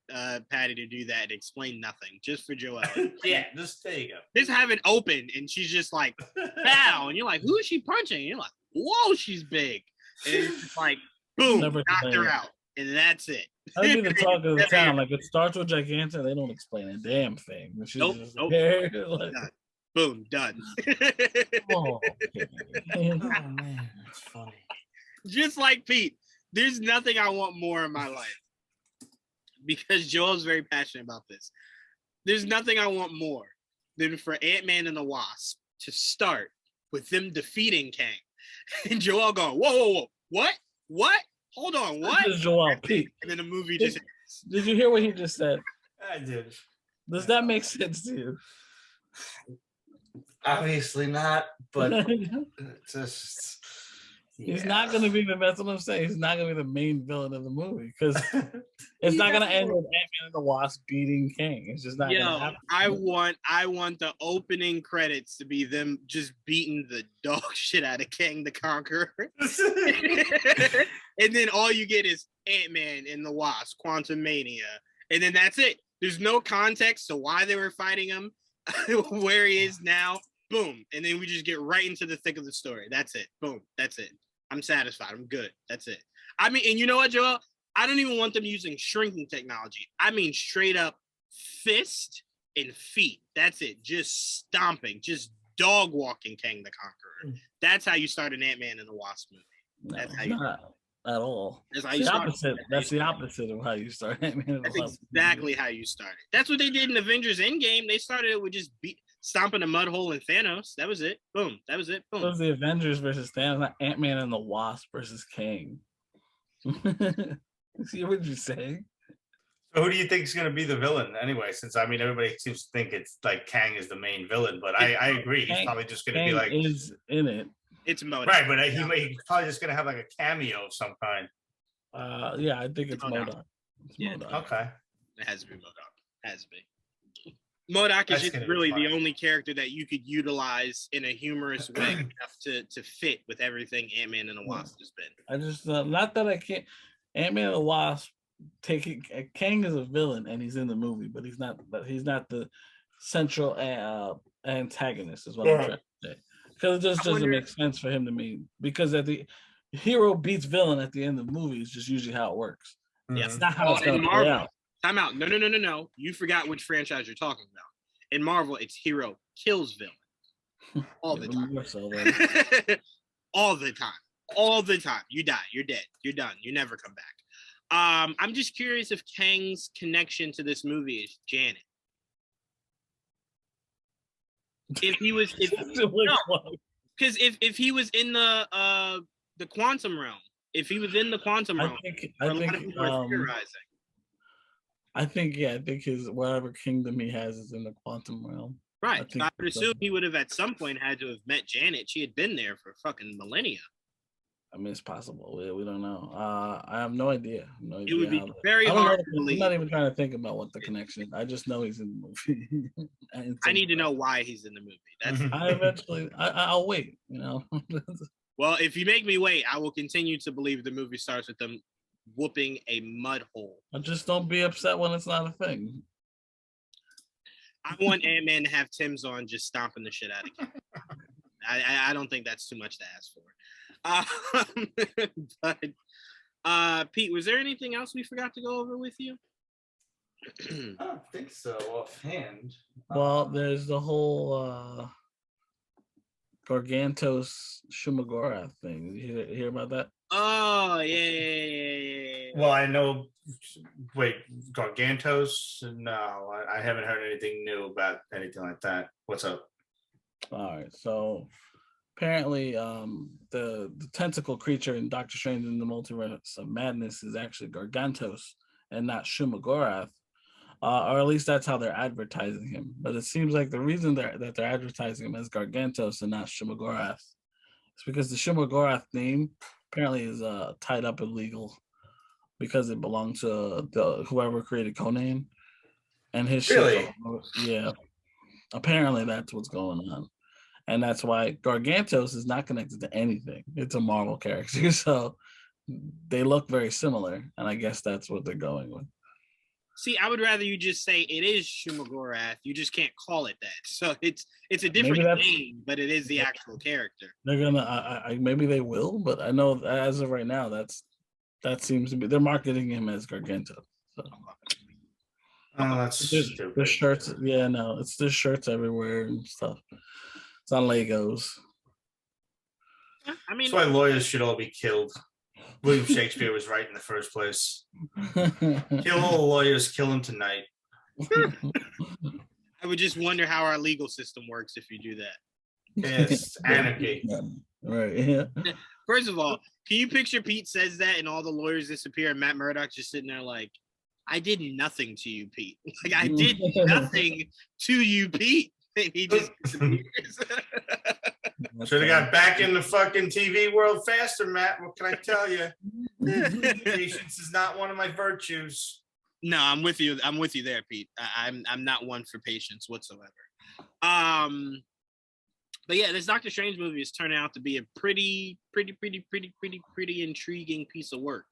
[SPEAKER 2] Patty to do that and explain nothing, just for Joelle.
[SPEAKER 4] Yeah, just there you go.
[SPEAKER 2] Just have it open and she's just like, "Pow!" and you're like, "Who is she punching?" And you're like, "Whoa, she's big!" And it's just like, boom, knocked her out, and that's it.
[SPEAKER 3] That'd be the talk of the town. Like, it starts with Giganta, they don't explain a damn thing.
[SPEAKER 2] Nope.
[SPEAKER 3] Like,
[SPEAKER 2] boom, done.
[SPEAKER 3] Oh
[SPEAKER 5] man, that's funny.
[SPEAKER 2] Just like Pete. There's nothing I want more in my life because Joel's very passionate about this. There's nothing I want more than for Ant-Man and the Wasp to start with them defeating Kang. And Joel going, whoa, what? Hold on, what?
[SPEAKER 3] This is Joel Pete.
[SPEAKER 2] And then the movie just ends.
[SPEAKER 3] Did you hear what he just said?
[SPEAKER 5] I did.
[SPEAKER 3] Does that make sense to you?
[SPEAKER 5] Obviously not, but just
[SPEAKER 3] he's not going to be that's what I'm saying. He's not going to be the main villain of the movie because it's not going to end with Ant-Man and the Wasp beating Kang. It's just not going to happen.
[SPEAKER 2] I want the opening credits to be them just beating the dog shit out of Kang the Conqueror. And then all you get is Ant-Man and the Wasp, Quantumania. And then that's it. There's no context to why they were fighting him, where he is now. Boom. And then we just get right into the thick of the story. That's it. Boom. That's it. I'm satisfied. I'm good. That's it. I mean, and you know what, Joel? I don't even want them using shrinking technology. I mean, straight up fist and feet. That's it. Just stomping, just dog walking Kang the Conqueror. That's how you start an Ant-Man and the Wasp movie. That's how you
[SPEAKER 3] not at all.
[SPEAKER 2] That's how you start.
[SPEAKER 3] That's the opposite of how you start Ant-Man.
[SPEAKER 2] That's exactly how you started. That's what they did in Avengers Endgame. They started it with just stomping a mud hole in Thanos. That was it. Boom. That was it. Boom.
[SPEAKER 3] It was the Avengers versus Thanos, not Ant-Man and the Wasp versus Kang. See what you say?
[SPEAKER 4] So who do you think is going to be the villain anyway? Since I mean, everybody seems to think it's like Kang is the main villain, but I agree. He's probably just going to be like
[SPEAKER 3] is in it.
[SPEAKER 2] It's MODOK.
[SPEAKER 4] Right, but he's probably just going to have like a cameo of some kind.
[SPEAKER 3] Yeah, I think it's MODOK.
[SPEAKER 4] Okay.
[SPEAKER 2] It has to be MODOK. Has to be. MODOK is just really the only character that you could utilize in a humorous way enough to fit with everything Ant-Man and the Wasp has been.
[SPEAKER 3] I just not that I can't. Ant-Man and the Wasp taking Kang is a villain and he's in the movie, but he's not the central antagonist. Is what I'm trying to say. Because it just doesn't make sense for him to me. Because at the hero beats villain at the end of the movie is just usually how it works.
[SPEAKER 2] Yeah,
[SPEAKER 3] it's not how it's going to play out.
[SPEAKER 2] Time out. No. You forgot which franchise you're talking about. In Marvel, it's hero kills villain. All the time. All the time. All the time. You die. You're dead. You're done. You never come back. I'm just curious if Kang's connection to this movie is Janet. If he was, because if he was in the quantum realm, if he was in the quantum realm,
[SPEAKER 3] I think his whatever kingdom he has is in the quantum realm.
[SPEAKER 2] Right. I would assume he would have at some point had to have met Janet. She had been there for fucking millennia.
[SPEAKER 3] I mean, it's possible. We don't know. I have no idea.
[SPEAKER 2] It would be very hard to believe.
[SPEAKER 3] I'm not even trying to think about what the connection is. I just know he's in the movie.
[SPEAKER 2] I need to know why he's in the movie.
[SPEAKER 3] I'll wait, you know.
[SPEAKER 2] Well, if you make me wait, I will continue to believe the movie starts with them whooping a mud hole.
[SPEAKER 3] Just don't be upset when it's not a thing.
[SPEAKER 2] I want Ant-Man to have Tim's on just stomping the shit out of him. I don't think that's too much to ask for. But Pete, was there anything else we forgot to go over with you?
[SPEAKER 5] I don't think so offhand.
[SPEAKER 3] Well, there's the whole Gargantos Shumagorath thing. Did you hear about that?
[SPEAKER 2] Oh, yeah.
[SPEAKER 4] Well, I know. Wait, Gargantos? No, I haven't heard anything new about anything like that. What's up?
[SPEAKER 3] All right, so apparently, the tentacle creature in Doctor Strange in the Multiverse of Madness is actually Gargantos and not Shumagorath, or at least that's how they're advertising him. But it seems like the reason that they're advertising him as Gargantos and not Shumagorath is because the Shumagorath name apparently is tied up in legal because it belonged to whoever created Conan and his
[SPEAKER 4] really?
[SPEAKER 3] Yeah, apparently that's what's going on. And that's why Gargantos is not connected to anything. It's a Marvel character. So they look very similar. And I guess that's what they're going with.
[SPEAKER 2] See, I would rather you just say it is Shumagorath. You just can't call it that. So it's a different name, but it is the actual character.
[SPEAKER 3] They're gonna maybe they will, but I know as of right now, that seems to be they're marketing him as Gargantos. So.
[SPEAKER 4] Oh, that's stupid.
[SPEAKER 3] The shirts, it's the shirts everywhere and stuff. It's on Legos.
[SPEAKER 2] I mean,
[SPEAKER 4] that's why lawyers should all be killed. William Shakespeare was right in the first place. Kill all the lawyers, kill them tonight.
[SPEAKER 2] I would just wonder how our legal system works if you do that.
[SPEAKER 4] It's anarchy.
[SPEAKER 3] Right. Yeah.
[SPEAKER 2] First of all, can you picture Pete says that and all the lawyers disappear and Matt Murdock's just sitting there like, I did nothing to you, Pete. Like, I did nothing to you, Pete. And he just disappears.
[SPEAKER 4] Should have got back in the fucking TV world faster, Matt. What can I tell you? Patience is not one of my virtues.
[SPEAKER 2] No, I'm with you. I'm with you there, Pete. I'm not one for patience whatsoever. But yeah, this Doctor Strange movie is turning out to be a pretty intriguing piece of work.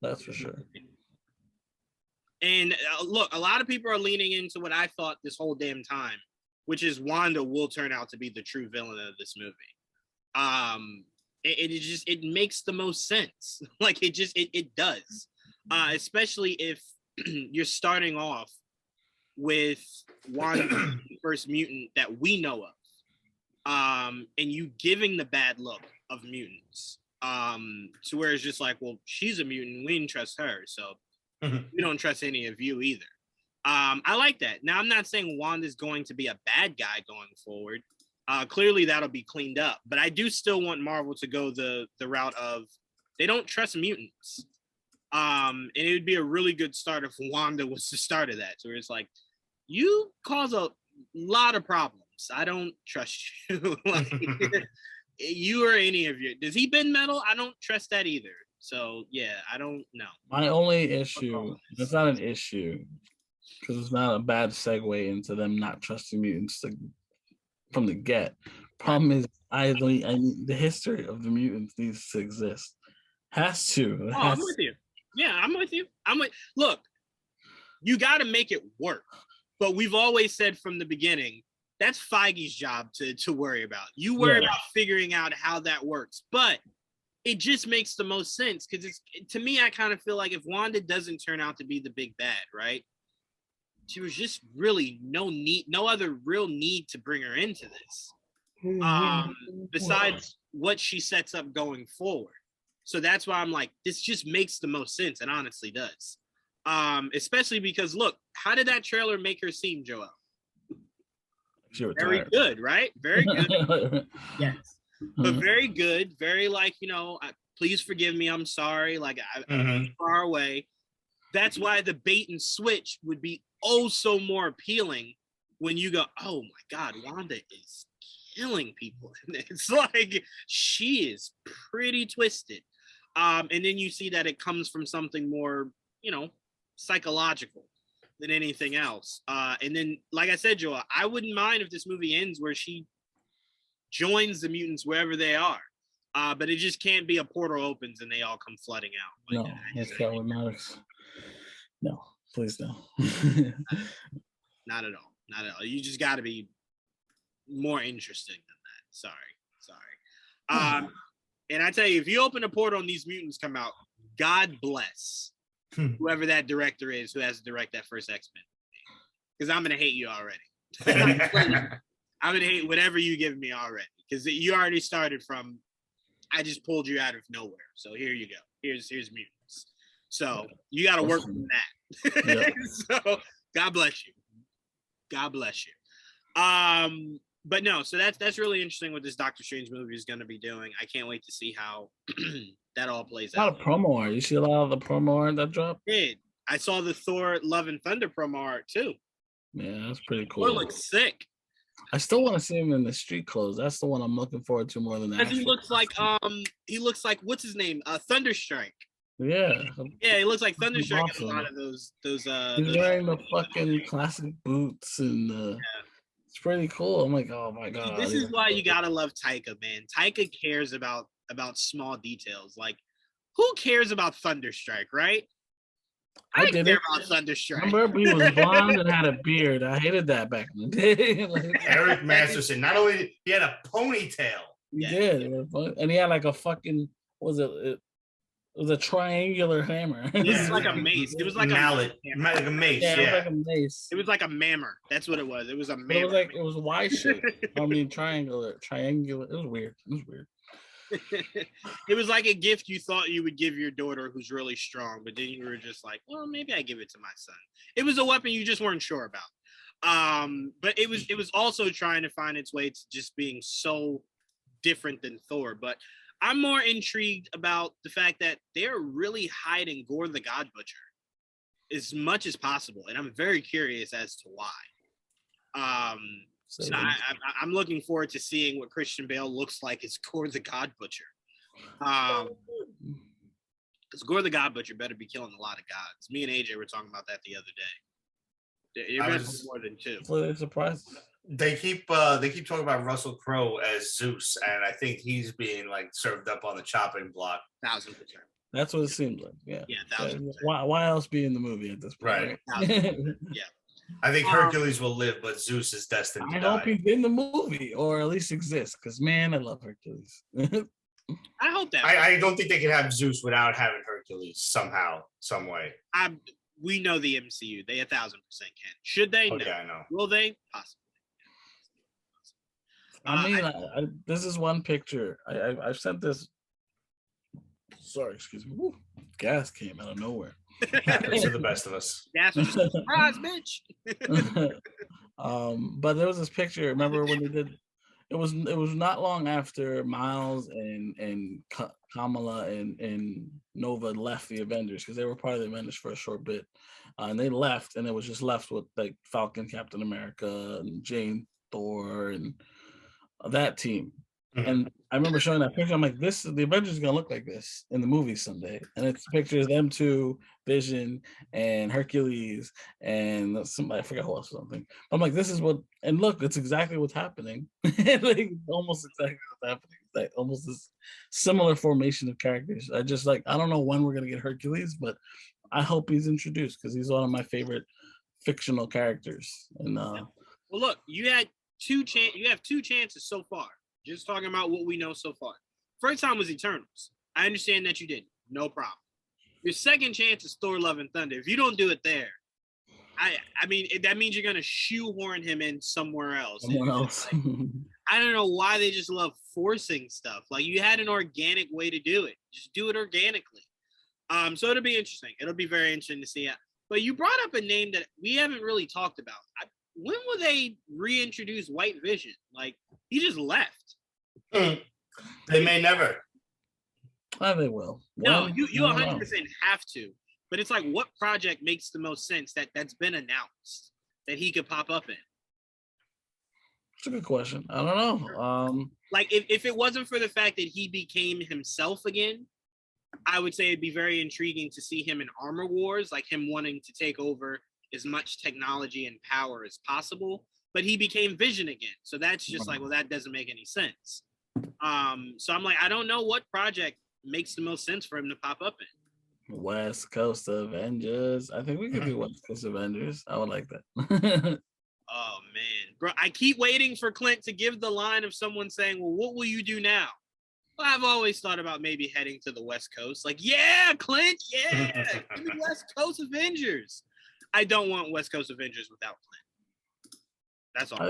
[SPEAKER 3] That's for sure.
[SPEAKER 2] And look, a lot of people are leaning into what I thought this whole damn time, which is Wanda will turn out to be the true villain of this movie. It makes the most sense. Like it does, especially if you're starting off with Wanda, the first mutant that we know of, and you giving the bad look of mutants, to where it's just like, well, she's a mutant, we didn't trust her, so we don't trust any of you either. I like that. Now, I'm not saying Wanda's going to be a bad guy going forward. Clearly, that'll be cleaned up. But I do still want Marvel to go the route of they don't trust mutants. And it would be a really good start if Wanda was the start of that. So it's like, you cause a lot of problems. I don't trust you. Like, you or any of you. Does he bend metal? I don't trust that either. So, yeah, I don't know.
[SPEAKER 3] My only issue, it's not an issue, because it's not a bad segue into them not trusting mutants from the get. Problem is, I need the history of the mutants needs to exist. Has to.
[SPEAKER 2] I'm with you. Yeah, I'm with you. Look, you got to make it work. But we've always said from the beginning, that's Feige's job to worry about. You worry about figuring out how that works. But it just makes the most sense because to me, I kind of feel like if Wanda doesn't turn out to be the big bad, right? There was just really no other real need to bring her into this. Besides what she sets up going forward. So that's why I'm like, this just makes the most sense, and honestly does. Especially because look, how did that trailer make her seem, Joel? Very good, right? Very good. Yes. But very good, very like, please forgive me, I'm sorry, like I'm far away. That's why the bait and switch would be oh so more appealing when you go, oh my God, Wanda is killing people. And it's like she is pretty twisted. And then you see that it comes from something more, psychological than anything else. And then, like I said, Joel, I wouldn't mind if this movie ends where she joins the mutants wherever they are. But it just can't be a portal opens and they all come flooding out.
[SPEAKER 3] No, that's not what matters. No, please no.
[SPEAKER 2] Not at all. Not at all. You just got to be more interesting than that. Sorry. And I tell you, if you open a portal and these mutants come out, God bless whoever that director is who has to direct that first X-Men. Because I'm going to hate you already. I'm going to hate whatever you give me already. Because you already started from, I just pulled you out of nowhere. So here you go. Here's mutants. So you got to work on that. Yeah. So God bless you. God bless you. But no, so that's really interesting what this Doctor Strange movie is going to be doing. I can't wait to see how that all plays out.
[SPEAKER 3] A lot of promo art. You see a lot of the promo art that dropped?
[SPEAKER 2] I saw the Thor Love and Thunder promo art too.
[SPEAKER 3] Yeah, that's pretty cool.
[SPEAKER 2] Thor looks sick.
[SPEAKER 3] I still want to see him in the street clothes. That's the one I'm looking forward to more than that.
[SPEAKER 2] He looks like what's his name? Thunderstrike.
[SPEAKER 3] Yeah,
[SPEAKER 2] he looks like Thunderstrike. Awesome. A lot of those. He's
[SPEAKER 3] wearing the fucking classic boots and it's pretty cool. I'm like, oh my God.
[SPEAKER 2] This is why you gotta love Taika, man. Taika cares about small details. Like, who cares about Thunderstrike, right? I didn't care about Thunderstrike.
[SPEAKER 3] Remember, he was blonde and had a beard. I hated that back in the day.
[SPEAKER 4] Eric Masterson. Not only he had a ponytail.
[SPEAKER 3] He did, and he had like a fucking it was a triangular hammer.
[SPEAKER 2] It was like a mace. It was like
[SPEAKER 4] mallet, like a mace. Yeah,
[SPEAKER 3] it was like a mace.
[SPEAKER 2] It was like a mammer. That's what it was. It was a mammer.
[SPEAKER 3] It was Y shaped. I mean, triangular. It was weird.
[SPEAKER 2] It was like a gift you thought you would give your daughter who's really strong, but then you were just like, well, maybe I give it to my son. It was a weapon you just weren't sure about. But it was also trying to find its way to just being so different than Thor. But I'm more intrigued about the fact that they're really hiding Gore the God Butcher as much as possible, and I'm very curious as to why. So I'm looking forward to seeing what Christian Bale looks like as Gore the God Butcher. Because Gore the God Butcher better be killing a lot of gods. Me and AJ were talking about that the other day. It was more than two.
[SPEAKER 3] So surprised.
[SPEAKER 4] They keep talking about Russell Crowe as Zeus, and I think he's being like served up on the chopping block.
[SPEAKER 2] 1,000%.
[SPEAKER 3] That's what it seems like. Yeah.
[SPEAKER 2] Yeah, 1,000%.
[SPEAKER 3] Why else be in the movie at this point?
[SPEAKER 4] Right.
[SPEAKER 2] Yeah.
[SPEAKER 4] I think Hercules will live, but Zeus is destined to die.
[SPEAKER 3] I hope he's in the movie, or at least exists, because man, I love Hercules.
[SPEAKER 2] I hope that.
[SPEAKER 4] I don't think they can have Zeus without having Hercules somehow, some way.
[SPEAKER 2] We know the MCU. They 1,000% can. Should they?
[SPEAKER 4] Oh,
[SPEAKER 2] no.
[SPEAKER 4] yeah, I know.
[SPEAKER 2] Will they? Possibly.
[SPEAKER 3] I mean, this is one picture. I've sent this. Sorry, excuse me. Woo, gas came out of nowhere.
[SPEAKER 4] Happens to the best of us.
[SPEAKER 2] Gas was a surprise, bitch.
[SPEAKER 3] But there was this picture. Remember when they did? It was not long after Miles and Kamala and Nova left the Avengers, because they were part of the Avengers for a short bit, and they left, and it was just left with like Falcon, Captain America, and Jane, Thor, and that team. Mm-hmm. And I remember showing that picture. I'm like, the Avengers is gonna look like this in the movie someday. And it's pictures of them two, Vision and Hercules, and somebody, I forgot who else was something. I'm like, this is what, and look, it's exactly what's happening. Like, almost exactly what's happening. Like almost this similar formation of characters. I don't know when we're gonna get Hercules, but I hope he's introduced, because he's one of my favorite fictional characters. And
[SPEAKER 2] well, look, you have two chances so far. Just talking about what we know so far. First time was Eternals. I understand that you didn't. No problem. Your second chance is Thor: Love and Thunder. If you don't do it there, I mean, that means you're going to shoehorn him in somewhere else. Like, I don't know why they just love forcing stuff. Like, you had an organic way to do it. Just do it organically. So it'll be interesting. It'll be very interesting to see. But you brought up a name that we haven't really talked about. When will they reintroduce White Vision? Like, he just left.
[SPEAKER 4] They may never.
[SPEAKER 3] They will.
[SPEAKER 2] No, you 100% have to. But it's like, what project makes the most sense that's been announced that he could pop up in?
[SPEAKER 3] It's a good question. I don't know.
[SPEAKER 2] Like, if it wasn't for the fact that he became himself again, I would say it'd be very intriguing to see him in Armor Wars, like him wanting to take over as much technology and power as possible. But he became Vision again. So that's just like, well, that doesn't make any sense. So I'm like, I don't know what project makes the most sense for him to pop up in.
[SPEAKER 3] West Coast Avengers. I think we could do West Coast Avengers. I would like that.
[SPEAKER 2] Oh, man. Bro, I keep waiting for Clint to give the line of someone saying, well, what will you do now? Well, I've always thought about maybe heading to the West Coast. Like, yeah, Clint, yeah. Give me West Coast Avengers. I don't want West Coast Avengers without Clint. That's all.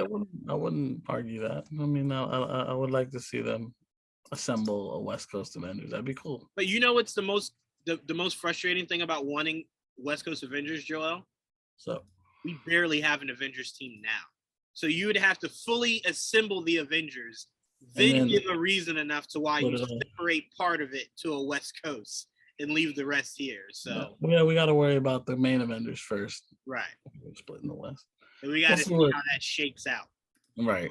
[SPEAKER 3] I wouldn't argue that. I mean, I would like to see them assemble a West Coast Avengers. That'd be cool.
[SPEAKER 2] But you know what's the most frustrating thing about wanting West Coast Avengers, Joel?
[SPEAKER 3] So
[SPEAKER 2] we barely have an Avengers team now. So you would have to fully assemble the Avengers, then give a reason enough to why you separate part of it to a West Coast and leave the rest here. So
[SPEAKER 3] yeah, we got to worry about the main Avengers first.
[SPEAKER 2] Right.
[SPEAKER 3] We're splitting the West.
[SPEAKER 2] And we got to see how that shakes out.
[SPEAKER 3] Right.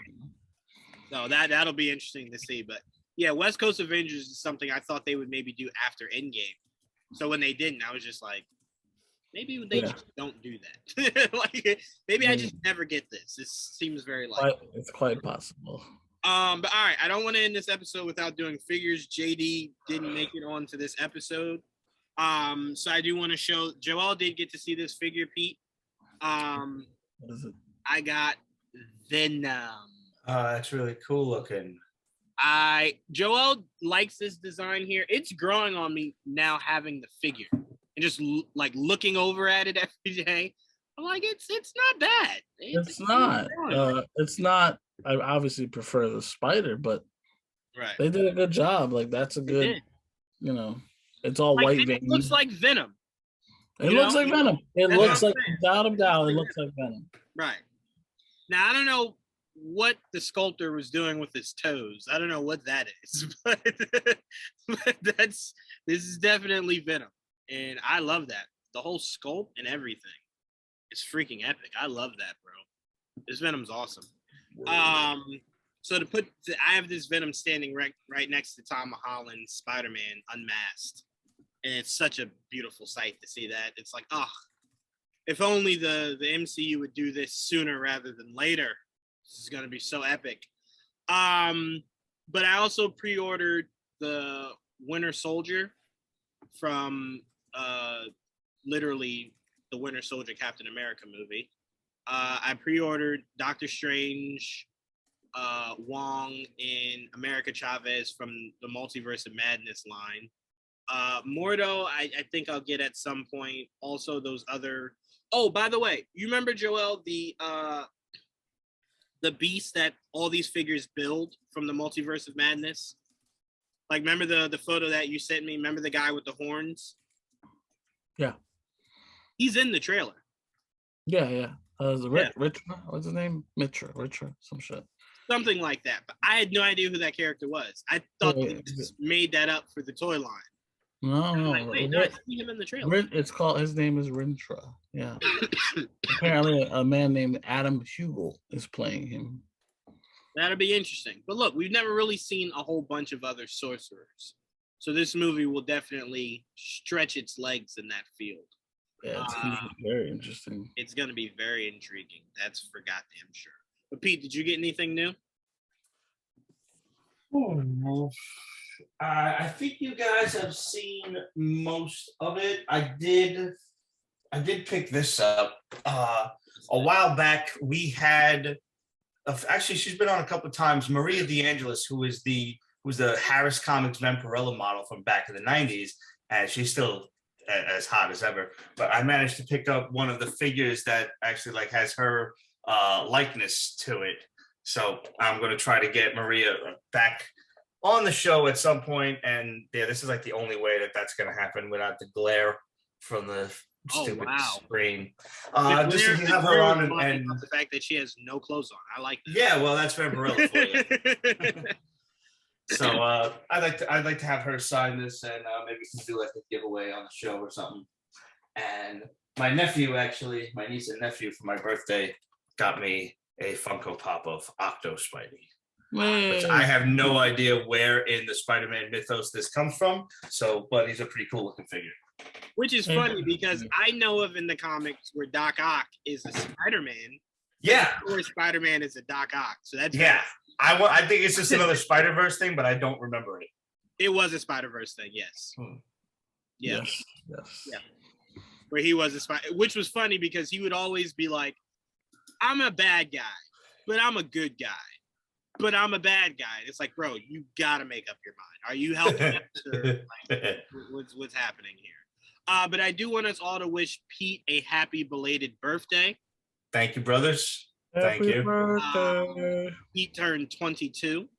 [SPEAKER 2] So that'll be interesting to see. But yeah, West Coast Avengers is something I thought they would maybe do after Endgame. So when they didn't, I was just like, maybe they just don't do that. Like, maybe I just never get this. This seems very likely.
[SPEAKER 3] It's quite possible.
[SPEAKER 2] But all right, I don't want to end this episode without doing figures. JD didn't make it onto this episode. So I do want to show Joel did get to see this figure, Pete.
[SPEAKER 3] What is it?
[SPEAKER 2] I got Venom.
[SPEAKER 4] That's really cool looking.
[SPEAKER 2] Joel likes this design here. It's growing on me now having the figure and just like looking over at it every day. I'm like, it's not bad.
[SPEAKER 3] It's not. It's not. I obviously prefer the spider, but
[SPEAKER 2] Right.
[SPEAKER 3] They did a good job. Like that's a good, it's all
[SPEAKER 2] like,
[SPEAKER 3] white
[SPEAKER 2] it
[SPEAKER 3] veins.
[SPEAKER 2] looks like Venom.
[SPEAKER 3] It looks like Venom. It
[SPEAKER 2] That's
[SPEAKER 3] looks
[SPEAKER 2] what
[SPEAKER 3] like,
[SPEAKER 2] I'm saying.
[SPEAKER 3] without a doubt, it looks like Venom.
[SPEAKER 2] Right. Now I don't know what the sculptor was doing with his toes. I don't know what that is, but this is definitely Venom, and I love that. The whole sculpt and everything is freaking epic. I love that, bro. This Venom's awesome. So I have this Venom standing right next to Tom Holland's Spider-Man Unmasked, and it's such a beautiful sight to see that. It's like, if only the MCU would do this sooner rather than later. This is gonna be so epic. But I also pre-ordered the Winter Soldier from literally the Winter Soldier Captain America movie. I pre-ordered Doctor Strange, Wong, and America Chavez from the Multiverse of Madness line. Mordo, I think I'll get at some point. Also, those other. Oh, by the way, you remember, Joel, the beast that all these figures build from the Multiverse of Madness? Like, remember the photo that you sent me? Remember the guy with the horns?
[SPEAKER 3] Yeah.
[SPEAKER 2] He's in the trailer.
[SPEAKER 3] Yeah. Richard, what's his name? Richard, some shit.
[SPEAKER 2] Something like that. But I had no idea who that character was. I thought they just made that up for the toy line.
[SPEAKER 3] No.
[SPEAKER 2] Like, wait, no, I see him in the trailer.
[SPEAKER 3] It's called, his name is Rintra. Yeah. Apparently a man named Adam Hugel is playing him.
[SPEAKER 2] That'll be interesting. But look, we've never really seen a whole bunch of other sorcerers. So this movie will definitely stretch its legs in that field.
[SPEAKER 3] Yeah, it's gonna be very interesting.
[SPEAKER 2] It's going to be very intriguing. That's for goddamn sure. But Pete, did you get anything new?
[SPEAKER 5] Oh, no. I think you guys have seen most of it. I did pick this up. A while back, we had actually she's been on a couple of times. Maria DeAngelis, who was the Harris Comics Vampirella model from back in the 90s, and she's still as hot as ever. But I managed to pick up one of the figures that actually like has her likeness to it. So I'm going to try to get Maria back on the show at some point. And yeah, this is like the only way that's going to happen without the glare from the stupid screen. Just to have her on and
[SPEAKER 2] the fact that she has no clothes on. I like that.
[SPEAKER 5] Yeah, well, that's Vampirella for you. So I'd like to have her sign this, and maybe we can do like a giveaway on the show or something. And my nephew, actually, my niece and nephew, for my birthday, got me a Funko Pop of Octo Spidey, which I have no idea where in the Spider-Man mythos this comes from. So, but he's a pretty cool looking figure.
[SPEAKER 2] Which is funny because I know of in the comics where Doc Ock is a Spider-Man.
[SPEAKER 5] Yeah,
[SPEAKER 2] or Spider-Man is a Doc Ock. So that's
[SPEAKER 5] I think it's just another Spider-Verse thing, but I don't remember it.
[SPEAKER 2] It was a Spider-Verse thing, yes. Yeah.
[SPEAKER 3] Yes.
[SPEAKER 2] Yeah. Where he was a Spider, which was funny because he would always be like, I'm a bad guy, but I'm a good guy. But I'm a bad guy. And it's like, bro, you gotta make up your mind. Are you helping us or what's happening here? But I do want us all to wish Pete a happy belated birthday.
[SPEAKER 5] Thank you, brothers. Thank you.
[SPEAKER 3] Birthday.
[SPEAKER 2] Pete turned 22.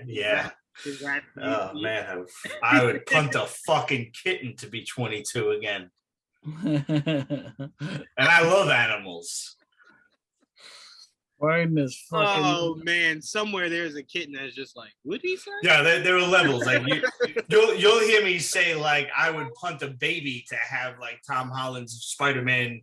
[SPEAKER 5] Yeah.
[SPEAKER 2] Congrats.
[SPEAKER 5] Oh man, I would punt a fucking kitten to be 22 again. And I love animals.
[SPEAKER 2] Oh man, somewhere there's a kitten that's just like, would he say?
[SPEAKER 5] Yeah, there are levels. Like you'll hear me say like I would punt a baby to have like Tom Holland's Spider-Man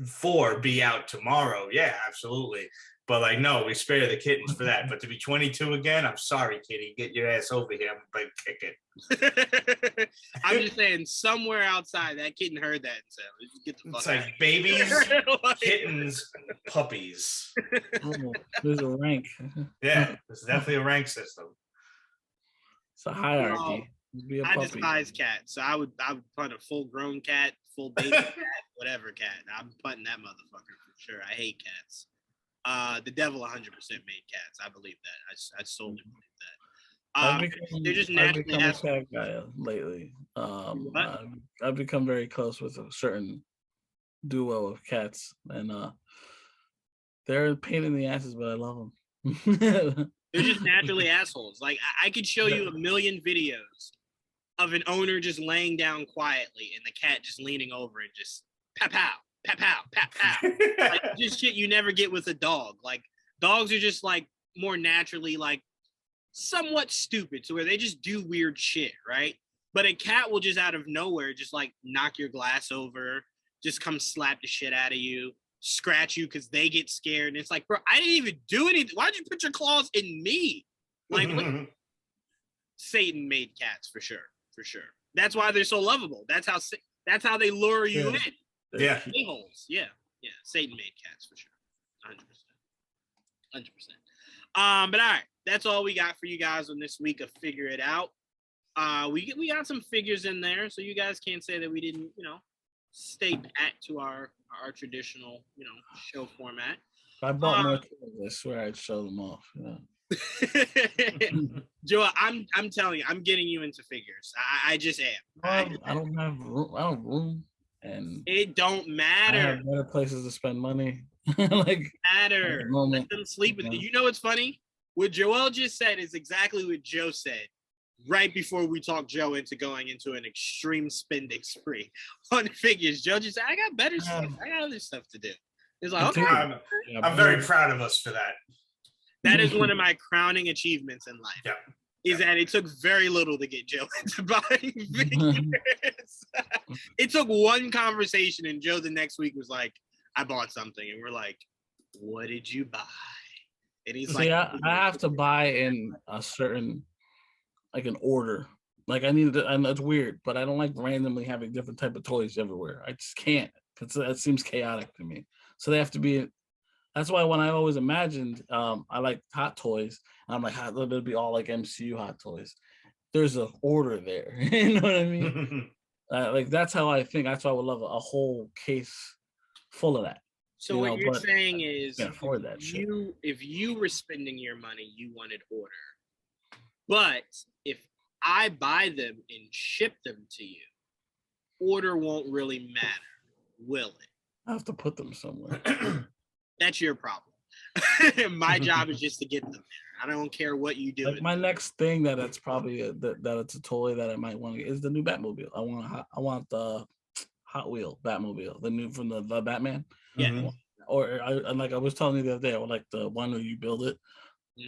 [SPEAKER 5] 4 be out tomorrow. Yeah, absolutely. But like, no, we spare the kittens for that. But to be 22 again, I'm sorry, kitty. Get your ass over here. I'm gonna kick it.
[SPEAKER 2] I'm just saying, somewhere outside, that kitten heard that and said, "Get the fuck
[SPEAKER 5] it's
[SPEAKER 2] out."
[SPEAKER 5] like babies, kittens, puppies.
[SPEAKER 3] Oh, there's a rank.
[SPEAKER 5] Yeah, there's definitely a rank system.
[SPEAKER 3] It's a hierarchy.
[SPEAKER 2] I despise cats, so I would punt a full-grown cat, full baby cat, whatever cat. I'm punting that motherfucker for sure. I hate cats. The devil 100% made cats. I believe that. I solely believe that. They're just naturally
[SPEAKER 3] I've become a cat guy lately. I've become very close with a certain duo of cats, and they're a pain in the asses, but I love them.
[SPEAKER 2] They're just naturally assholes. Like I could show you a million videos of an owner just laying down quietly and the cat just leaning over and just pow pow pow pow pow pow. Like just shit you never get with a dog. Like dogs are just like more naturally like somewhat stupid to where they just do weird shit, right? But a cat will just out of nowhere just like knock your glass over, just come slap the shit out of you, scratch you because they get scared. And it's like, bro, I didn't even do anything. Why'd you put your claws in me? Like Satan made cats for sure. For sure. That's why they're so lovable. That's how they lure you in.
[SPEAKER 4] Yeah.
[SPEAKER 2] A-holes. Yeah. Yeah. Satan made cats for sure. 100%. 100%. But all right, that's all we got for you guys on this week of Figure It Out. We got some figures in there, so you guys can't say that we didn't, stay back to our traditional, show format.
[SPEAKER 3] If I bought more toys, I swear I'd show them off.
[SPEAKER 2] Joe, I'm telling you, I'm getting you into figures. I just am.
[SPEAKER 3] I don't have room, and
[SPEAKER 2] it don't matter.
[SPEAKER 3] I have better places to spend money. Like
[SPEAKER 2] matter. Let them sleep with you. You know what's funny? What Joel just said is exactly what Joe said right before we talked Joe into going into an extreme spending spree on figures. Joe just said, I got better stuff. I got other stuff to do. It's like, okay.
[SPEAKER 4] I'm very proud of us for that.
[SPEAKER 2] That is one of my crowning achievements in life.
[SPEAKER 4] Yeah.
[SPEAKER 2] Is that it took very little to get Joe into buying figures. It took one conversation, and Joe the next week was like, I bought something. And we're like, what did you buy? And he's like,
[SPEAKER 3] I have to buy in a certain, like an order. Like I need to, and it's weird, but I don't like randomly having different type of toys everywhere. I just can't, because that seems chaotic to me. So they have to be. That's why when I always imagined, I like Hot Toys, and I'm like, it'll be all like MCU Hot Toys. There's an order there. You know what I mean? Like that's how I think. That's why I would love a whole case full of that.
[SPEAKER 2] So what you're saying is,
[SPEAKER 3] afford that shit.
[SPEAKER 2] If you were spending your money, you wanted order. But if I buy them and ship them to you, order won't really matter, will it?
[SPEAKER 3] I have to put them somewhere.
[SPEAKER 2] That's your problem. My job is just to get them there. I don't care what you do.
[SPEAKER 3] Like my next thing that's probably that it's a toy that I might want to get is the new Batmobile. I want the Hot Wheel Batmobile, the new from the Batman.
[SPEAKER 2] Yeah.
[SPEAKER 3] Mm-hmm. Or I was telling you the other day, I would like the one where you build it,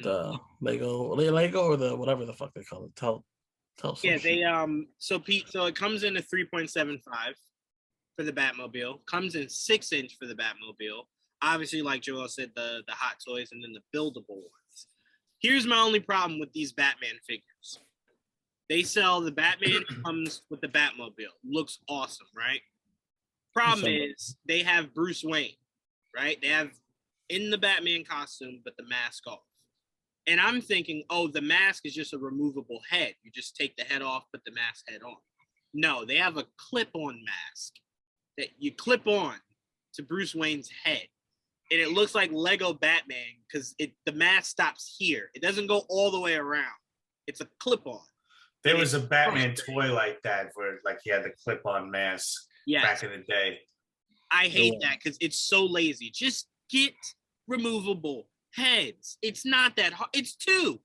[SPEAKER 3] the Lego or the whatever the fuck they call it. Tell.
[SPEAKER 2] Yeah, they So Pete, so it comes in a 3.75 for the Batmobile. Comes in 6-inch for the Batmobile. Obviously, like Joel said, the Hot Toys and then the buildable ones. Here's my only problem with these Batman figures. They sell the Batman comes with the Batmobile. Looks awesome, right? Problem is they have Bruce Wayne, right? They have in the Batman costume, but the mask off. And I'm thinking, oh, the mask is just a removable head. You just take the head off, put the mask head on. No, they have a clip-on mask that you clip on to Bruce Wayne's head. And it looks like Lego Batman because the mask stops here. It doesn't go all the way around. It's a clip-on.
[SPEAKER 4] There was a Batman toy like that where like he had the clip-on mask back in the day.
[SPEAKER 2] I hate that because it's so lazy. Just get removable heads. It's not that hard. It's 2.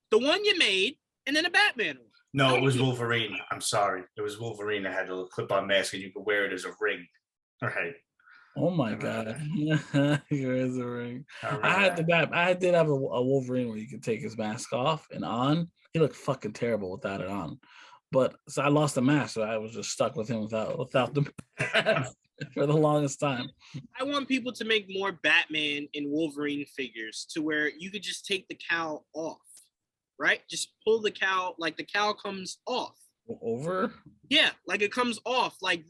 [SPEAKER 2] The one you made and then a Batman one.
[SPEAKER 4] No, it was Wolverine. I'm sorry. It was Wolverine that had a clip-on mask and you could wear it as a ring. All right.
[SPEAKER 3] Oh my god! Here is a ring. I did have a Wolverine where you could take his mask off and on. He looked fucking terrible without it on. But so I lost the mask, so I was just stuck with him without the mask for the longest time.
[SPEAKER 2] I want people to make more Batman and Wolverine figures to where you could just take the cowl off, right? Just pull the cowl, like the cowl comes off.
[SPEAKER 3] Over?
[SPEAKER 2] Yeah, like it comes off, like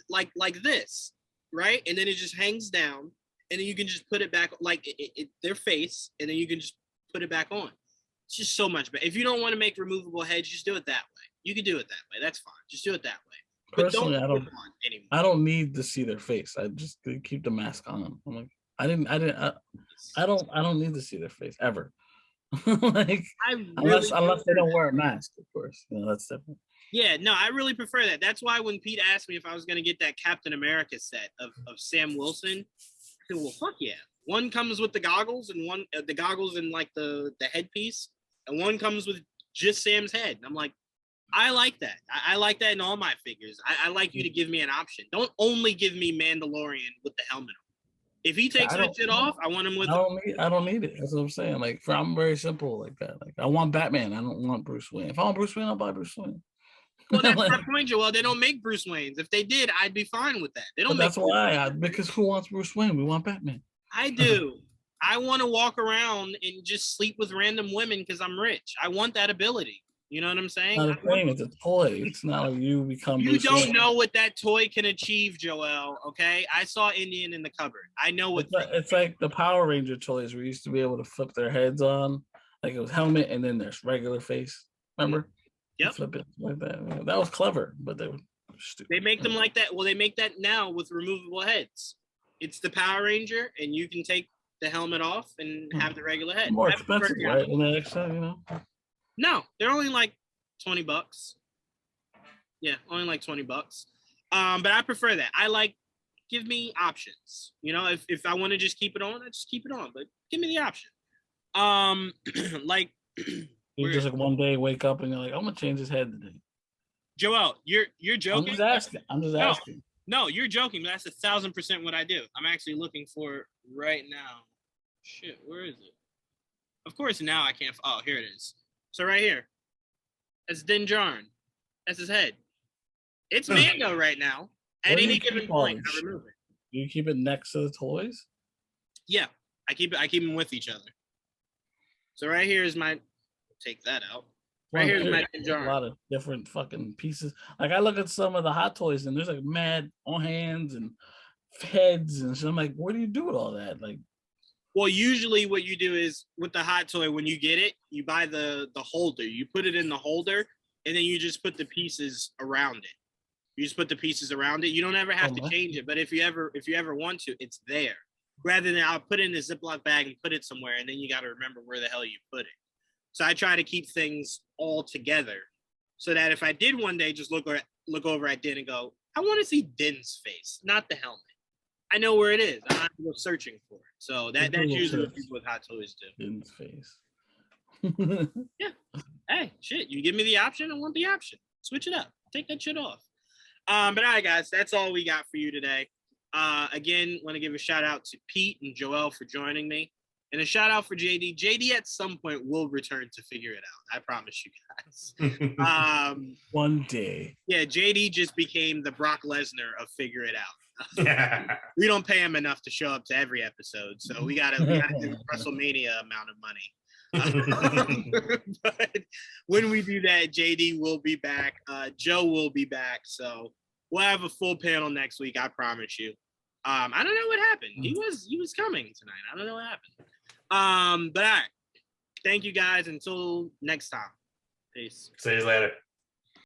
[SPEAKER 2] this. Right, and then it just hangs down, and then you can just put it back like their face, and then you can just put it back on. It's just so much better. If you don't want to make removable heads, just do it that way. You can do it that way. That's fine. Just do it that way. But
[SPEAKER 3] personally,
[SPEAKER 2] anymore.
[SPEAKER 3] I don't need to see their face. I just keep the mask on. I'm like, I don't need to see their face ever. Like unless they don't wear a mask, of course. That's different.
[SPEAKER 2] Yeah, no, I really prefer that. That's why when Pete asked me if I was going to get that Captain America set of Sam Wilson, I said, well, fuck yeah. One comes with the goggles and one the goggles and like the headpiece and one comes with just Sam's head. And I'm like, I like that. I like that in all my figures. I like you to give me an option. Don't only give me Mandalorian with the helmet on. If he takes that shit off, I want him with.
[SPEAKER 3] I don't need it. That's what I'm saying. Like, I'm very simple like that. Like, I want Batman. I don't want Bruce Wayne. If I want Bruce Wayne, I'll buy Bruce Wayne.
[SPEAKER 2] Well, that's my point, Joel. They don't make Bruce Waynes. If they did, I'd be fine with that. They don't.
[SPEAKER 3] That's why. Because who wants Bruce Wayne? We want Batman.
[SPEAKER 2] I do. I want to walk around and just sleep with random women because I'm rich. I want that ability. You know what I'm saying?
[SPEAKER 3] It's not a thing. It's a toy. It's not like you become.
[SPEAKER 2] You
[SPEAKER 3] Bruce
[SPEAKER 2] don't
[SPEAKER 3] Wayne.
[SPEAKER 2] know what that toy can achieve, Joel. Okay, I saw Indian in the cupboard. I know what.
[SPEAKER 3] It's like the Power Ranger toys where you used to be able to flip their heads on, like it was helmet and then there's regular face. Remember?
[SPEAKER 2] Yep.
[SPEAKER 3] Flip it like that. That was clever, but they were stupid.
[SPEAKER 2] They make them like that. Well, they make that now with removable heads. It's the Power Ranger, and you can take the helmet off and have the regular head.
[SPEAKER 3] More expensive, right? And the extra,
[SPEAKER 2] No, they're only like $20. Yeah, only like $20. But I prefer that. I like, give me options. You know, if I want to just keep it on, I just keep it on. But give me the option. Like
[SPEAKER 3] you just like one day wake up and you're like, I'm gonna change his head today.
[SPEAKER 2] Joel, you're joking.
[SPEAKER 3] I'm just asking.
[SPEAKER 2] No, you're joking. That's 1,000% what I do. I'm actually looking for it right now. Shit, where is it? Of course, now I can't. Oh, here it is. So right here, that's Din Djarin. That's his head. It's Mando right now. At any given point, I remove it.
[SPEAKER 3] Do you keep it next to the toys?
[SPEAKER 2] Yeah, I keep them with each other. So right here is my. Take that out. Right here is my Din Djarin.
[SPEAKER 3] A lot of different fucking pieces. Like I look at some of the Hot Toys and there's like mad on hands and heads and so I'm like, what do you do with all that? Like,
[SPEAKER 2] well, usually what you do is with the hot toy, when you get it, you buy the holder. You put it in the holder, and then you just put the pieces around it. You just put the pieces around it. You don't ever have to change it. But if you ever want to, it's there. Rather than I'll put it in a Ziploc bag and put it somewhere, and then you got to remember where the hell you put it. So I try to keep things all together, so that if I did one day just look over at Din and go, I want to see Din's face, not the helmet. I know where it is. I don't have to go searching for it. So that's usually what people with Hot Toys do.
[SPEAKER 3] Din's face.
[SPEAKER 2] Yeah. Hey, shit. You give me the option, I want the option. Switch it up. Take that shit off. But all right, guys, that's all we got for you today. Again, want to give a shout out to Pete and Joel for joining me. And a shout out for JD. JD at some point will return to figure it out. I promise you guys.
[SPEAKER 3] One day.
[SPEAKER 2] Yeah, JD just became the Brock Lesnar of Figure It Out. We don't pay him enough to show up to every episode, so we gotta do WrestleMania amount of money. But when we do that, JD will be back. Joe will be back, so we'll have a full panel next week. I promise you. I don't know what happened. He was coming tonight. I don't know what happened. But all right. Thank you guys. Until next time. Peace.
[SPEAKER 4] See you later.